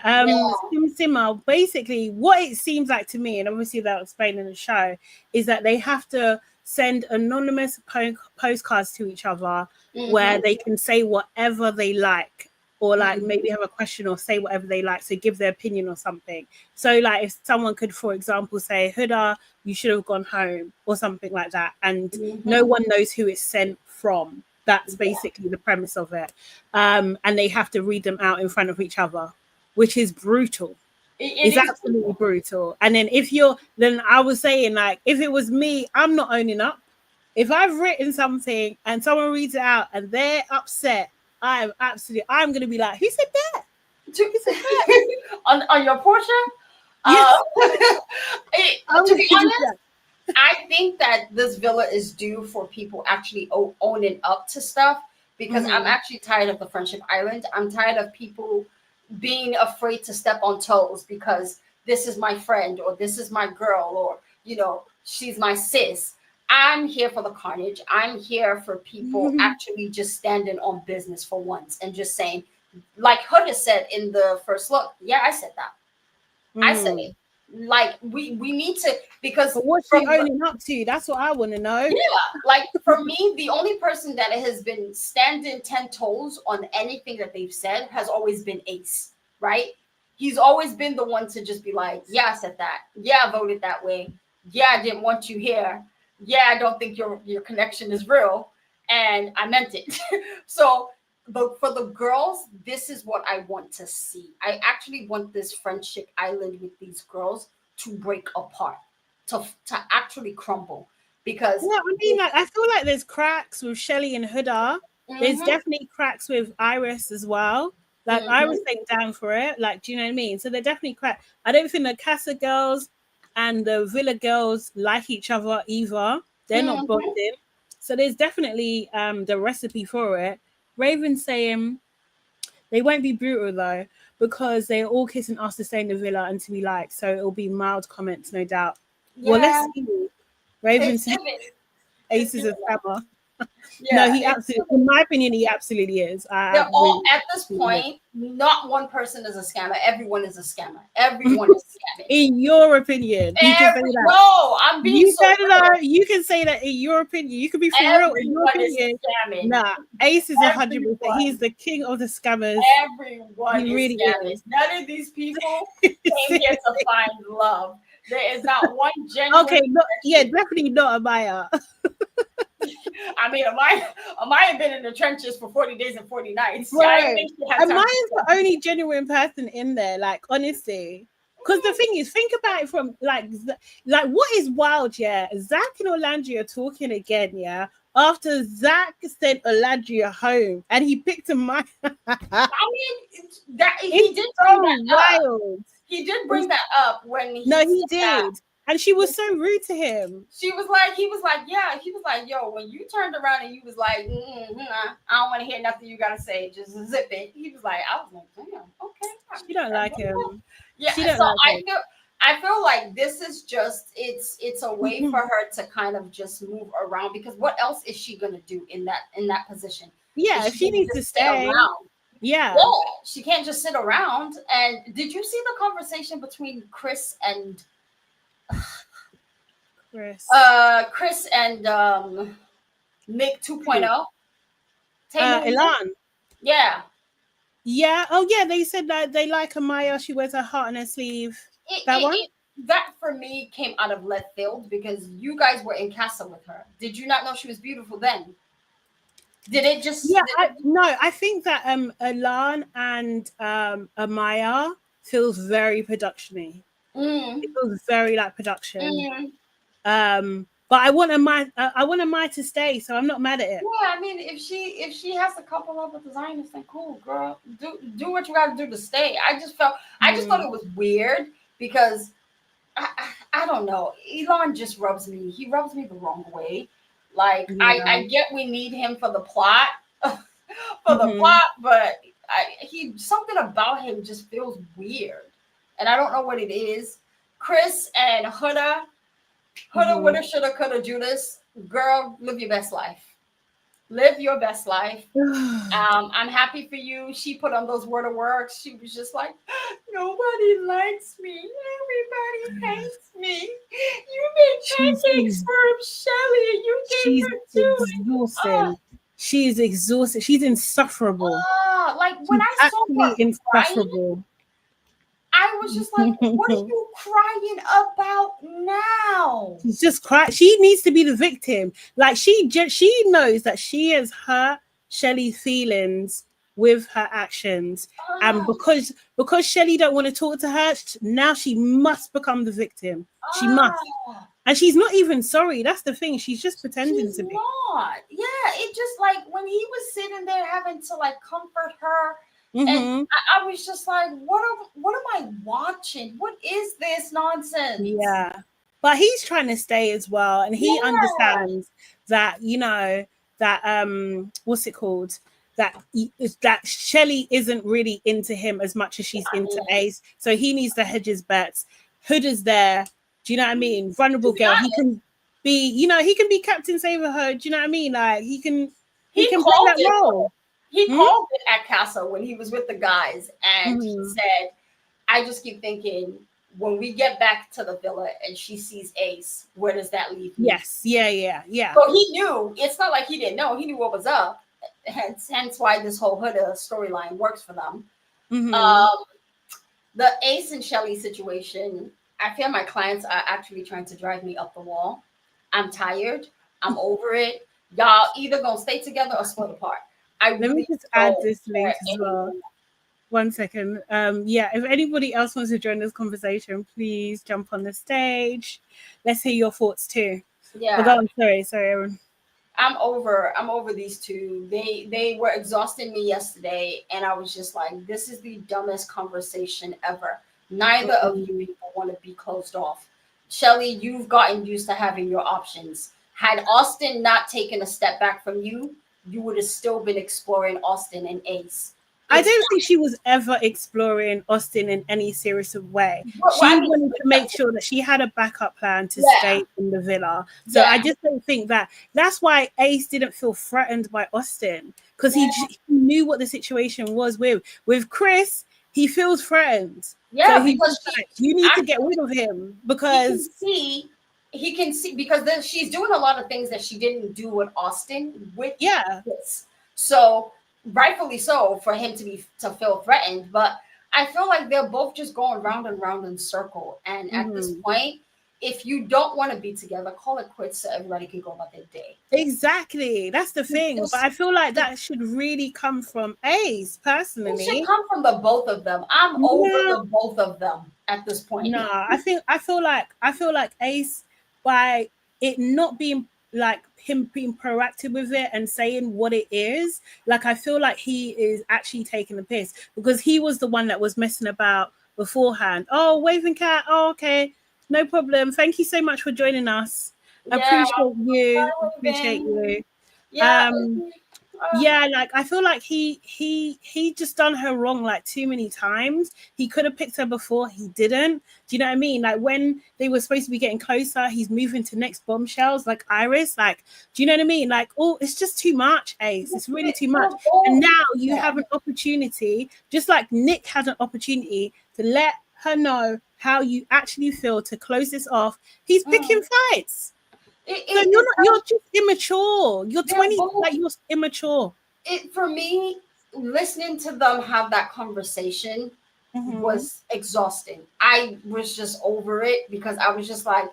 Simmer, basically what it seems like to me, and obviously they'll explain in the show, is that they have to send anonymous postcards to each other where they can say whatever they like, or like maybe have a question or say whatever they like, so give their opinion or something. So like if someone could, for example, say, Huda, you should have gone home, or something like that, and no one knows who it's sent from. That's basically the premise of it. And they have to read them out in front of each other, which is brutal. It's absolutely brutal. And then then I was saying, like, if it was me, I'm not owning up. If I've written something and someone reads it out and they're upset, I'm going to be like, who said that? Who said that? on your portion? Yeah. To be honest, I think that this villa is due for people actually owning up to stuff, because I'm actually tired of the Friendship Island. I'm tired of people being afraid to step on toes because this is my friend, or this is my girl, or, you know, she's my sis. I'm here for the carnage. I'm here for people actually just standing on business for once and just saying, like Huda said in the first look, yeah, I said that. I said it. Like, we need to, because but what's she owning up to? That's what I want to know. Yeah, like for me, the only person that has been standing 10 toes on anything that they've said has always been Ace, right? He's always been the one to just be like, yeah, I said that. Yeah, I voted that way. Yeah, I didn't want you here. Yeah, I don't think your connection is real, and I meant it. So, but for the girls, this is what I want to see. I actually want this Friendship Island with these girls to break apart, to actually crumble. Because yeah, I mean, like, I feel like there's cracks with Shelly and Huda. There's definitely cracks with Iris as well. Like Iris ain't down for it. Like, do you know what I mean? So they're definitely cracks. I don't think the Casa girls and the Villa girls like each other either. They're not bonding. So there's definitely the recipe for it. Raven's saying they won't be brutal though, because they're all kissing us to stay in the villa and to be like, so it'll be mild comments, no doubt. Yeah. Well, let's see. Raven said Ace is a scammer. Yeah, no, he absolutely, in my opinion, he absolutely is. They're all, at this point, not one person is a scammer. Everyone is a scammer. Everyone is scamming. In your opinion, you can say that. No, I'm being you can say that in your opinion. You can be for real in your opinion. Nah, Ace is 100%. He's the king of the scammers. Everyone is really scammers. None of these people came here to find love. There is not one genuine. Okay, definitely not Amaya. I mean, Amaya been in the trenches for 40 days and 40 nights. Right. Amaya's the only genuine person in there, like, honestly. Because the thing is, think about it from, like what is wild, yeah? Zach and Olandria are talking again, yeah? After Zach sent Olandria home and he picked Amaya. I mean, he did bring that up. He did bring that up when he did. That. And she was so rude to him. He was like, yo, when you turned around and you was like, I don't want to hear nothing you gotta say, just zip it. He was like, I was like, damn, okay. She don't like him. Yeah, so I feel like this is just it's a way for her to kind of just move around, because what else is she gonna do in that position? Yeah, she needs to stay around. Yeah, she can't just sit around. And did you see the conversation between Chris and Mick 2.0? Elan. Yeah. Yeah. Oh, yeah. They said that they like Amaya. She wears her heart on her sleeve. That for me came out of left field, because you guys were in Casa with her. Did you not know she was beautiful then? Did it just? Yeah. I think that Elan and Amaya feels very production-y. It feels very like production. But I want Amaya to stay, so I'm not mad at it. Yeah, I mean, if she has to couple up with designers, then cool, girl. Do what you got to do to stay. I just thought it was weird, because I don't know. Elon just rubs me. He rubs me the wrong way. Like, I get we need him for the plot, but something about him just feels weird, and I don't know what it is. Chris and Huda, woulda, shoulda, coulda, Judas. Girl, live your best life. Live your best life. I'm happy for you. She put on those word of works. She was just like, nobody likes me. Everybody hates me. You made pancakes for Shelly. You gave her two. Exhausting. She's exhausted. She's insufferable. Like when I saw her insufferable. crying, I was just like, what are you crying about now? She's just crying. She needs to be the victim. Like she knows that she has hurt Shelly's feelings with her actions. And because Shelly don't want to talk to her, now she must become the victim. She must. And she's not even sorry. That's the thing. She's just pretending to be. Not. Yeah, it just like when he was sitting there having to like comfort her. And I was just like, what am I watching? What is this nonsense? Yeah. But he's trying to stay as well. And he understands that, that what's it called? That Shelly isn't really into him as much as she's into Ace. So he needs to hedge his bets. Huda's there. Do you know what I mean? Vulnerable girl. He can be, he can be Captain Saverhood. Do you know what I mean? Like he can play that role. He called it at Casa when he was with the guys, and he said, I just keep thinking, when we get back to the villa and she sees Ace, where does that leave me? Yes, yeah. So he knew. It's not like he didn't know. He knew what was up. Hence why this whole Huda storyline works for them. The Ace and Shelly situation, I feel my clients are actually trying to drive me up the wall. I'm tired. I'm over it. Y'all either gonna stay together or split apart. Let me just add this link as well. 1 second. If anybody else wants to join this conversation, please jump on the stage. Let's hear your thoughts too. Yeah. Hold on. Sorry, Aaron. I'm over these two. They were exhausting me yesterday, and I was just like, this is the dumbest conversation ever. Neither of you people want to be closed off. Shelly, you've gotten used to having your options. Had Austin not taken a step back from you, you would have still been exploring Austin and Ace. I don't think she was ever exploring Austin in any serious way. She wanted to make sure that she had a backup plan to stay in the villa. So I just don't think that's why Ace didn't feel threatened by Austin, because he knew what the situation was with Chris. He feels threatened. Yeah, so because you need to get rid of him because he can see because she's doing a lot of things that she didn't do with Austin. This. So rightfully so for him to feel threatened, but I feel like they're both just going round and round in circle. And at this point, if you don't want to be together, call it quits so everybody can go about their day. Exactly. That's the thing. But I feel like that should really come from Ace, personally. It should come from the both of them. I'm over the both of them at this point. No, I feel like Ace, by it not being like him being proactive with it and saying what it is, like I feel like he is actually taking the piss, because he was the one that was messing about beforehand. Oh, waving cat. Oh, okay. No problem. Thank you so much for joining us. Appreciate you. Like I feel like he just done her wrong like too many times. He could have picked her before, he didn't. Do you know what I mean? Like when they were supposed to be getting closer, he's moving to next bombshells like Iris. Like, do you know what I mean? Like, oh, it's just too much, Ace. It's really too much. And now you have an opportunity, just like Nick had an opportunity to let her know how you actually feel to close this off. He's picking fights. You're just immature. You're 20, like you're immature. For me, listening to them have that conversation was exhausting. I was just over it because I was just like,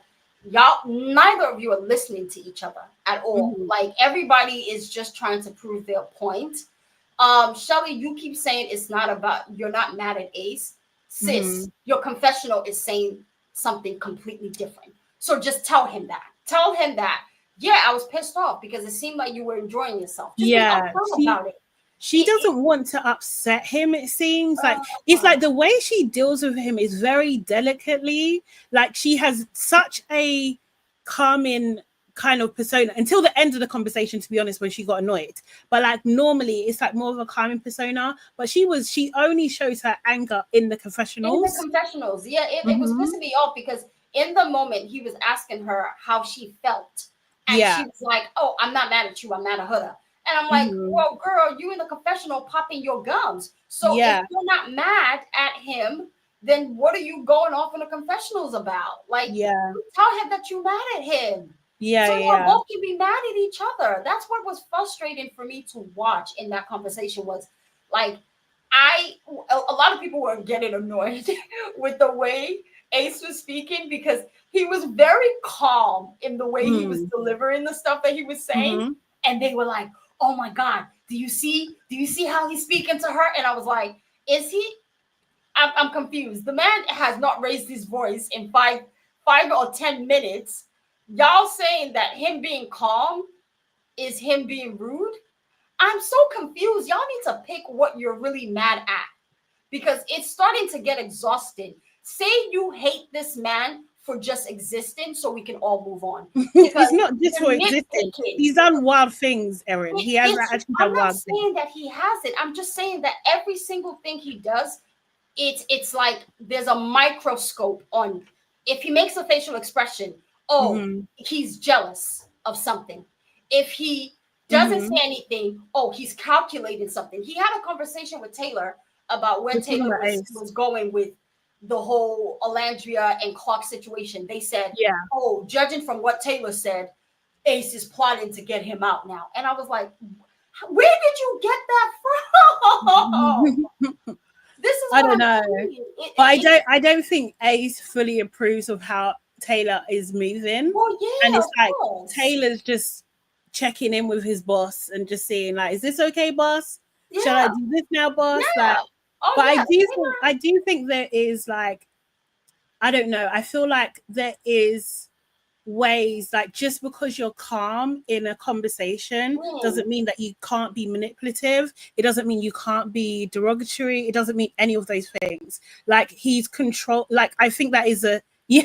y'all, neither of you are listening to each other at all. Like everybody is just trying to prove their point. Shelly, you keep saying it's not about, you're not mad at Ace. Sis, your confessional is saying something completely different. So just tell him that. Tell him that, I was pissed off because it seemed like you were enjoying yourself. Just be upfront about it. She doesn't want to upset him, it seems. Like it's like the way she deals with him is very delicately. Like she has such a calming kind of persona until the end of the conversation, to be honest, when she got annoyed. But like normally it's like more of a calming persona. But she only shows her anger in the confessionals. In the confessionals, yeah, it was pissing me off because in the moment he was asking her how she felt, and she was like, "Oh, I'm not mad at you. I'm not a hooda." And I'm like, "Well, girl, you in the confessional popping your gums. So if you're not mad at him, then what are you going off in the confessionals about? Like, tell him that you're mad at him. So you both can be mad at each other." That's what was frustrating for me to watch in that conversation. Was like, a lot of people were getting annoyed with the way Ace was speaking because he was very calm in the way he was delivering the stuff that he was saying, and they were like, "Oh my God, do you see how he's speaking to her?" And I was like, "Is he?" I'm confused. The man has not raised his voice in 5 or 10 minutes. Y'all saying that him being calm is him being rude? I'm so confused. Y'all need to pick what you're really mad at because it's starting to get exhausting. Say you hate this man for just existing so we can all move on. It's not just for existing. He's done wild things, Erin. He has actually done wild things. I'm not saying that he hasn't. I'm just saying that every single thing he does, it's like there's a microscope on. If he makes a facial expression, he's jealous of something. If he doesn't say anything, he's calculating something. He had a conversation with Taylor about where Taylor was going with the whole Alandria and Clark situation. They said, judging from what Taylor said, Ace is plotting to get him out now. And I was like, where did you get that from? This is I don't know. But I don't think Ace fully approves of how Taylor is moving. Well, yeah, and it's like Taylor's just checking in with his boss and just saying, like, is this okay, boss? Yeah. Shall I do this now, boss? Yeah. Like, but I do think there is, like, I don't know. I feel like there is ways, like, just because you're calm in a conversation doesn't mean that you can't be manipulative. It doesn't mean you can't be derogatory. It doesn't mean any of those things. Like, he's control. Like, I think that is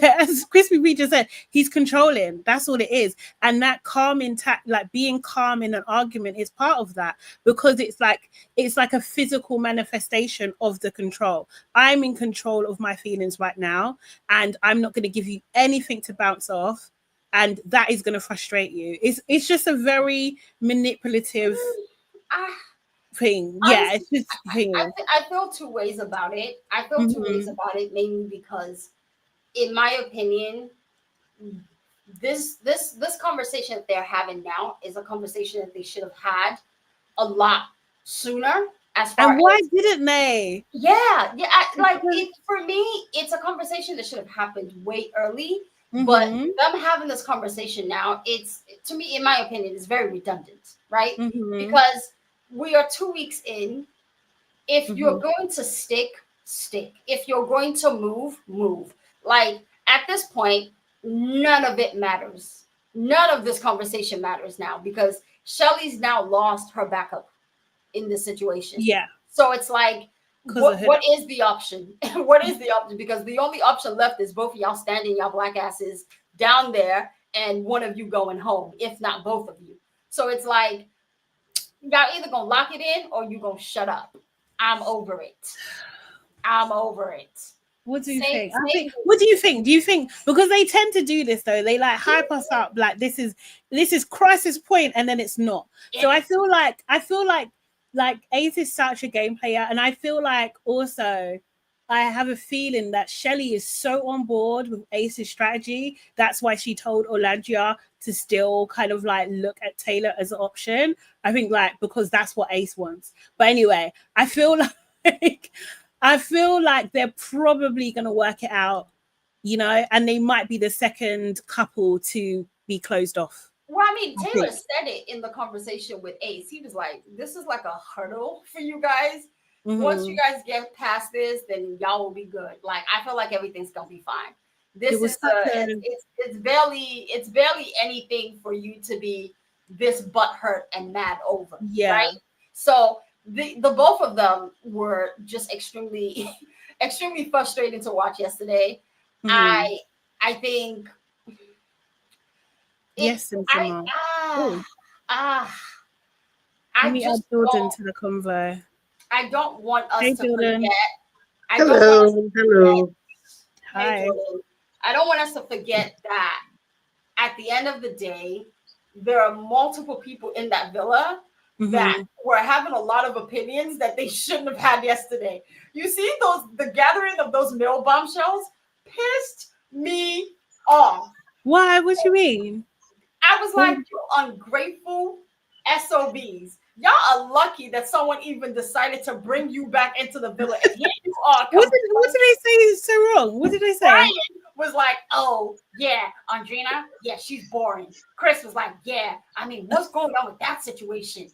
as Crispy B just said, he's controlling. That's all it is. And that calm like being calm in an argument is part of that, because it's like a physical manifestation of the control. I'm in control of my feelings right now, and I'm not going to give you anything to bounce off, and that is going to frustrate you. It's just a very manipulative thing. Honestly, it's just I feel two ways about it. I feel two ways about it, mainly because, in my opinion, this conversation that they're having now is a conversation that they should have had a lot sooner. And why didn't they? For me, it's a conversation that should have happened way early. But them having this conversation now, it's, to me, in my opinion, is very redundant, right? Because we are 2 weeks in. If you're going to stick. If you're going to move. Like, at this point, none of it matters. None of this conversation matters now, because Shelly's now lost her backup in this situation. Yeah. So it's like, what is the option? What is the option? Because the only option left is both of y'all standing y'all black asses down there and one of you going home, if not both of you. So it's like, y'all either gonna lock it in or you gonna shut up. I'm over it. What do you think? What do you think? Do you think, because they tend to do this though, they like hype us up like this is crisis point, and then it's not. So I feel like Ace is such a game player, and I feel like also I have a feeling that Shelly is so on board with Ace's strategy. That's why she told Olandria to still kind of like look at Taylor as an option. I think like because that's what Ace wants. But anyway, I feel like they're probably going to work it out, you know, and they might be the second couple to be closed off. Well, I mean, Taylor said it in the conversation with Ace. He was like, this is like a hurdle for you guys. Once you guys get past this, then y'all will be good. Like, I feel like everything's going to be fine. It's barely anything for you to be this butthurt and mad over. Yeah. Right? So the both of them were just extremely frustrating to watch yesterday. I think Yes, and I let me add just Jordan don't. to the convo. I don't want us Hey, to Jordan. forget. I don't want us to Hello. Hi. Hey, Jordan. I don't want us to forget that at the end of the day, there are multiple people in that villa that were having a lot of opinions that they shouldn't have had yesterday. You see the gathering of those male bombshells pissed me off. Why? What do you mean? I was like, you ungrateful SOBs. Y'all are lucky that someone even decided to bring you back into the villa. And here you are. What did they say is so wrong? What did they say? Brian was like, oh, yeah, Andrina, yeah, she's boring. Chris was like, yeah, I mean, what's going on with that situation?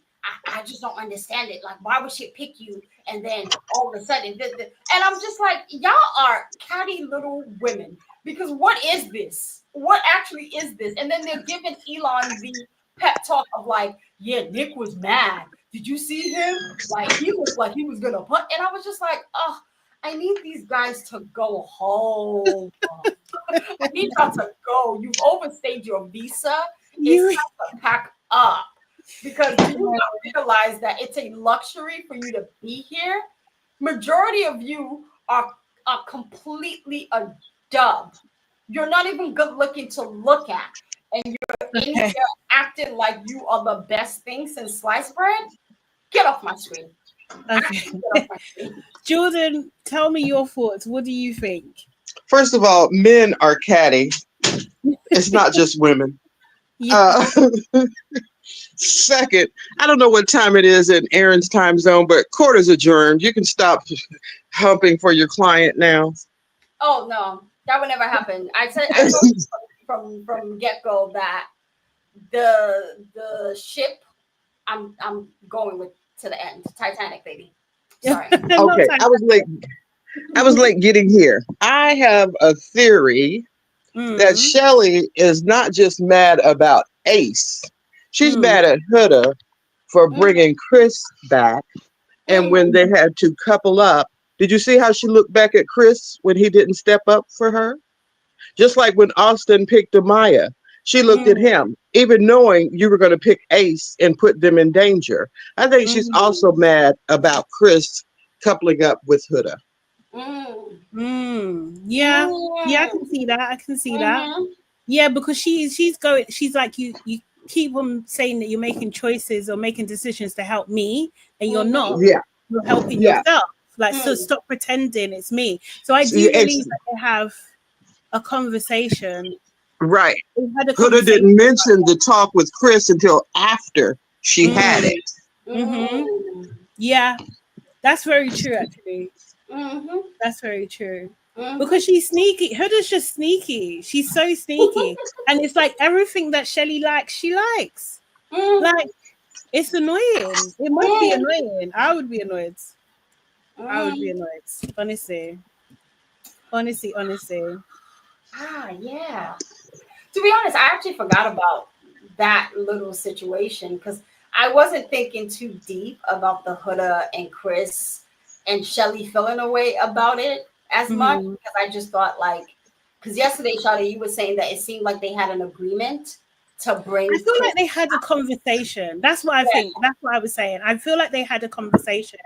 I just don't understand it. Like, why would she pick you? And then all of a sudden, and I'm just like, y'all are catty little women. Because what is this? What actually is this? And then they're giving Elon the pep talk of like, yeah, Nick was mad. Did you see him? Like, he looked like he was going to put. And I was just like, oh, I need these guys to go home. I need y'all to go. You've overstayed your visa. It's time to pack up. Because do you not realize that it's a luxury for you to be here? Majority of you are completely a dub. You're not even good looking to look at. And you're in here acting like you are the best thing since sliced bread. Get off my screen. Okay. Jordan, tell me your thoughts. What do you think? First of all, men are catty. It's not just women. Second, I don't know what time it is in Aaron's time zone, but court is adjourned. You can stop humping for your client now. Oh no, that would never happen. I told you from get-go that the ship I'm going with to the end. Titanic, baby. Sorry. Okay, I was late getting here. I have a theory that Shelly is not just mad about Ace. She's mad at Huda for bringing Chris back. And when they had to couple up, did you see how she looked back at Chris when he didn't step up for her? Just like when Austin picked Amaya, she looked at him, even knowing you were going to pick Ace and put them in danger. I think she's also mad about Chris coupling up with Huda. Yeah, I can see that. I can see that. Yeah, because she's like you keep on saying that you're making choices or making decisions to help me, and you're not. Yeah, you're helping yourself. Like, so stop pretending it's me. So I do believe that they have a conversation. Right. Huda didn't mention the talk with Chris until after she had it. Yeah, that's very true, actually. That's very true. Because she's sneaky. Huda's just sneaky. She's so sneaky. And it's like everything that Shelly likes, she likes. Like, it's annoying. It must be annoying. I would be annoyed. Honestly. Yeah. To be honest, I actually forgot about that little situation because I wasn't thinking too deep about the Huda and Chris and Shelly feeling a way about it as much because I just thought because yesterday, Shelly, you were saying that it seemed like they had an agreement to bring. I feel like they had a conversation. That's what I think. That's what I was saying. I feel like they had a conversation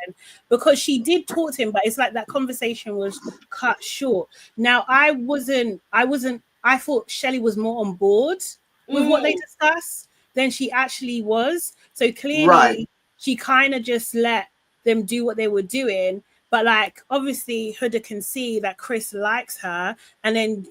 because she did talk to him, but it's like that conversation was cut short. Now, I thought Shelly was more on board with what they discussed than she actually was. So clearly she kind of just let them do what they were doing. But like, obviously Huda can see that Chris likes her. And then,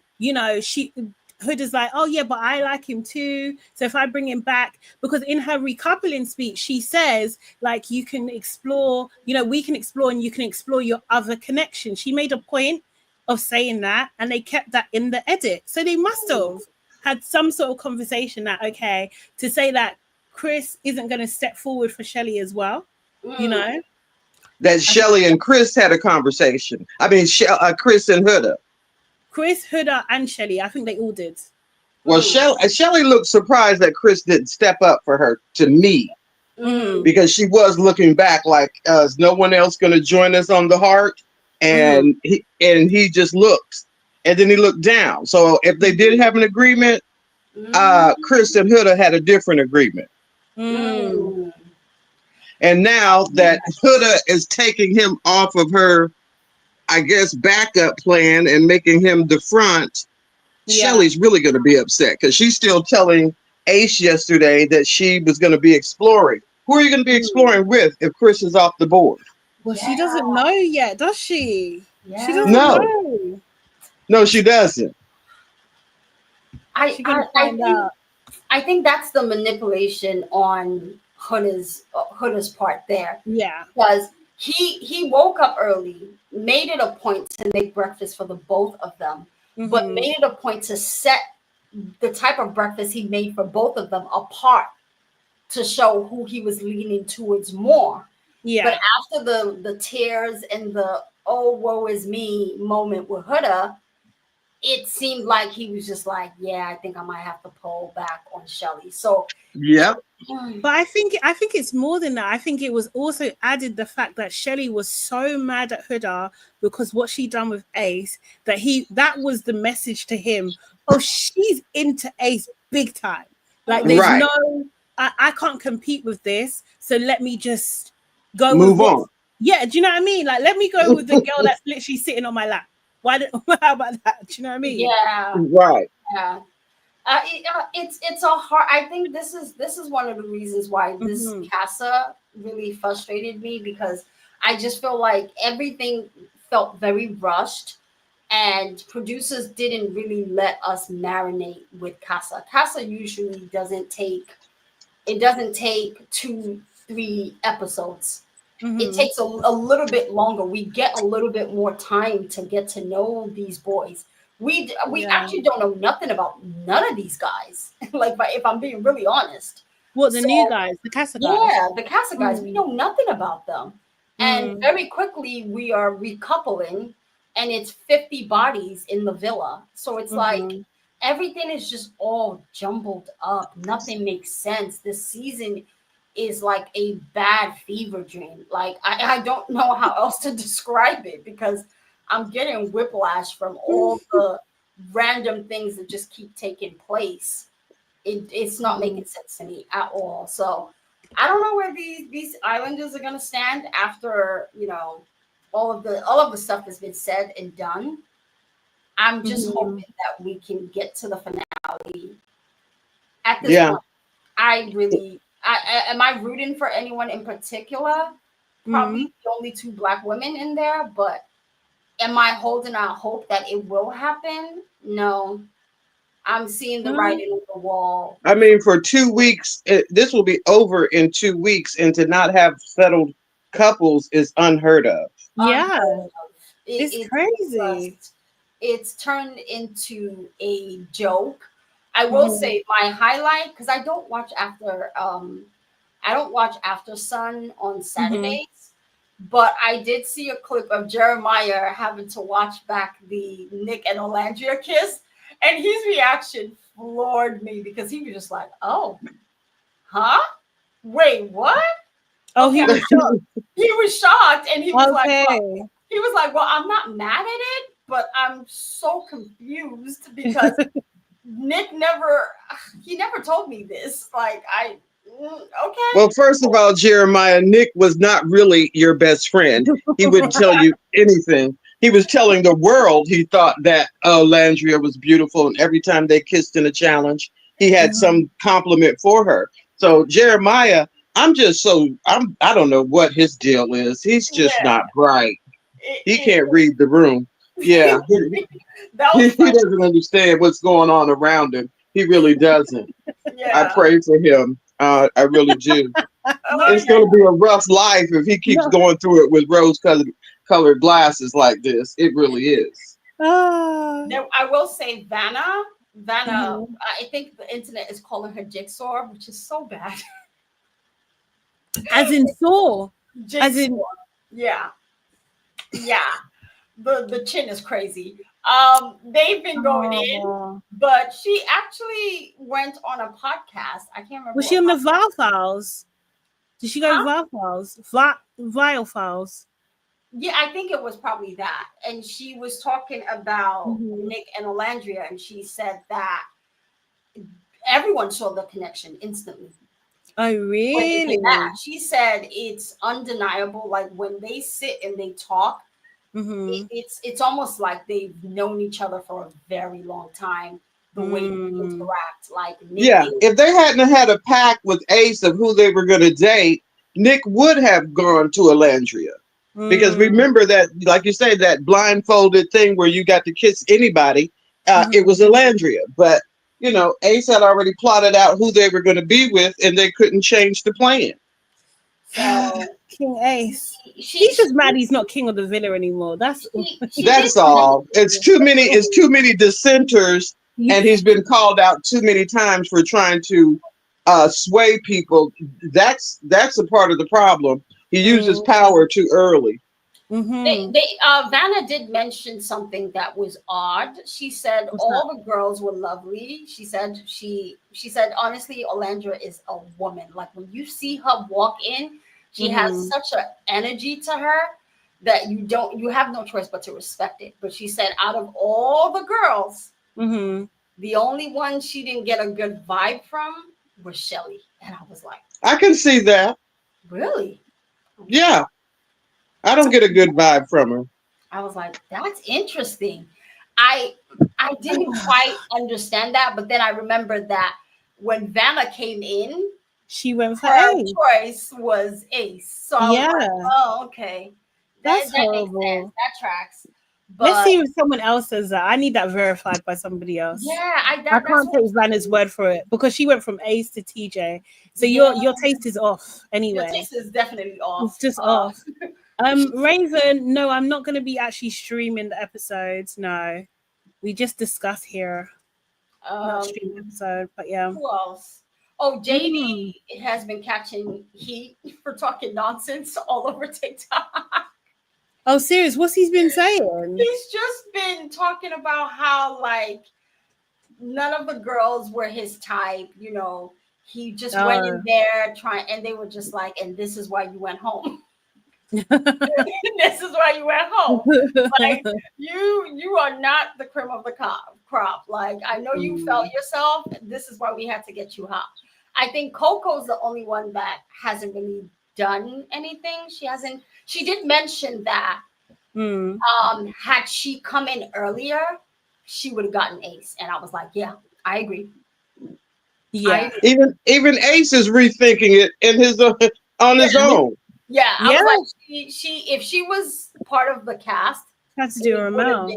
Huda's like, oh yeah, but I like him too. So if I bring him back, because in her recoupling speech, she says like, you can explore, we can explore and you can explore your other connections. She made a point of saying that and they kept that in the edit. So they must have had some sort of conversation that, okay, to say that Chris isn't going to step forward for Shelly as well, That Shelly and Chris had a conversation. I mean, Chris and Huda. Chris, Huda, and Shelly. I think they all did. Well, Shelly looked surprised that Chris didn't step up for her, to me. Because she was looking back like, is no one else going to join us on the heart? And he just looked. And then he looked down. So if they did have an agreement, Chris and Huda had a different agreement. Mm. And now that Huda is taking him off of her, I guess, backup plan and making him the front, Shelly's really going to be upset because she's still telling Ace yesterday that she was going to be exploring. Who are you going to be exploring with if Chris is off the board? Well, she doesn't know yet, does she? Yeah. She doesn't No. know. No, she doesn't. She's gonna find out. I think that's the manipulation on Huda's part there. Yeah. Because he woke up early, made it a point to make breakfast for the both of them, but made it a point to set the type of breakfast he made for both of them apart to show who he was leaning towards more. Yeah. But after the tears and the oh woe is me moment with Huda, it seemed like he was just like, yeah, I think I might have to pull back on Shelly. So yeah. But I think it's more than that. I think it was also added the fact that Shelly was so mad at Huda because what she done with Ace, that was the message to him. Oh, she's into Ace big time. Like there's no, I can't compete with this. So let me just go move on. Yeah, do you know what I mean? Like let me go with the girl that's literally sitting on my lap. How about that? Do you know what I mean? Yeah. Right. Yeah. It's a hard. I think this is one of the reasons why this Casa really frustrated me, because I just feel like everything felt very rushed, and producers didn't really let us marinate with Casa. Casa usually doesn't take 2-3 episodes. It takes a little bit longer. We get a little bit more time to get to know these boys. We actually don't know nothing about none of these guys. Like, but if I'm being really honest. What, the new guys, the Casa guys? Yeah, the Casa guys. We know nothing about them. And very quickly we are recoupling, and it's 50 bodies in the villa. So it's like everything is just all jumbled up. Nothing makes sense. This season is like a bad fever dream. Like I don't know how else to describe it, because I'm getting whiplash from all the random things that just keep taking place. It's not making sense to me at all. So I don't know where these islanders are gonna stand after, you know, all of the stuff has been said and done. I'm just hoping that we can get to the finale. At this point, am I rooting for anyone in particular? Probably the only 2 Black women in there, but am I holding out hope that it will happen? No. I'm seeing the writing on the wall. I mean, for 2 weeks, this will be over in 2 weeks, and to not have settled couples is unheard of. Yeah. It's crazy. It's turned into a joke. I will say my highlight, because I don't watch Aftersun on Saturdays, but I did see a clip of Jeremiah having to watch back the Nick and Olandria kiss, and his reaction floored me, because he was just like, "Oh, huh? Wait, what?" Oh, he was shocked. He was shocked, and he was like, "Well, I'm not mad at it, but I'm so confused because Nick never told me this." Like, okay. Well, first of all, Jeremiah, Nick was not really your best friend. He wouldn't tell you anything. He was telling the world he thought that Landria was beautiful, and every time they kissed in a challenge, he had some compliment for her. So Jeremiah, I don't know what his deal is. He's just not bright. He can't read the room. Yeah. He doesn't understand what's going on around him. He really doesn't. Yeah. I pray for him. I really do. It's going to be a rough life if he keeps going through it with rose-colored glasses like this. It really is. Now, I will say Vanna, I think the internet is calling her Jigsaw, which is so bad. As in Saw. Jigsaw. As in, yeah. The chin is crazy. They've been going in, but she actually went on a podcast. I can't remember. Was she on the Vial Files? Did she go to Vial Files? Vial Files. Yeah, I think it was probably that. And she was talking about Nick and Olandria, and she said that everyone saw the connection instantly. Oh, When they really? came back. She said it's undeniable. Like when they sit and they talk, it's almost like they've known each other for a very long time. The way they interact, like Nick Yeah, if they hadn't had a pact with Ace of who they were going to date, Nick would have gone to Alandria. Because remember that, like you say, that blindfolded thing where you got to kiss anybody, it was Alandria. But, you know, Ace had already plotted out who they were going to be with, and they couldn't change the plan. So King Ace. He's just mad he's not king of the villa anymore. That's all. It's too many dissenters, and he's been called out too many times for trying to sway people. That's a part of the problem. He uses power too early. Vanna did mention something that was odd. She said all the girls were lovely. She said honestly, Olandra is a woman. Like when you see her walk in, she has such an energy to her that you have no choice but to respect it. But she said out of all the girls, the only one she didn't get a good vibe from was Shelly. And I was like, I can see that. Really? Yeah. I don't get a good vibe from her. I was like, that's interesting. I didn't quite understand that, but then I remembered that when Vanna came in, she went for her Ace. choice was Ace. So I was like, oh, okay. That's that horrible. Makes sense. That tracks. Let's see if someone else says that. I need that verified by somebody else. Yeah, I can't take Vanna's word for it because she went from Ace to TJ. So your taste is off anyway. Your taste is definitely off. It's just off. Raven, no, I'm not going to be actually streaming the episodes. No, we just discuss here. Not stream episode, but yeah. Who else? Oh, JD has been catching heat for talking nonsense all over TikTok. Oh, serious? What's he been saying? He's just been talking about how like none of the girls were his type. You know, he just went in there trying, and they were just like, "And this is why you went home." This is why you went home. Like you are not the cream of the crop. Like I know you felt yourself. This is why we had to get you hot. I think Coco's the only one that hasn't really done anything. She did mention that had she come in earlier, she would have gotten Ace. And I was like, yeah, I agree. Yeah. Even Ace is rethinking it in his on his own. Yeah, I was like, she if she was part of the cast, had to do her mouth.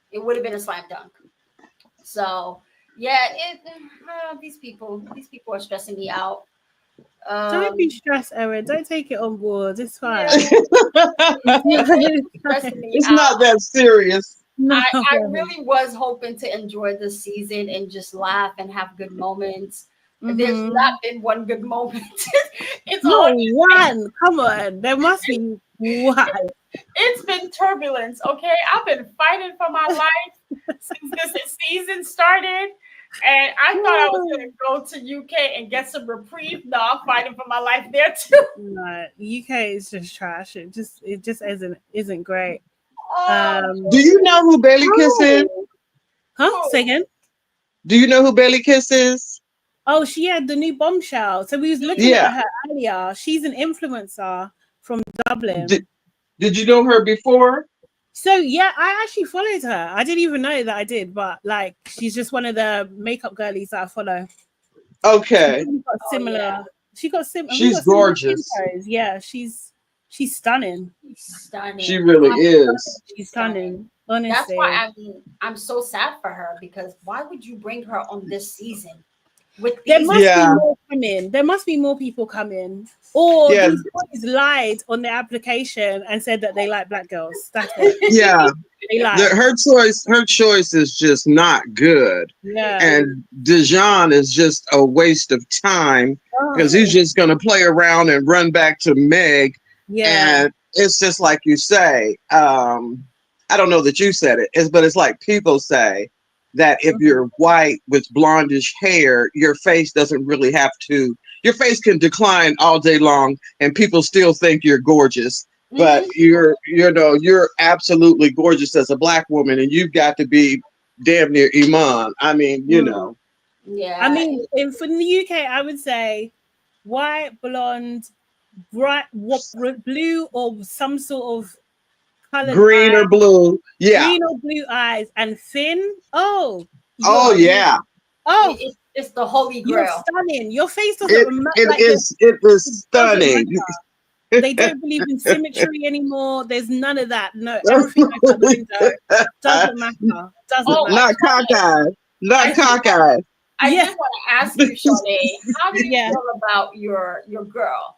It would have been a slam dunk. So yeah, these people are stressing me out. Don't be stressed, Erin. Don't take it on board. It's fine. It's not that serious. No. I really was hoping to enjoy the season and just laugh and have good moments. There's not been one good moment. It's not one. Come on, there must be one. It's been turbulence. Okay, I've been fighting for my life since this season started, and I thought I was going to go to UK and get some reprieve. No, I'm fighting for my life there too. No, UK is just trash. It just isn't great. Do you know who Bailey Kiss is? Huh? Say again. Do you know who Bailey Kiss is? Oh, she had the new Bombshell. So we was looking at her earlier. She's an influencer from Dublin. Did you know her before? So yeah, I actually followed her. I didn't even know that I did, but like she's just one of the makeup girlies that I follow. Okay. She got similar. She's gorgeous. Yeah, she's stunning. She really is. She's stunning. Honestly. That's why I'm so sad for her, because why would you bring her on this season? There must be more coming. There must be more people coming. Or these boys lied on their application and said that they like black girls. That's it. Yeah. They lied. Her choice is just not good. Yeah. And Dejon is just a waste of time because he's just gonna play around and run back to Meg. Yeah. And it's just like you say, I don't know that you said it, but it's like people say that if you're white with blondish hair, your face doesn't really have to, your face can decline all day long and people still think you're gorgeous, but you're absolutely gorgeous as a black woman, and you've got to be damn near Iman. I mean, you know. Yeah. I mean, from the UK, I would say white, blonde, bright blue, or some sort of colored Green or blue. Yeah. green or blue eyes, and thin. Oh, Oh yeah. Oh, it's the holy you're grail. stunning. Your face doesn't It is stunning. They don't believe in symmetry anymore. There's none of that. No, everything goes out the window. Doesn't matter. Doesn't matter. Not cockeyed. Not cockeyed. I did want to ask you, Shelly, how do you feel about your girl?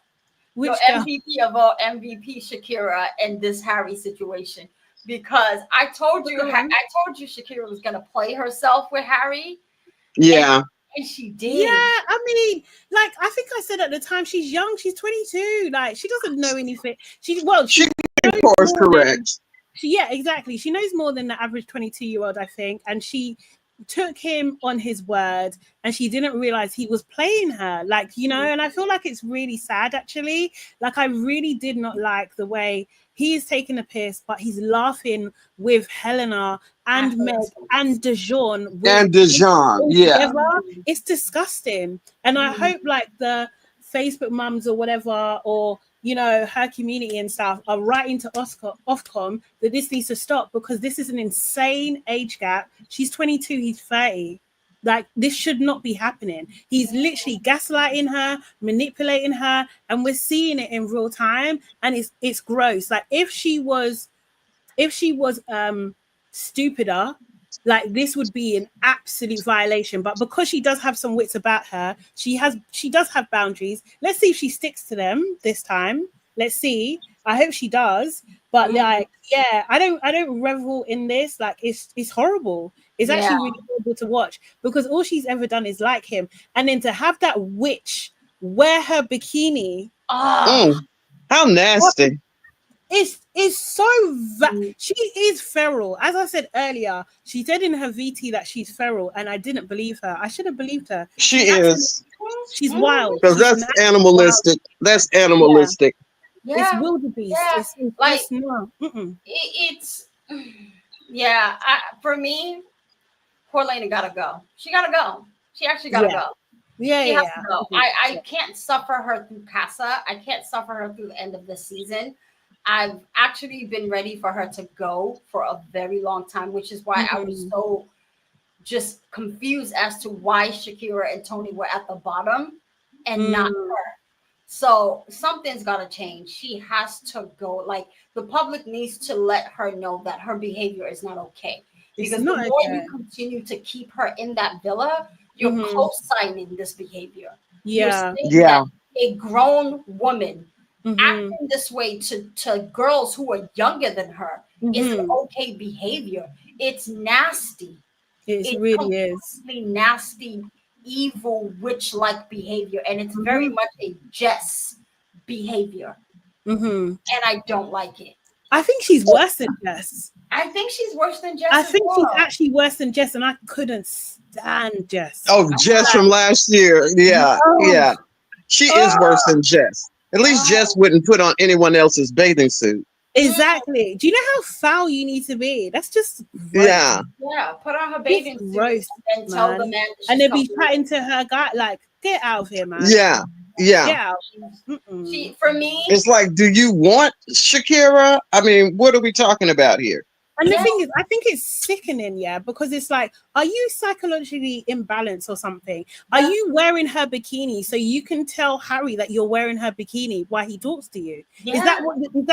Which your girl? MVP of all MVP, Shakira, and this Harry situation? Because I told you Shakira was gonna play herself with Harry. Yeah. And she did. Yeah, I mean, like I think I said at the time, she's young. She's 22. Like she doesn't know anything. She of course correct. Yeah, exactly. She knows more than the average 22-year-old, I think, and she took him on his word, and she didn't realize he was playing her, like, you know. And I feel like it's really sad, actually. Like, I really did not like the way he is taking a piss, but he's laughing with Helena and Meg and Dejon. Yeah. It's disgusting. And I hope, like, the Facebook mums or whatever, or you know, her community and stuff are writing to Ofcom that this needs to stop, because this is an insane age gap. She's 22, he's 30. Like, this should not be happening. He's literally gaslighting her, manipulating her, and we're seeing it in real time, and it's gross. Like, if she was stupider, like, this would be an absolute violation. But because she does have some wits about her, she does have boundaries. Let's see if she sticks to them this time. Let's see. I hope she does. But like, yeah, I don't revel in this. Like, it's horrible. It's actually really horrible to watch, because all she's ever done is like him. And then to have that witch wear her bikini. How nasty. It's so she is feral. As I said earlier, she said in her VT that she's feral, and I didn't believe her. I should have believed her. She is. She's wild. Because that's animalistic. Wild. That's animalistic. Yeah. It's wildebeest. Yeah. It's like no. It's for me, poor Lena gotta go. She gotta go. She actually gotta go. Yeah, she has to go. I can't suffer her through Casa. I can't suffer her through the end of the season. I've actually been ready for her to go for a very long time, which is why I was so just confused as to why Shakira and Tony were at the bottom and not her. So something's got to change. She has to go. Like, the public needs to let her know that her behavior is not okay. Because the more you continue to keep her in that villa, you're co-signing this behavior. Yeah. You're saying that a grown woman acting this way to girls who are younger than her is an okay behavior. It's nasty. It really is nasty, evil, witch-like behavior, and it's very much a Jess behavior. And I don't like it. I think she's worse than Jess. I think she's worse than Jess. I think she's actually worse than Jess, and I couldn't stand Jess. Oh, Jess from last year. Yeah, yeah. She is worse than Jess. At least Jess wouldn't put on anyone else's bathing suit. Exactly. Do you know how foul you need to be? That's just gross. Yeah. Put on her bathing suit and tell the man. And then be chatting to her guy like, get out of here, man. Yeah. Yeah. Get out. For me, it's like, do you want Shakira? I mean, what are we talking about here? And the thing is, I think it's sickening, because it's like, are you psychologically imbalanced or something? Are you wearing her bikini so you can tell Harry that you're wearing her bikini while he talks to you? Is that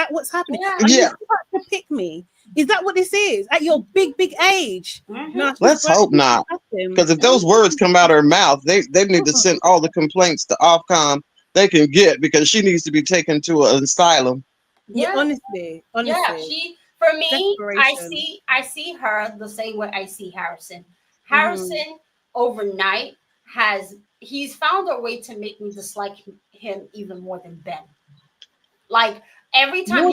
what's happening? Are you about to pick me? Is that what this is at your big age? No, let's hope not. Because if those words come out of her mouth, they need to send all the complaints to Ofcom they can get, because she needs to be taken to an asylum. Yeah, honestly. Yeah, for me, I see her the same way I see Harrison. Harrison overnight he's found a way to make me dislike him even more than Ben. Like, every time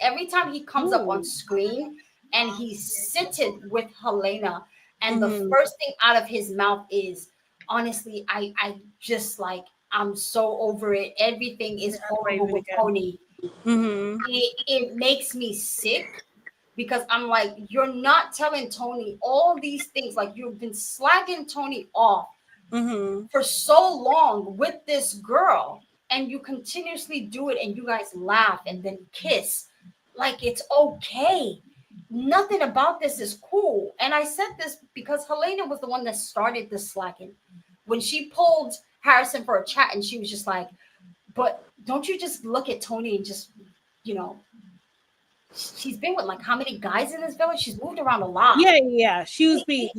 every time he comes up on screen and he's sitting with Helena, and the first thing out of his mouth is, honestly, I just like, I'm so over it. Everything is horrible with Tony. It makes me sick because I'm like, you're not telling Tony all these things. Like, you've been slagging Tony off for so long with this girl, and you continuously do it, and you guys laugh and then kiss. Like, it's okay. Nothing about this is cool. And I said this because Helena was the one that started the slacking. When she pulled Harrison for a chat, and she was just like, but don't you just look at Tony and just, you know, she's been with like how many guys in this village? She's moved around a lot. Yeah. She was It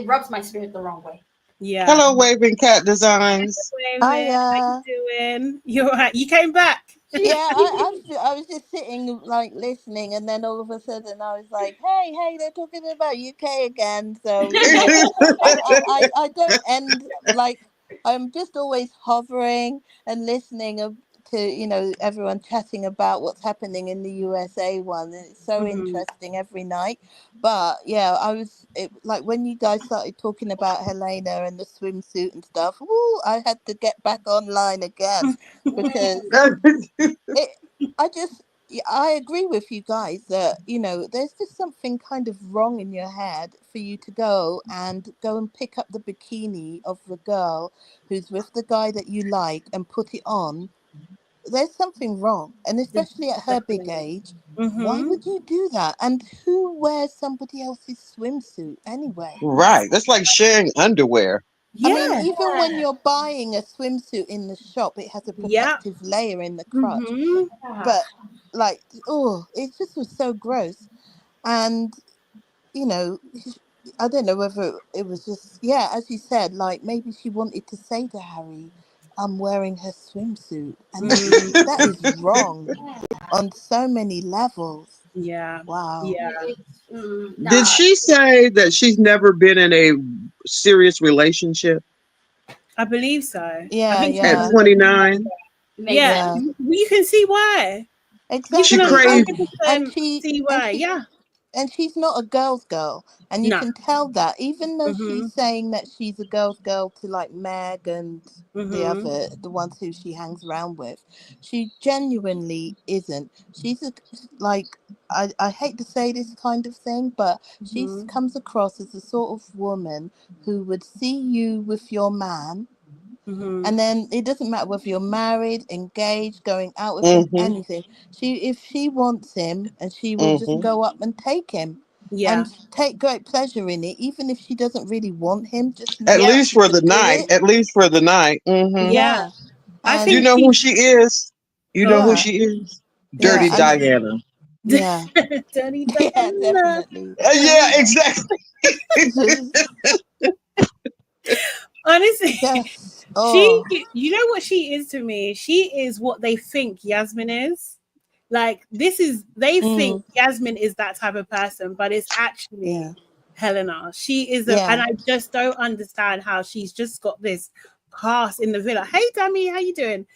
rubs my spirit the wrong way. Yeah. Hello, Waving Cat Designs. Hiya. How you doing? You're right. You came back. Yeah, I was just sitting like listening, and then all of a sudden I was like, hey, they're talking about UK again. So I don't end, like, I'm just always hovering and listening to, you know, everyone chatting about what's happening in the USA one. And it's so interesting every night. But yeah, like when you guys started talking about Helena and the swimsuit and stuff, I had to get back online again because I agree with you guys that, you know, there's just something kind of wrong in your head for you to go and pick up the bikini of the girl who's with the guy that you like and put it on. There's something wrong, and especially at her big age. Why would you do that? And who wears somebody else's swimsuit anyway? Right, that's like sharing underwear. I mean, even when you're buying a swimsuit in the shop, it has a protective layer in the crotch. But like, it just was so gross. And, you know, I don't know whether it was just, as you said, like maybe she wanted to say to Harry, I'm wearing her swimsuit. And that is wrong on so many levels. Yeah. Wow. Yeah. Did she say that she's never been in a serious relationship? I believe so. Yeah, At 29? Yeah. You can see why. Exactly. She crazy. And see why. And she's not a girl's girl. And you can tell that, even though she's saying that she's a girl's girl to like Meg and the ones who she hangs around with, she genuinely isn't. She's I hate to say this kind of thing, but she comes across as the sort of woman who would see you with your man. And then it doesn't matter whether you're married, engaged, going out with him, anything. If she wants him, and she will just go up and take him, and take great pleasure in it, even if she doesn't really want him. Just at least for the night. At least for the night. Yeah. I think you know who she is. You know who she is. Dirty Diana. Yeah. Dirty Diana. Yeah, definitely. Yeah, exactly. Honestly. Yes. She, you know what she is to me? She is what they think Yasmin is. Like, they think Yasmin is that type of person, but it's actually Helena. She is, and I just don't understand how she's just got this pass in the villa. Hey, Dami, how you doing?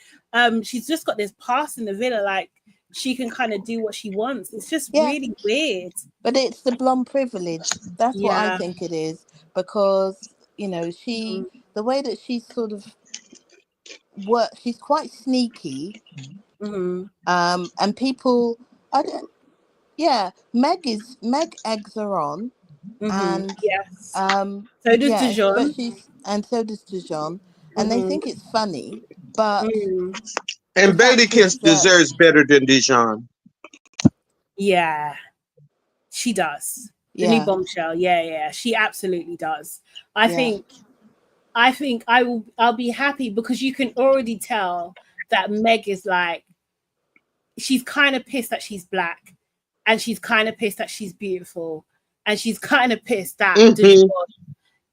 She's just got this pass in the villa, like she can kind of do what she wants. It's just really weird. But it's the blonde privilege. That's what I think it is, because you know the way that she's sort of she's quite sneaky. And people, Meg eggs her on, and so does Dejon, and so does Dejon, and they think it's funny, but and Betty Kiss deserves better than Dejon. Yeah, she does. The new Bombshell, she absolutely does. I think I'll be happy because you can already tell that Meg is like, she's kind of pissed that she's black, and she's kind of pissed that she's beautiful, and she's kind of pissed that Dejon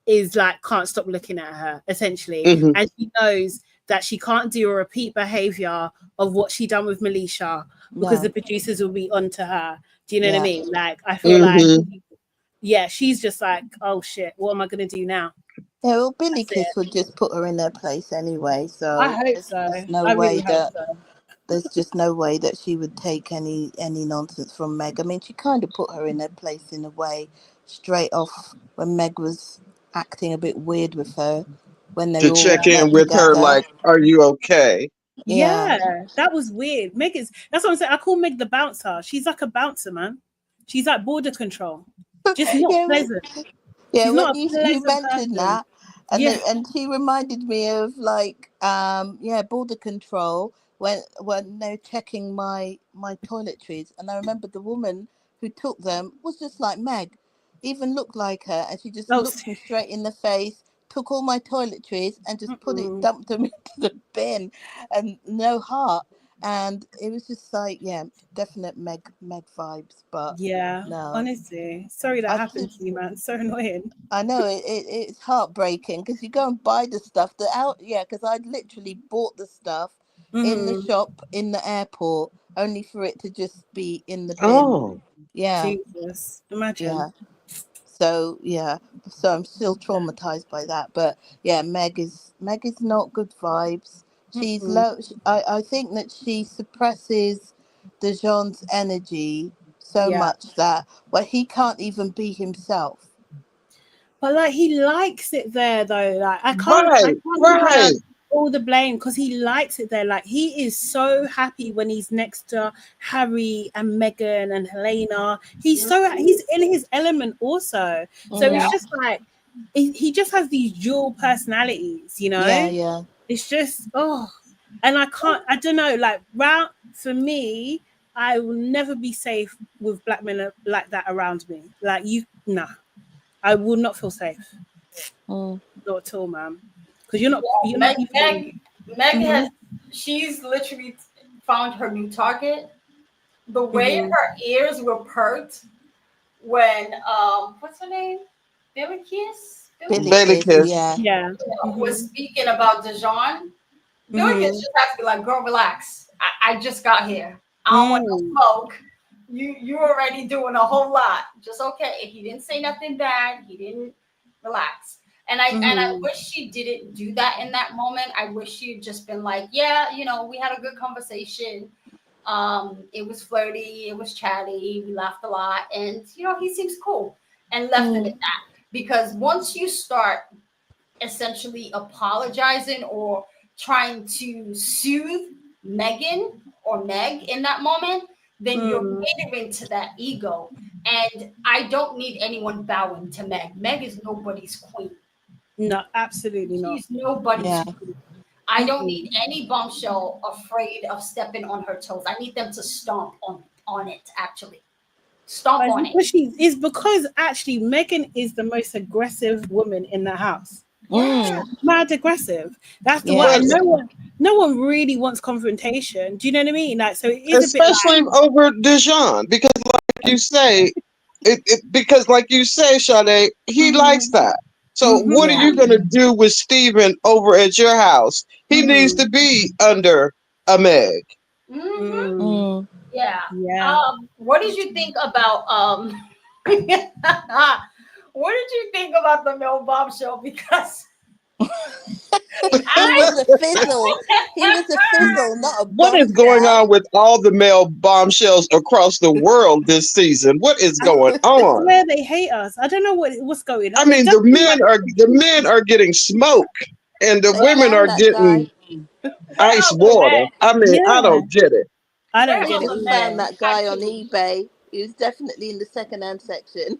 is like, can't stop looking at her, essentially. And she knows that she can't do a repeat behavior of what she done with Melisha because the producers will be onto her. Do you know what I mean? Like, I feel like, she's just like, oh shit, what am I going to do now? Yeah, well, Billy Kiss would just put her in her place anyway. So I hope so. There's just no way that she would take any nonsense from Meg. I mean, she kind of put her in her place in a way straight off when Meg was acting a bit weird with her when they to all check in with together. her, like, are you okay? Yeah, that was weird. Meg is, that's what I'm saying. I call Meg the bouncer. She's like a bouncer, man. She's like border control. Just not pleasant. Yeah, She's when not a you pleasant mentioned person. that, and Yeah. and she reminded me of like border control when they're checking my toiletries, and I remember the woman who took them was just like Meg, even looked like her, and she just looked me straight in the face, took all my toiletries and just dumped them into the bin, and no heart. And it was just like, definite Meg vibes, but Yeah, no. honestly, sorry that happened to you, man. It's so annoying. I know it's heartbreaking because you go and buy the stuff because I literally bought the stuff in the shop in the airport only for it to just be in the bin. Oh, yeah, Jesus, imagine. yeah. So I'm still traumatized by that. But yeah, Meg is not good vibes. She's low. I think that she suppresses Dejon's energy so much that he can't even be himself. But like he likes it there though. Like I can't give her all the blame because he likes it there. Like he is so happy when he's next to Harry and Meghan and Helena. He's in his element also. So it's just like he just has these dual personalities, you know? Yeah. It's just and I don't know, like for me, I will never be safe with black men like that around me. Like I will not feel safe. Not at all, ma'am. Because you're not. Meg she's literally found her new target. The way her ears were perked when what's her name? Billy Kiss? Yeah. Was speaking about Dejon. Billy Kiss just has to be like, girl, relax. I just got here. I don't want no smoke. You already doing a whole lot. Just okay. He didn't say nothing bad. He didn't relax. And I wish she didn't do that in that moment. I wish she had just been like, yeah, we had a good conversation. It was flirty, it was chatty, we laughed a lot, and he seems cool, and left it at that. Because once you start essentially apologizing or trying to soothe Meghan or Meg in that moment, then you're catering to that ego. And I don't need anyone bowing to Meg. Meg is nobody's queen. No, absolutely not. She's nobody's queen. I don't need any bombshell afraid of stepping on her toes. I need them to stomp on it, actually. Stomp on it. It's because actually Meghan is the most aggressive woman in the house. Yeah. Mad aggressive. That's the one. And no one really wants confrontation. Do you know what I mean? Like, so it is especially a bit over Dejon, because like you say, because like you say, Sade, he likes that. So what are you going to do with Steven over at your house? He needs to be under a Meg. Yeah. What did you think about what did you think about the male bombshell? Because he was a fizzle. He was a fizzle, not a bombshell. What is going on with all the male bombshells across the world this season? What is going on? Where they hate us. I don't know what's going on. I mean, the men are getting smoke, and the women are getting ice water. I mean, I don't get it. I don't get it. I found that guy on eBay. He was definitely in the second-hand section.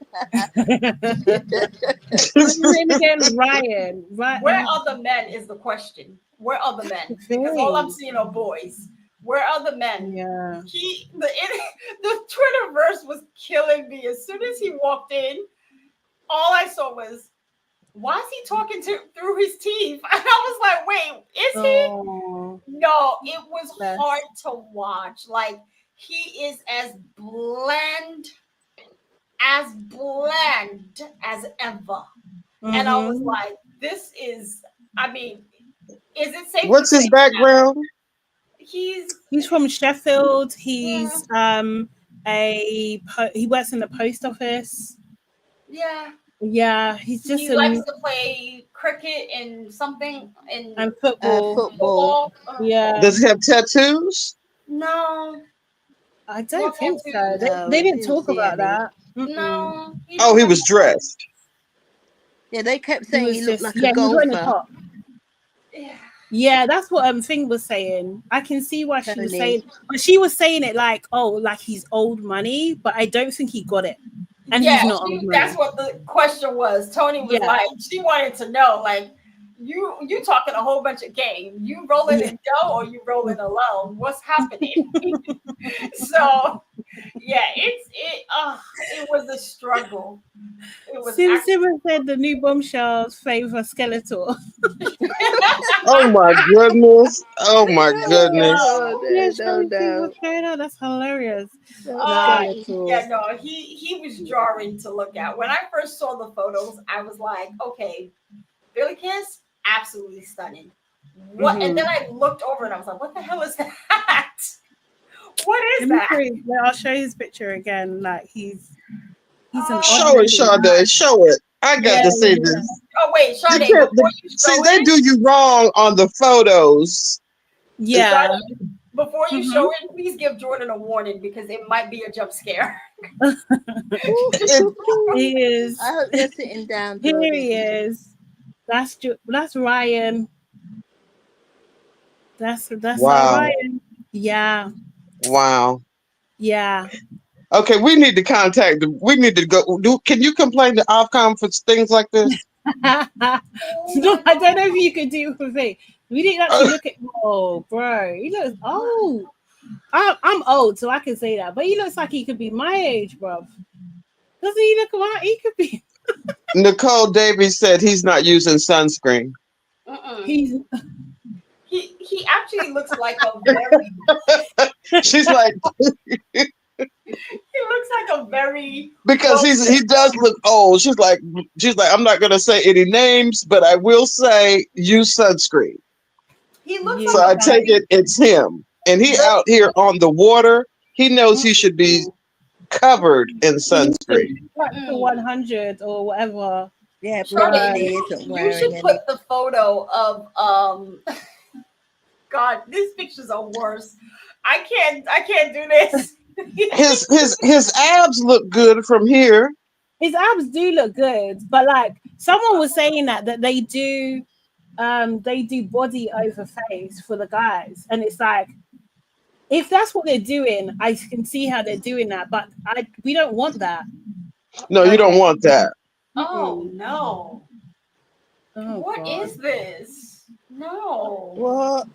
What's his name again? Ryan. Where are the men is the question. Where are the men? Because all I'm seeing are boys. Where are the men? Yeah. The Twitterverse was killing me. As soon as he walked in, all I saw was, why is he talking through his teeth? And I was like, wait, is he? No, it was hard to watch. Like, he is as bland as ever. And I was like, this is, I mean, is it safe? What's his background? He's from Sheffield. He's he works in the post office. Yeah. Yeah, he's just he likes to play cricket and something and football. Yeah. Does he have tattoos? No. I don't think so. They didn't talk about that. No. Oh, he was dressed. Yeah, they kept saying he looked like a golfer. He was in a top. Yeah. Yeah, that's what Thing was saying. I can see why she was Tony. saying, but she was saying it like, oh, like he's old money, but I don't think he got it, and he's not old money. That's what the question was. Tony was like, she wanted to know, like, you talking a whole bunch of game. You rolling in dough or you rolling alone? What's happening? So yeah, it was a struggle. It was Simon said the new Bombshells favor Skeletor. Oh my goodness. Oh my goodness. That's hilarious. Yeah, no, he was jarring to look at. When I first saw the photos, I was like, okay, Billy Kiss, absolutely stunning. What? And then I looked over and I was like, what the hell is that? What is that? I'll show you his picture again. Like he's an show it, Sade. Show it. I got to see this. Oh wait, Sade, see, they do you wrong on the photos. Yeah. Sade, before you show it, please give Jordan a warning because it might be a jump scare. He is. I hope you're sitting down. Here he is. That's Ryan. That's wow. Ryan. Yeah. Wow. Yeah. Okay, we need to contact. We need to go. Can you complain to Ofcom for things like this? No, I don't know if you could do it for me. We didn't actually look at. Oh, bro, he looks old. I'm old, so I can say that. But he looks like he could be my age, bro. Doesn't he look like he could be? Nicole Davies said he's not using sunscreen. He actually looks like a very. She's like. He looks like a very because he does look old. She's like I'm not gonna say any names, but I will say use sunscreen. He looks so I take it's him, and he out here on the water. He knows he should be covered in sunscreen. Like the 100 or whatever. Yeah, probably isn't wearing. You should put the photo of God. These pictures are worse. I can't do this. his abs look good from here. His abs do look good, but like someone was saying that they do body over face for the guys, and it's like if that's what they're doing, I can see how they're doing that, but we don't want that. No, you don't want that. Oh no! What is this? No. What?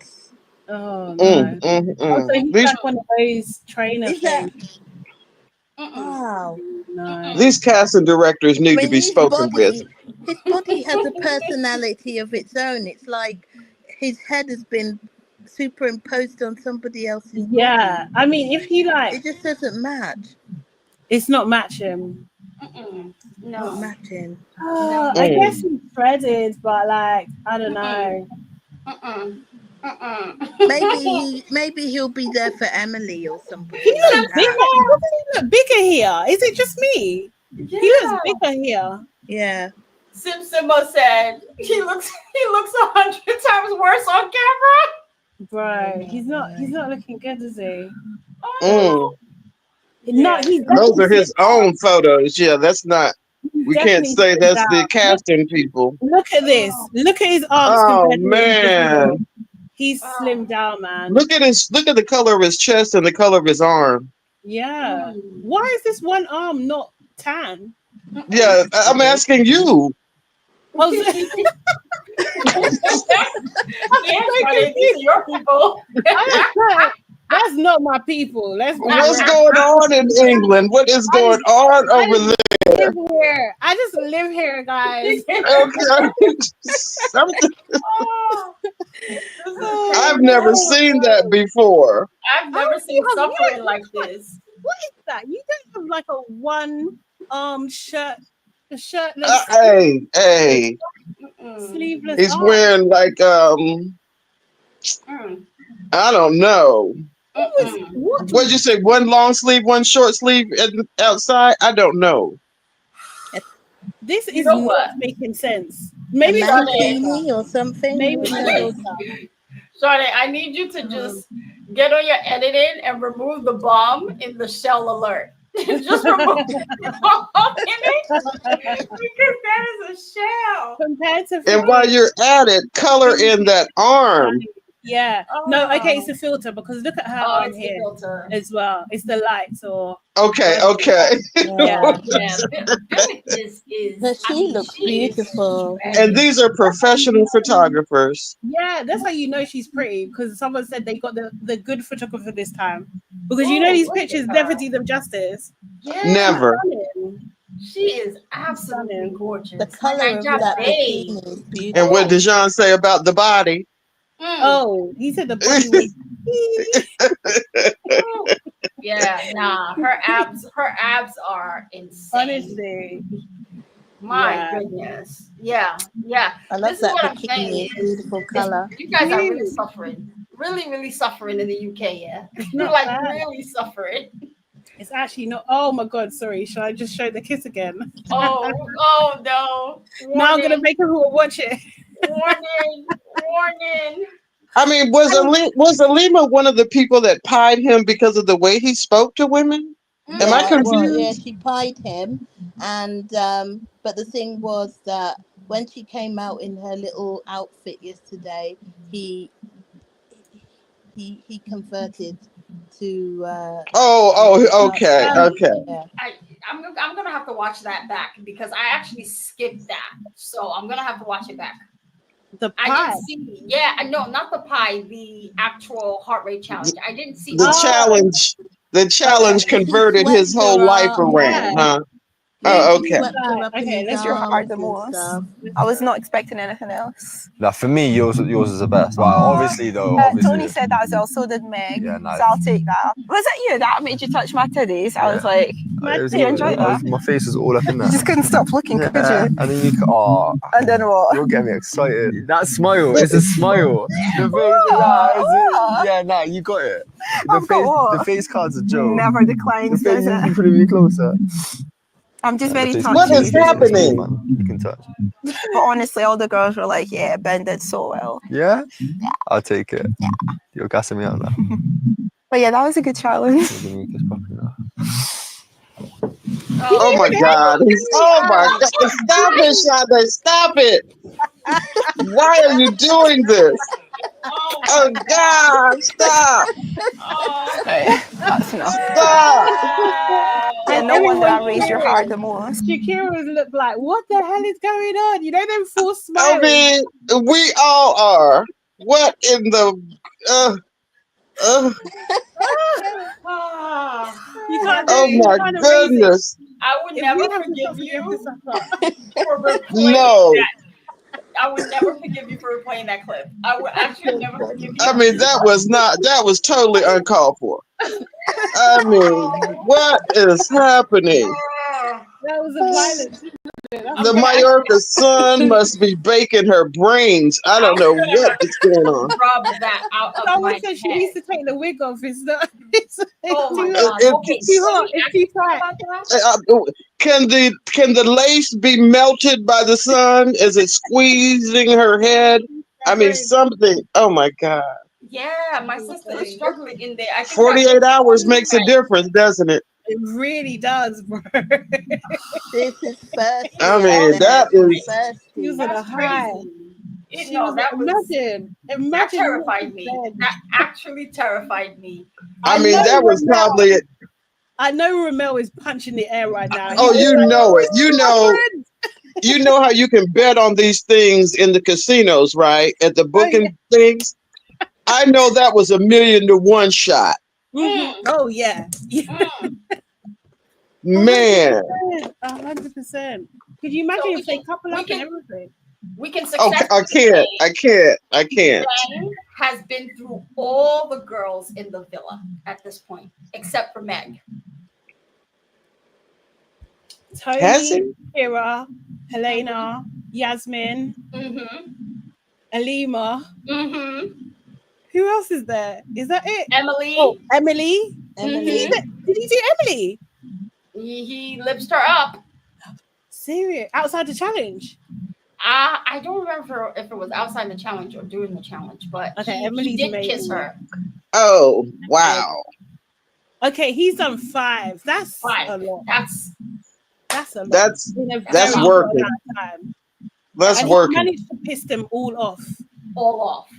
Oh no! Also, he's like one of those trainer things. Wow. No. These casting directors need to be spoken with. His body has a personality of its own. It's like his head has been superimposed on somebody else's. Yeah, I mean, if he it just doesn't match. It's not matching. No, not matching. I guess he's threaded, but like I don't know. Maybe he'll be there for Emily or something. He looks bigger. Doesn't he look bigger here? Is it just me? Yeah. He looks bigger here. Yeah. Simsimo said he looks 100 times worse on camera. Bro, he's not looking good, is he? Oh. No, those are his own photos. Yeah, that's not. We can't say that's the casting people. Look at this. Look at his arms. Oh man. He's slimmed down, man. Look at the color of his chest and the color of his arm. Yeah. Why is this one arm not tan? Yeah, I'm asking you. Oh, your people. That's not my people. What's going on in England? What is going on over there? I just live here, guys. Okay. I've never seen that before. I've never seen something like this. What is that? You don't have like a one shirt, a shirtless. Hey. Sleeveless. He's wearing like I don't know. What'd you say? One long sleeve, one short sleeve outside? I don't know. This is not making sense. Maybe or something. Maybe Sade, I need you to just get on your editing and remove the bomb in the shell alert. Just remove image because that is a shell. Compared to And while you're at it, color in that arm. Yeah. No, okay, it's a filter because look at her arm it's here the filter. as well. It's the lights or Okay. yeah. Billy is But she looks beautiful. And these are professional photographers. Yeah, that's how you know she's pretty because someone said they got the good photographer this time because you know these pictures never do them justice. Yeah. Never. She is absolutely gorgeous. The color of that bikini is beautiful. And what did Dejon say about the body? Oh, he said the body was. Yeah, nah, her abs are insane. Honestly. My goodness. Yeah. I love This is that what I'm bikini. saying. Beautiful color. You guys are really suffering. Really suffering in the UK, yeah. You're not like bad. really suffering. It's actually not. Oh my god, sorry. Shall I just show the kiss again? Oh no. Now I'm gonna make everyone watch it. Warning. I mean, was Alima one of the people that pied him because of the way he spoke to women? Am I confused? Well, yeah, she pied him, and but the thing was that when she came out in her little outfit yesterday, he converted to. Okay. Yeah. I'm gonna have to watch that back because I actually skipped that, so I'm gonna have to watch it back. The pie. I didn't see. Yeah, no, not the pie. The actual heart rate challenge. I didn't see The challenge. The challenge converted his whole life around, huh? Oh, okay. Okay, that's your heart the most. I was not expecting anything else. Now, for me, yours is the best. But obviously, though, Tony said that as well. So did Meg. Yeah, nice. So I'll take that. Was that you that made you touch my titties? I was like, you enjoyed that? My face was all up in You that. just couldn't stop looking, could you? And then And then what? You're getting me excited. That smile, it's a smile. The face, you got it. The face card's a joke. Never declines, The face, does it? you put me closer. I'm just very touchy. What is happening? You can touch. But honestly, all the girls were like, yeah, Ben did so well. Yeah? I'll take it. Yeah. You're gassing me out now. But yeah, that was a good challenge. Oh my God. Oh my God. Stop it, Shade. Stop it. Why are you doing this? Oh God, stop. Okay, that's enough. Stop. Yeah, no wonder I raised your heart the most. Shakira looked like, what the hell is going on? You know them full smiles. I mean, we all are. What in the You can't oh my goodness. I would never forgive you for replaying No. that. I would never forgive you for replaying that clip. I would actually never forgive you. I mean, that was totally uncalled for. I mean, what is happening? That was a violent. The Mallorca sun must be baking her brains. I don't know what is going on. Rub that out of Someone my said she head. needs to take the wig off. It's not. It's Oh my too God. hot. Okay, It's too hot. It's too tight. Can the lace be melted by the sun? Is it squeezing her head? I mean, something. Oh my God. Yeah, my sister is struggling in there. I think 48 hours makes a difference, doesn't it? It really does, bro. This is first. I mean, that is. She was on a high. Imagine. That terrified me. That actually terrified me. I mean, that was probably it. I know Ramel is punching the air right now. Oh, you know it. You know how you can bet on these things in the casinos, right? At the booking things. I know that was $1 million to 1 shot. Mm-hmm. Oh yeah. Man. 100%. Could you imagine if they couple up and everything? We can Okay, I can't. Ben has been through all the girls in the villa at this point, except for Meg. Tony, Has he? Kira, Helena, Yasmin, Alima. Who else is there? Is that it? Emily. Oh, Emily. Mhm. Did he do Emily? He lips her up. Serious? Outside the challenge? I don't remember if it was outside the challenge or during the challenge, but Okay, he Emily's did amazing. kiss her. Oh, wow. Okay, he's done 5. That's Five. a lot. That's a lot. That's in a that's very short working. amount of time. That's And working. he managed to piss them all off. all off.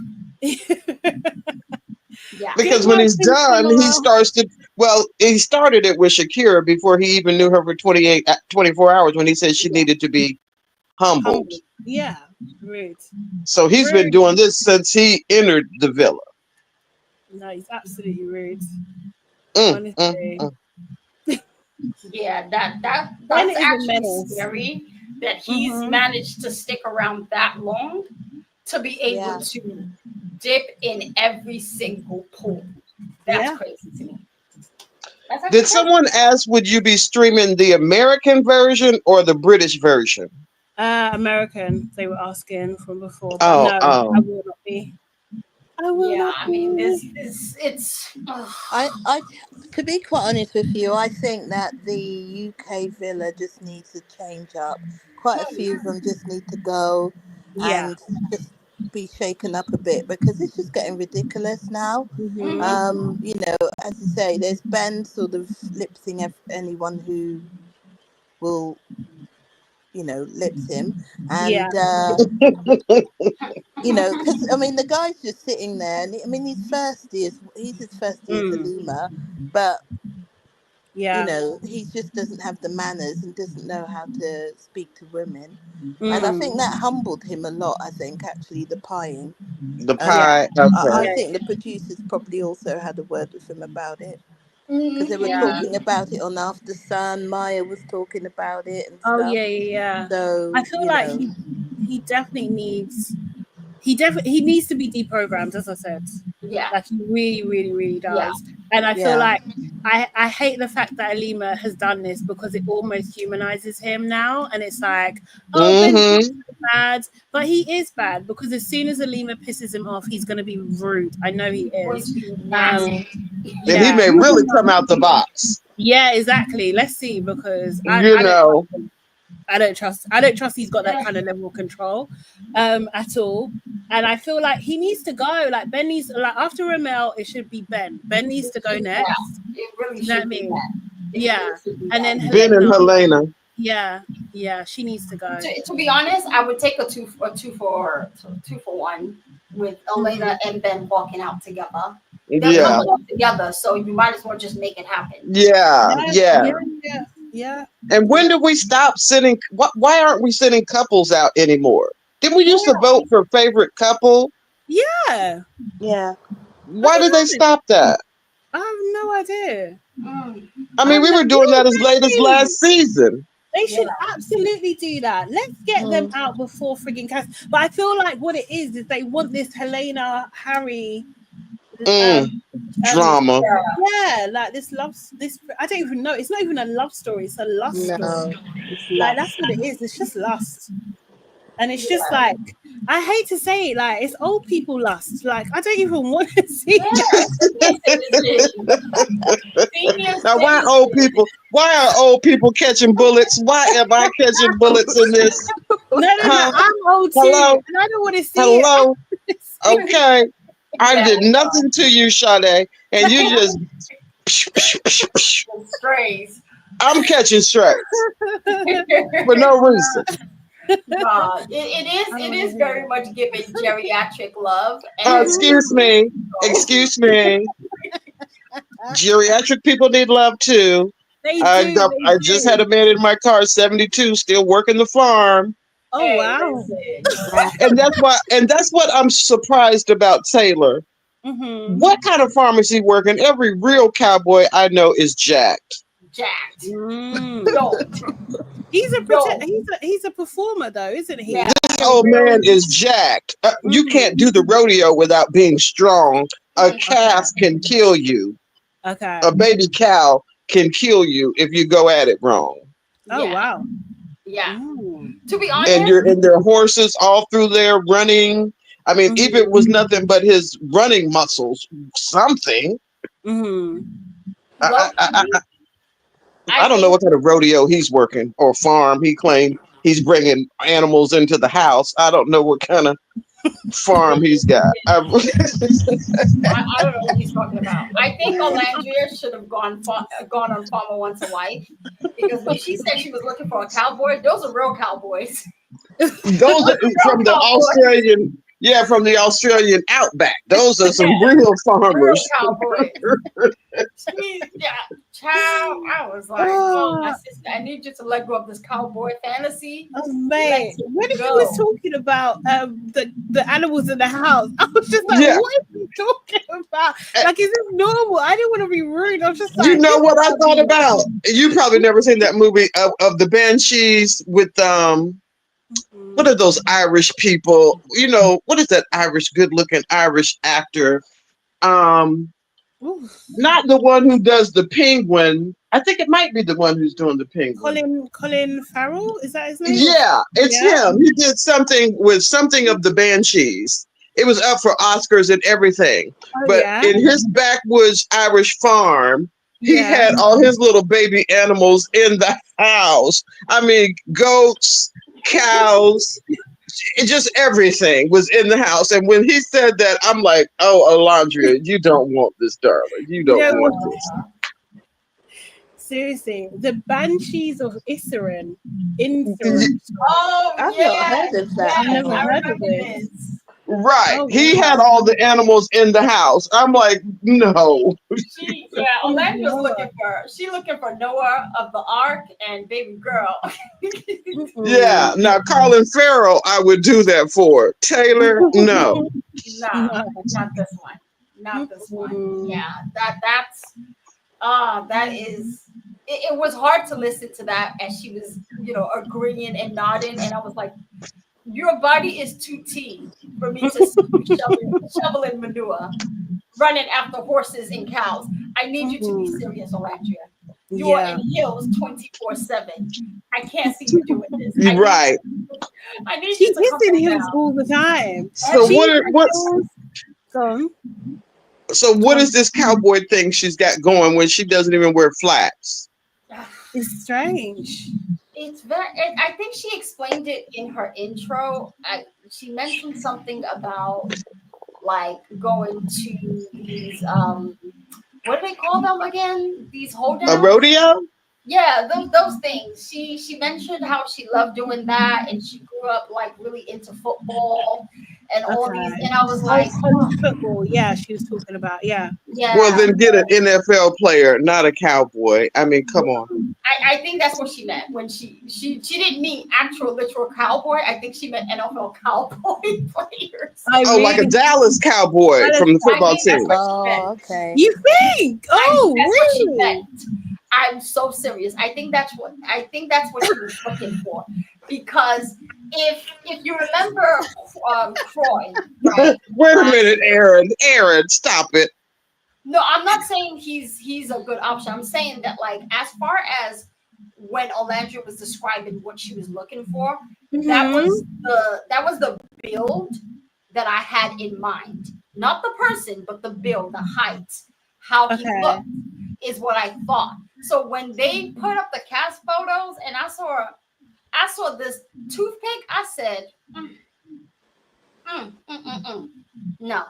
Yeah. Because when he's done, he starts to, well, he started it with Shakira before he even knew her for 24 hours when he said she needed to be humbled. Yeah, rude. So he's been doing this since he entered the villa. No, he's absolutely rude. Mm, Honestly. Yeah, that's Ben is a actually menace. scary that he's managed to stick around that long to be able to dip in every single pool. That's crazy to me. Did someone ask, would you be streaming the American version or the British version? American, they were asking from before. But Oh, no, I will not be. I will not I mean, be. it's. I, to be quite honest with you, I think that the UK villa just needs to change up. Quite a few of them just need to go and just be shaken up a bit because it's just getting ridiculous now. You know, as you say, there's Ben sort of lip-syncing anyone who will, you know, lips him, and you know, because I mean the guy's just sitting there, and I mean he's thirsty as Halima, but you know he just doesn't have the manners and doesn't know how to speak to women, and I think that humbled him a lot. I think actually the pieing, the pie. I think the producers probably also had a word with him about it. Because they were talking about it on Aftersun. Maya was talking about it and stuff. Oh yeah. So I feel like he definitely needs he needs to be deprogrammed, as I said. Yeah. Like he really does. And I feel like I hate the fact that Alima has done this because it almost humanizes him now. And it's like, oh, Ben's bad. But he is bad because as soon as Alima pisses him off, he's going to be rude. I know he is. And he may really come out the box. Yeah, exactly. Let's see, because I don't trust he's got that kind of level of control at all. And I feel like he needs to go. Like Ben needs, like after Ramel, it should be Ben. Ben needs to go next. It really You know what I should be mean? that. Yeah. And then Ben and Helena. Yeah, she needs to go. To be honest, I would take a two for one with Elena and Ben walking out together. They're coming up together, so you might as well just make it happen. Yeah. And when do we stop sending? Why aren't we sending couples out anymore? Didn't we used to vote for favorite couple? Yeah. Why did they stop that? I have no idea. I mean, we were doing that as late as last season. They should absolutely do that. Let's get them out before frigging cast. But I feel like what it is they want this Helena Harry drama. Yeah, like this I don't even know. It's not even a love story. It's a lust story. Like that's what it is. It's just lust. And it's just like, I hate to say it, like it's old people lust. Like I don't even want to see it. Now why are old people catching bullets? Why am I catching bullets in this? No, I'm old too. Hello? And I don't want to see it. Okay. I did nothing to you, Sade, and you just strays. I'm catching strays for no reason. It is very much giving geriatric love. Excuse me. Geriatric people need love too. I just had a man in my car, 72, still working the farm. Oh wow! And that's what I'm surprised about Taylor. What kind of farm is he working? Every real cowboy I know is jacked. No. He's a performer though, isn't he? This old man is jacked. You can't do the rodeo without being strong. A calf can kill you. Okay. A baby cow can kill you if you go at it wrong. Oh wow. Yeah. To be honest, and their horses all through there running. I mean, if it was nothing but his running muscles, something. I don't know what kind of rodeo he's working or farm. He claimed he's bringing animals into the house. I don't know what kind of farm he's got. I don't know what he's talking about. I think Olandria should have gone on Farmer Wants a Wife, because when she said she was looking for a cowboy, those are real cowboys. Those are from the Australian, from the Australian outback. Those are some real farmers. Real cowboys. Child, I was like, oh, my sister, I need you to let go of this cowboy fantasy. Oh man, when he was talking about the animals in the house, I was just like, what is he talking about? Like, is this normal? I didn't want to be rude. I was just like, you know what I thought about? You probably never seen that movie of the Banshees with what are those Irish people? You know, what is that Irish, good-looking Irish actor? Not the one who does the Penguin. I think it might be the one who's doing the Penguin. Colin Farrell, is that his name? Yeah, it's him. He did something of the Banshees. It was up for Oscars and everything. But in his backwoods Irish farm, he had all his little baby animals in the house. I mean, goats, cows, just everything was in the house. And when he said that, I'm like, oh, Alondria, you don't want this, darling. You don't want this. Seriously, the Banshees of Inisherin. Oh, I've not heard of that. I've never heard of this. Right. He had all the animals in the house. I'm like, no. Olandria's looking for Noah of the Ark and baby girl. Yeah. Now, Colin Farrell, I would do that for. Taylor, no. No, not this one. Not this one. Yeah, that is. It was hard to listen to that as she was, agreeing and nodding, and I was like, your body is too tea for me to see you shoveling manure, running after horses and cows. I need you to be serious, Olandria. You are in heels 24/7. I can't see you doing this. Right. I need you to She's in heels all the time. So what is this cowboy thing she's got going when she doesn't even wear flats? It's strange. It's I think she explained it in her intro. She mentioned something about like going to these what do they call them again? These hold downs? A rodeo? Yeah, those things. She mentioned how she loved doing that, and she grew up like really into football and all these. And I was like, football. Yeah, she was talking about. Yeah. Well, then get an NFL player, not a cowboy. I mean, come on. I think that's what she meant when she didn't mean actual literal cowboy. I think she meant NFL cowboy players. Like a Dallas Cowboy from the football team. Oh, okay. You think? Oh, that's really? what she meant. I'm so serious. I think that's what she was looking for, because if you remember Croy, right? Wait a minute, Aaron. Aaron, stop it. No, I'm not saying he's a good option. I'm saying that, like, as far as when Olandria was describing what she was looking for, that was the build that I had in mind. Not the person, but the build, the height, how he looked is what I thought. So when they put up the cast photos and I saw this toothpick, I said, no.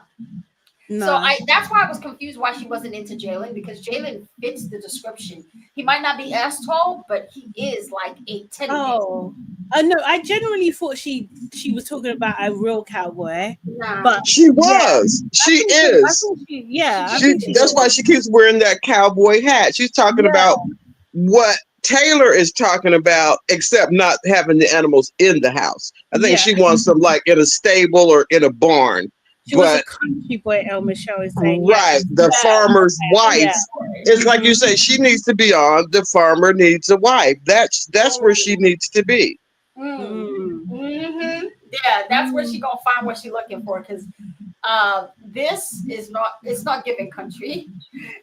So that's why I was confused why she wasn't into Jalen, because Jalen fits the description. He might not be S12, but he is like a 10. No, I genuinely thought she was talking about a real cowboy. Nah. But she was. She is. That's why she keeps wearing that cowboy hat. She's talking about what Taylor is talking about, except not having the animals in the house. I think she wants them like in a stable or in a barn. She was a country boy, El Michelle is saying. Right, the farmer's wife. It's like you say, she needs to be on. The farmer needs a wife. That's where she needs to be. Yeah, that's where she gonna find what she's looking for, because this is not giving country.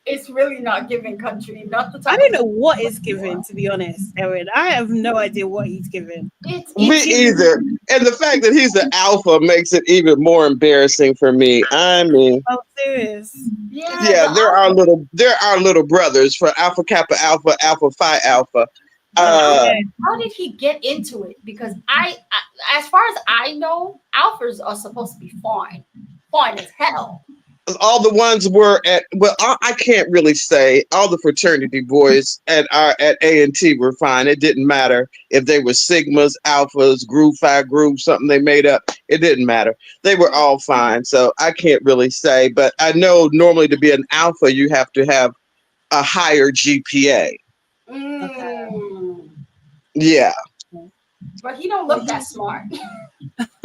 It's really not giving country. Not the type. I don't know what is given, to be honest, Erin. I have no idea what he's given. Me either. And the fact that he's an alpha makes it even more embarrassing for me. I mean, serious. Yeah, there are little brothers for Alpha Kappa Alpha, Alpha Phi Alpha. How did he get into it? Because I as far as I know, alphas are supposed to be fine as hell. all the ones were at, well, I can't really say. All the fraternity boys at A&T were fine. It didn't matter if they were Sigmas, Alphas, Group 5 group, something they made up. It didn't matter. They were all fine. So I can't really say. But I know normally to be an Alpha, you have to have a higher GPA. Yeah. But he don't look that smart.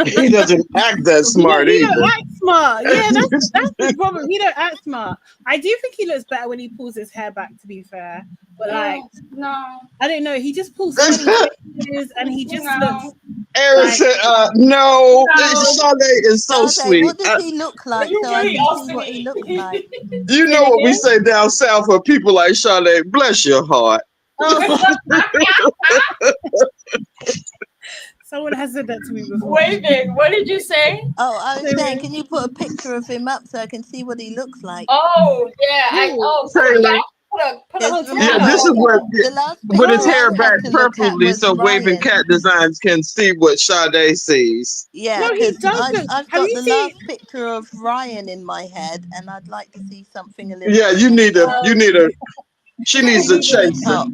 He doesn't act that smart he either. don't act smart. Yeah, that's the problem. He don't act smart. I do think he looks better when he pulls his hair back, to be fair. But like, no, I don't know. He just pulls funny faces and he just looks. Aaron said, no. Sade is so Sade, sweet. what does he look like? So I can see what he looks like. You know what we say down south for people like Sade? Bless your heart. Someone has said that to me before. Wait, what did you say? Oh, I was saying, can you put a picture of him up so I can see what he looks like? Oh, yeah. This is what, with his hair back preferably so Waving Cat Designs can see what Sade sees. Yeah, No, he because doesn't. I've got the last picture of Ryan in my head, and I'd like to see something a little. Yeah, you need a. She needs a chaser.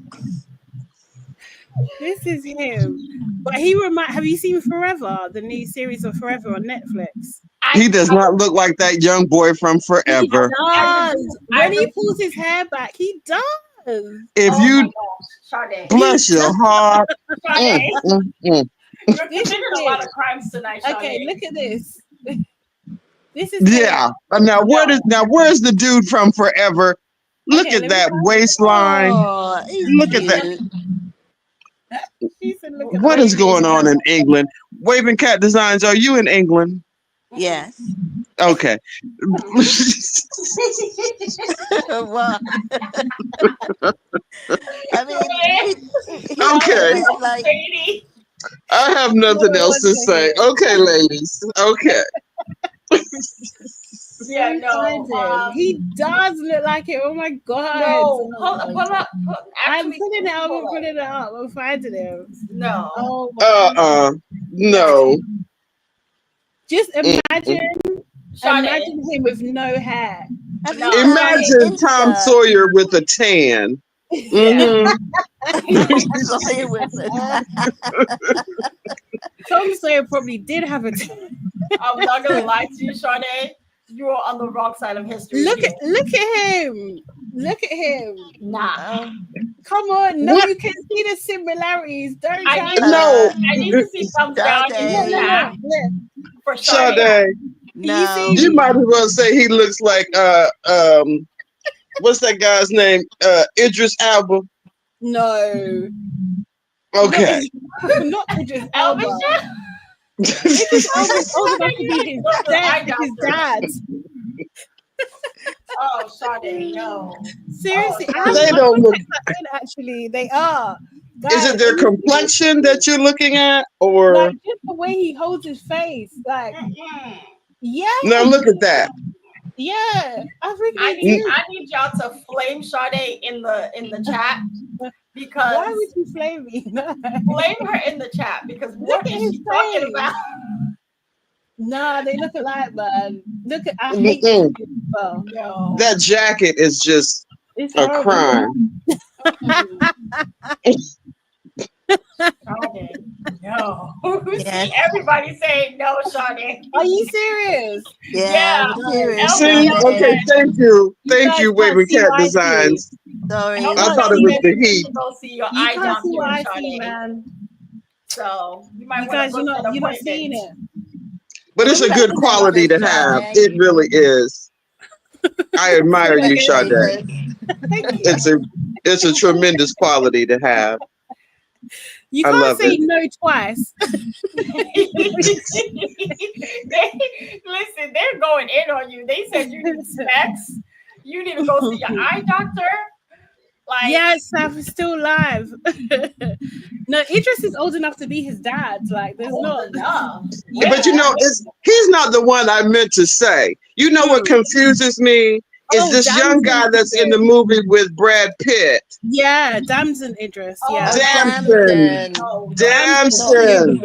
This is him. But have you seen Forever, the new series of Forever on Netflix? He does not look like that young boy from Forever. He does. When he pulls his hair back, he does. If you bless your heart. You're committing a lot of crimes tonight, Sade. Okay, look at this. This is where's the dude from Forever? Look at that waistline. Look at that. What is going on in England? Waving Cat Designs, are you in England? Yes. Okay. Well, I mean, okay. I have nothing else to say. Okay, ladies. Okay. Yeah, no. He does look like it. Oh my god. No, pull up. I'm putting it up. I'm putting it up. I'm finding him. No. Oh no. Just imagine him with no hair. Imagine Tom Sawyer with a tan. Tom Sawyer probably did have a tan. I'm not gonna lie to you, Sade. You are on the wrong side of history. Look at him. Look at him. Nah. Come on. No, you can see the similarities. Don't I need to see thumbs down in the chat. For Sade. No. You might as well say he looks like what's that guy's name? Idris Elba. No. Okay. Not Idris Elba. Idris Elba's old enough to be his dad. Oh, Sade, no. Seriously, they don't look. Actually, they are. Guys, is it their complexion that you're looking at, or like just the way he holds his face? Like, yeah. Now look at that. Yeah, I need y'all to flame Sade in the chat because why would you flame me? Flame her in the chat because what is she talking about? Nah, they look alike, man. Look at I hate this people. No. That jacket is just a crime. No. Yes. Everybody saying no, Sade. Are you serious? Yeah. I'm serious. See? Okay, thank you, Waving Cat Designs. Sorry. I thought it was the heat. Go see your You eye can't see what I doctor, see, Sade. man. So you might You guys, want to you're not seeing it. But it's a good quality to have. It really is. I admire you, Sade. It's a tremendous quality to have. You can't say no twice. Listen, they're going in on you. They said you need specs. You need to go see your eye doctor. Like, yes, I'm still live. No, Idris is old enough to be his dad. Like, there's not enough. Yeah. But you know, he's not the one I meant to say. You know what confuses me is this young guy that's in the movie with Brad Pitt. Yeah, Damson Idris. Yeah, Damson.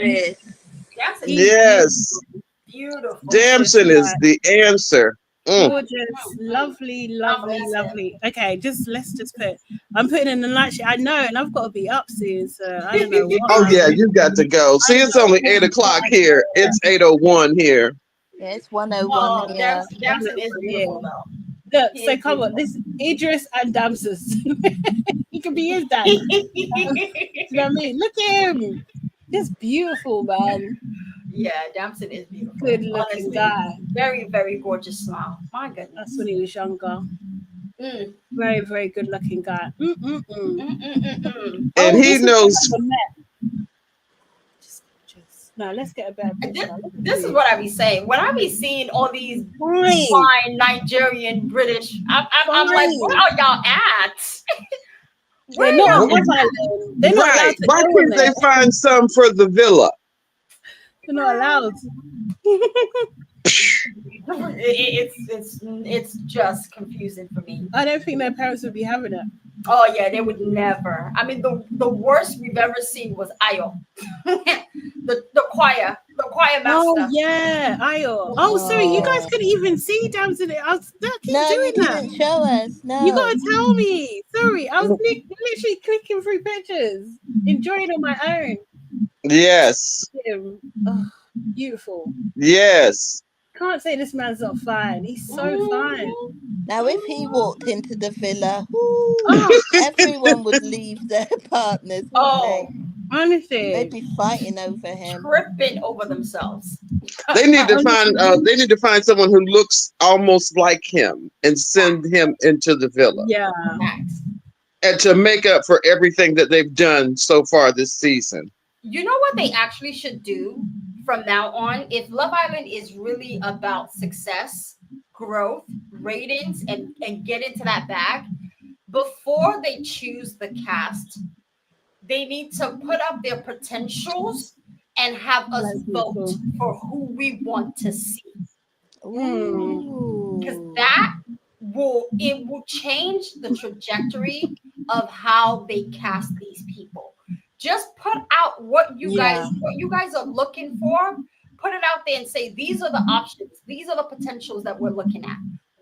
Yes, beautiful. Damson is the answer. Gorgeous, lovely, lovely. Okay, let's just put. I'm putting in the night shift. I know, and I've got to be up soon, so I don't know what. Oh yeah, you got to go. See, it's only 8 o'clock here. It's 8:01 here. Yeah, it's 101 here. Damson is beautiful though. Look, so come on, this Idris and Damsus. He could be his dad. You know what I mean? Look at him. Just beautiful, man. Yeah, Damson is beautiful. Good looking guy. Very, very gorgeous smile. My goodness. That's when he was younger. Very, very good looking guy. And he knows. No, let's get a better picture. This is what I be saying. When I be seeing all these fine Nigerian, British, I'm like, where are y'all at? They're not They're not allowed to Why couldn't they find some for the villa? They're not allowed. It's just confusing for me. I don't think their parents would be having it. Oh yeah, they would never. I mean, the worst we've ever seen was Ayo, the choir master. Oh yeah, Ayo. Oh, sorry, you guys couldn't even see Damson. I was doing you that. didn't show us. No, you gotta tell me. Sorry, I was literally clicking through pictures, enjoying on my own. Yes. Oh, beautiful. Yes. Can't say this man's not fine. He's so fine. Now, if he walked into the villa, everyone would leave their partners. Honestly, they'd be fighting over him, tripping over themselves. They need to find. They need to find someone who looks almost like him and send him into the villa. Yeah. And to make up for everything that they've done so far this season. You know what they actually should do from now on? If Love Island is really about success, growth, ratings, and get into that bag, before they choose the cast, they need to put up their potentials and have us vote for who we want to see. Because that will change the trajectory of how they cast these people. Just put out what you guys are looking for. Put it out there and say, these are the options. These are the potentials that we're looking at.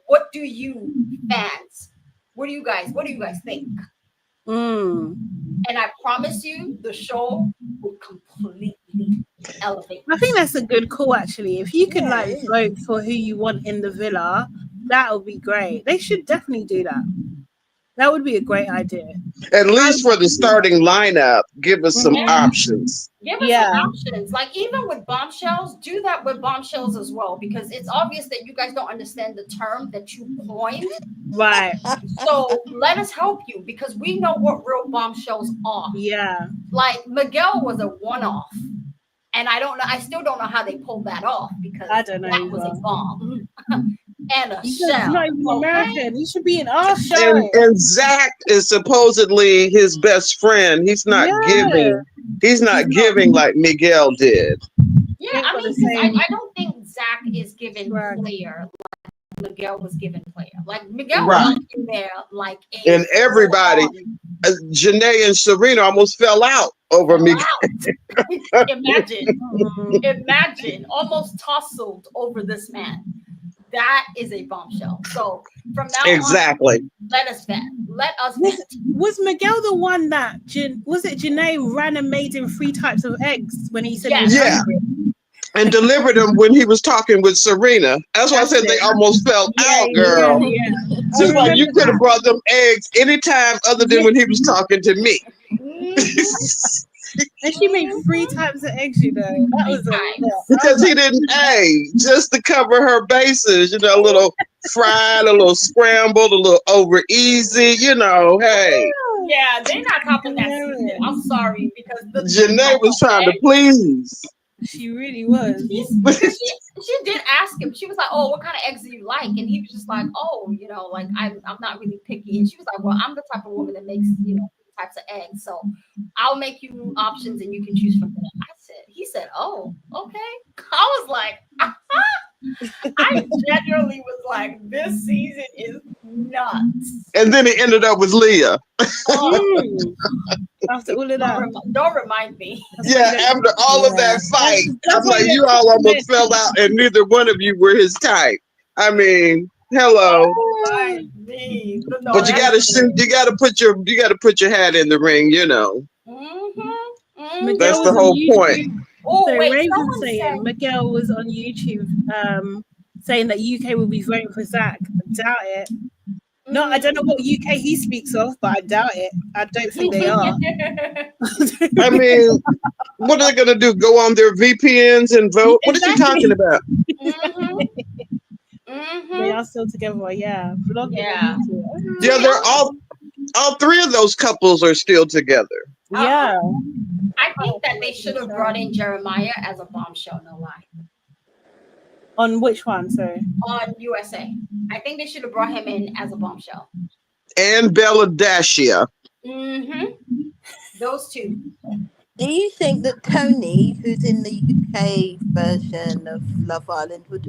What do you fans? What do you guys think? And I promise you, the show will completely elevate. I think that's a good call, actually. If you could vote for who you want in the villa, that would be great. They should definitely do that. That would be a great idea. At least for the starting lineup, give us some options. Give us some options. Like even with Bombshells, do that with Bombshells as well, because it's obvious that you guys don't understand the term that you coined. Right. So let us help you, because we know what real bombshells are. Yeah. Like Miguel was a one-off. And I still don't know how they pulled that off, because I don't know that was a bomb. And a He's shell. not even American. He should be in our show. And Zach is supposedly his best friend. He's not giving. He's not giving like Miguel did. Yeah, I mean, I don't think Zach is given player like Miguel was given player. Like Miguel was in there like and everybody, Janae and Serena almost fell out over Miguel. Imagine, almost tussled over this man. That is a bombshell. So from now on, let us vet. Was Miguel the one that was it Janae ran and made him 3 types of eggs when he said he was hungry? And delivered them when he was talking with Serena. That's why I said they almost fell out, girl. Just like you could have brought them eggs anytime other than when he was talking to me. And she made 3 types of eggs, you know. That was because he didn't, just to cover her bases, you know, a little fried, a little scrambled, a little over easy, you know, hey. Yeah, they're not copping that season. I'm sorry, because Janae was trying to please. She really was. She did ask him. She was like, "Oh, what kind of eggs do you like?" And he was just like, "Oh, you know, like I'm not really picky." And she was like, "Well, I'm the type of woman that makes, you know, types of eggs, so I'll make you options and you can choose from them." He said, "Oh, okay." I was like, I genuinely was like, this season is nuts. And then it ended up with Leah. After all of that, don't remind me. Yeah, after all of that fight, I'm like, you all almost fell out, and neither one of you were his type. I mean, Hello. No, But you gotta put your hat in the ring, you know. Miguel That's was the on whole YouTube. point. Oh, So wait, Raven's someone saying said- Miguel was on YouTube saying that UK will be voting for Zach. Doubt it. No, I don't know what UK he speaks of, but I doubt it. I don't think they are. I mean, what are they gonna do? Go on their VPNs and vote? What is she talking about? They are still together, yeah. Yeah. Yeah, they're all three of those couples are still together. Yeah. I think that they should have brought in Jeremiah as a bombshell, no lie. On which one, sorry? On USA. I think they should have brought him in as a bombshell. And Bella Dacia. Those two. Do you think that Tony, who's in the UK version of Love Island, would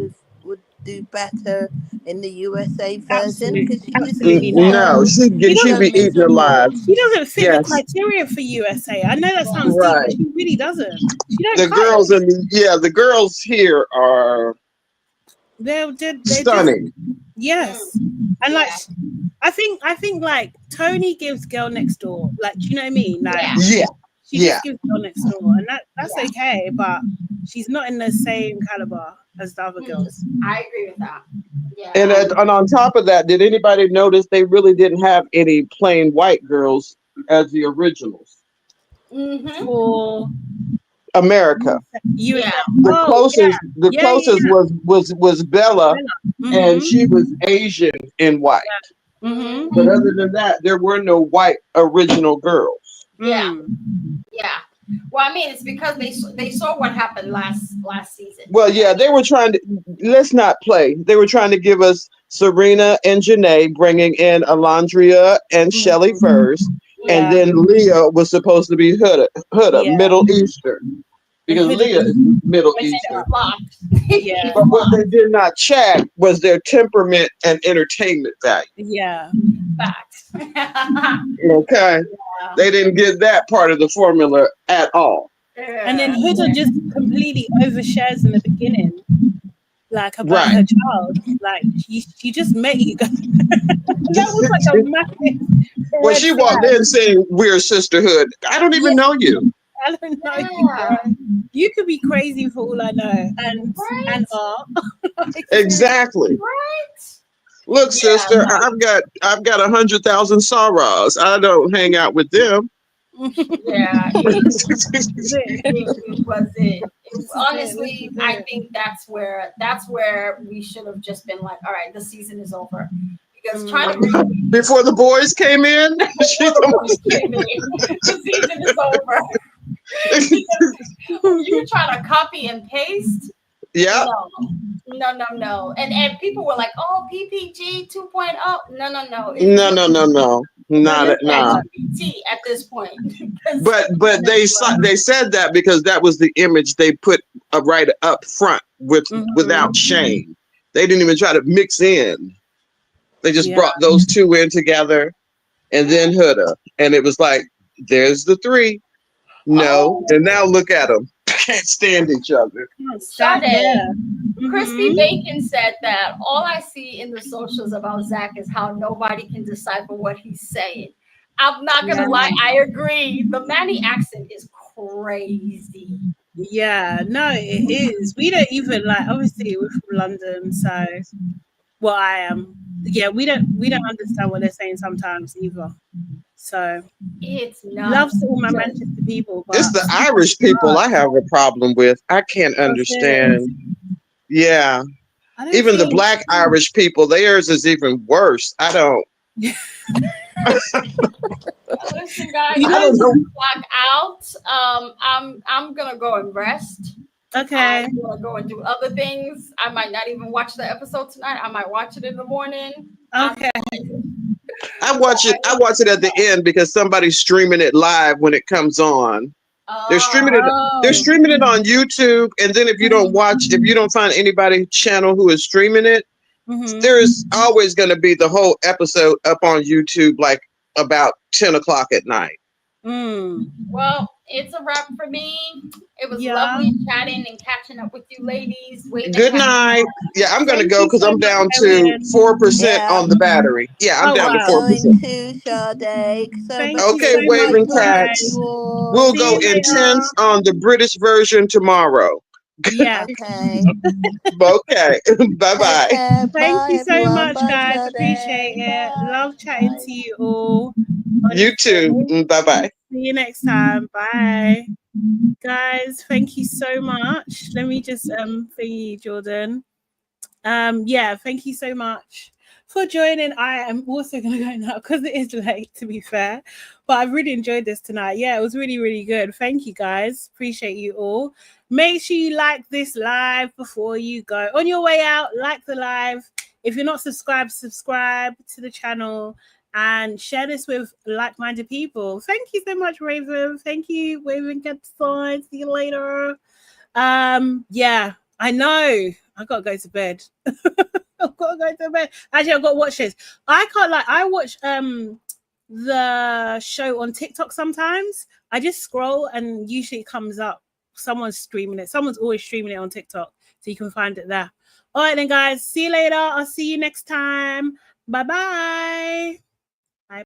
do better in the USA version? Because Absolutely No, she'd be eaten alive. She doesn't fit the Yes. criteria for USA. I know that sounds deep, Right. but she really doesn't. She don't The cut girls it. the girls here are They're stunning. Yes. And like I think like Tony gives Girl Next Door. Like, do you know what I mean? Like Yeah. she just gives Girl Next Door. And that's okay, but she's not in the same caliber as the other girls. I agree with that. Yeah. And on top of that, did anybody notice they really didn't have any plain white girls as the originals? For America. USA. The closest was Bella, and she was Asian in white. But other than that, there were no white original girls. Yeah. Yeah. Well, I mean, it's because they saw what happened last season. Well, yeah, they were trying to, let's not play. They were trying to give us Serena and Janae, bringing in Alondria and Shelly first. And then Leah was supposed to be Huda, Middle Eastern. Because Leah is Middle Eastern. Yeah. But what they did not check was their temperament and entertainment value. Yeah. Facts. Okay. Yeah. They didn't get that part of the formula at all. And then Huda just completely overshares in the beginning, like about her child. Like she just met you guys. That was like a massive. Well, she walked in saying we're sisterhood. I don't even know you. I don't know you, girl. You could be crazy for all I know, and are. Exactly. Right. Look, sister, I've got 100,000 sorrows. I don't hang out with them. Yeah, it was it. Honestly, I think that's where we should have just been like, all right, the season is over. Because trying to before the boys came in, the season is over. You're trying to copy and paste. Yeah. No. And people were like, oh, PPG 2.0. No. No. Not GPT at this point. But they said that because that was the image they put right up front without shame. They didn't even try to mix in. They just brought those two in together, and then Huda, and it was like, there's the three. No, and now look at them. Can't stand each other. Crispy Bacon said that all I see in the socials about Zach is how nobody can decipher what he's saying. I'm not gonna lie, I agree. The Manny accent is crazy. Yeah, no, it is. We don't even obviously we're from London, so I am. Yeah, we don't understand what they're saying sometimes either. So it's not. Loves to all my Manchester people. But it's the Irish people I have a problem with. I can't understand. Yeah. Even the Black Irish people, theirs is even worse. I don't. Listen, guys, I'm gonna clock out. I'm gonna go and rest. Okay. I'm gonna go and do other things. I might not even watch the episode tonight. I might watch it in the morning. Okay. I watch it at the end because somebody's streaming it live when it comes on. They're streaming it on YouTube, and then if you don't find anybody channel who is streaming it, there's always going to be the whole episode up on YouTube like about 10 o'clock at night. Well, it's a wrap for me. It was Yeah. lovely chatting and catching up with you ladies. Wait, Good night. Yeah, I'm gonna Thank go you because so I'm down much, to Erin. 4% Yeah. on the battery. Yeah, I'm Oh, down to wow. 4%. Going to Sade. So Thank but you Okay, so much, waving we'll guys. cats. you all. We'll See go you later. intense on the British version tomorrow. Yeah. Okay. Okay. Bye Take bye. care. Thank Bye, you so everyone. much, Bye, guys. Sade. Appreciate it. Bye. Love chatting Bye. to you all. You too. Honestly. Bye bye. See you next time. Bye. Guys, thank you so much. Let me just thingy, Jordan. Yeah, thank you so much for joining. I am also gonna go now because it is late, to be fair, but I've really enjoyed this tonight. Yeah, it was really good. Thank you, guys. Appreciate you all. Make sure you like this live before you go. On your way out, like the live. If you're not subscribed, subscribe to the channel and share this with like-minded people. Thank you so much, Raven. Thank you, Raven. Get the see you later. Yeah, I know. I gotta go to bed. I've got to go to bed. Actually, I've got to watch this. I can't I watch the show on TikTok sometimes. I just scroll and usually it comes up. Someone's streaming it. Someone's always streaming it on TikTok. So you can find it there. All right then, guys. See you later. I'll see you next time. Bye-bye.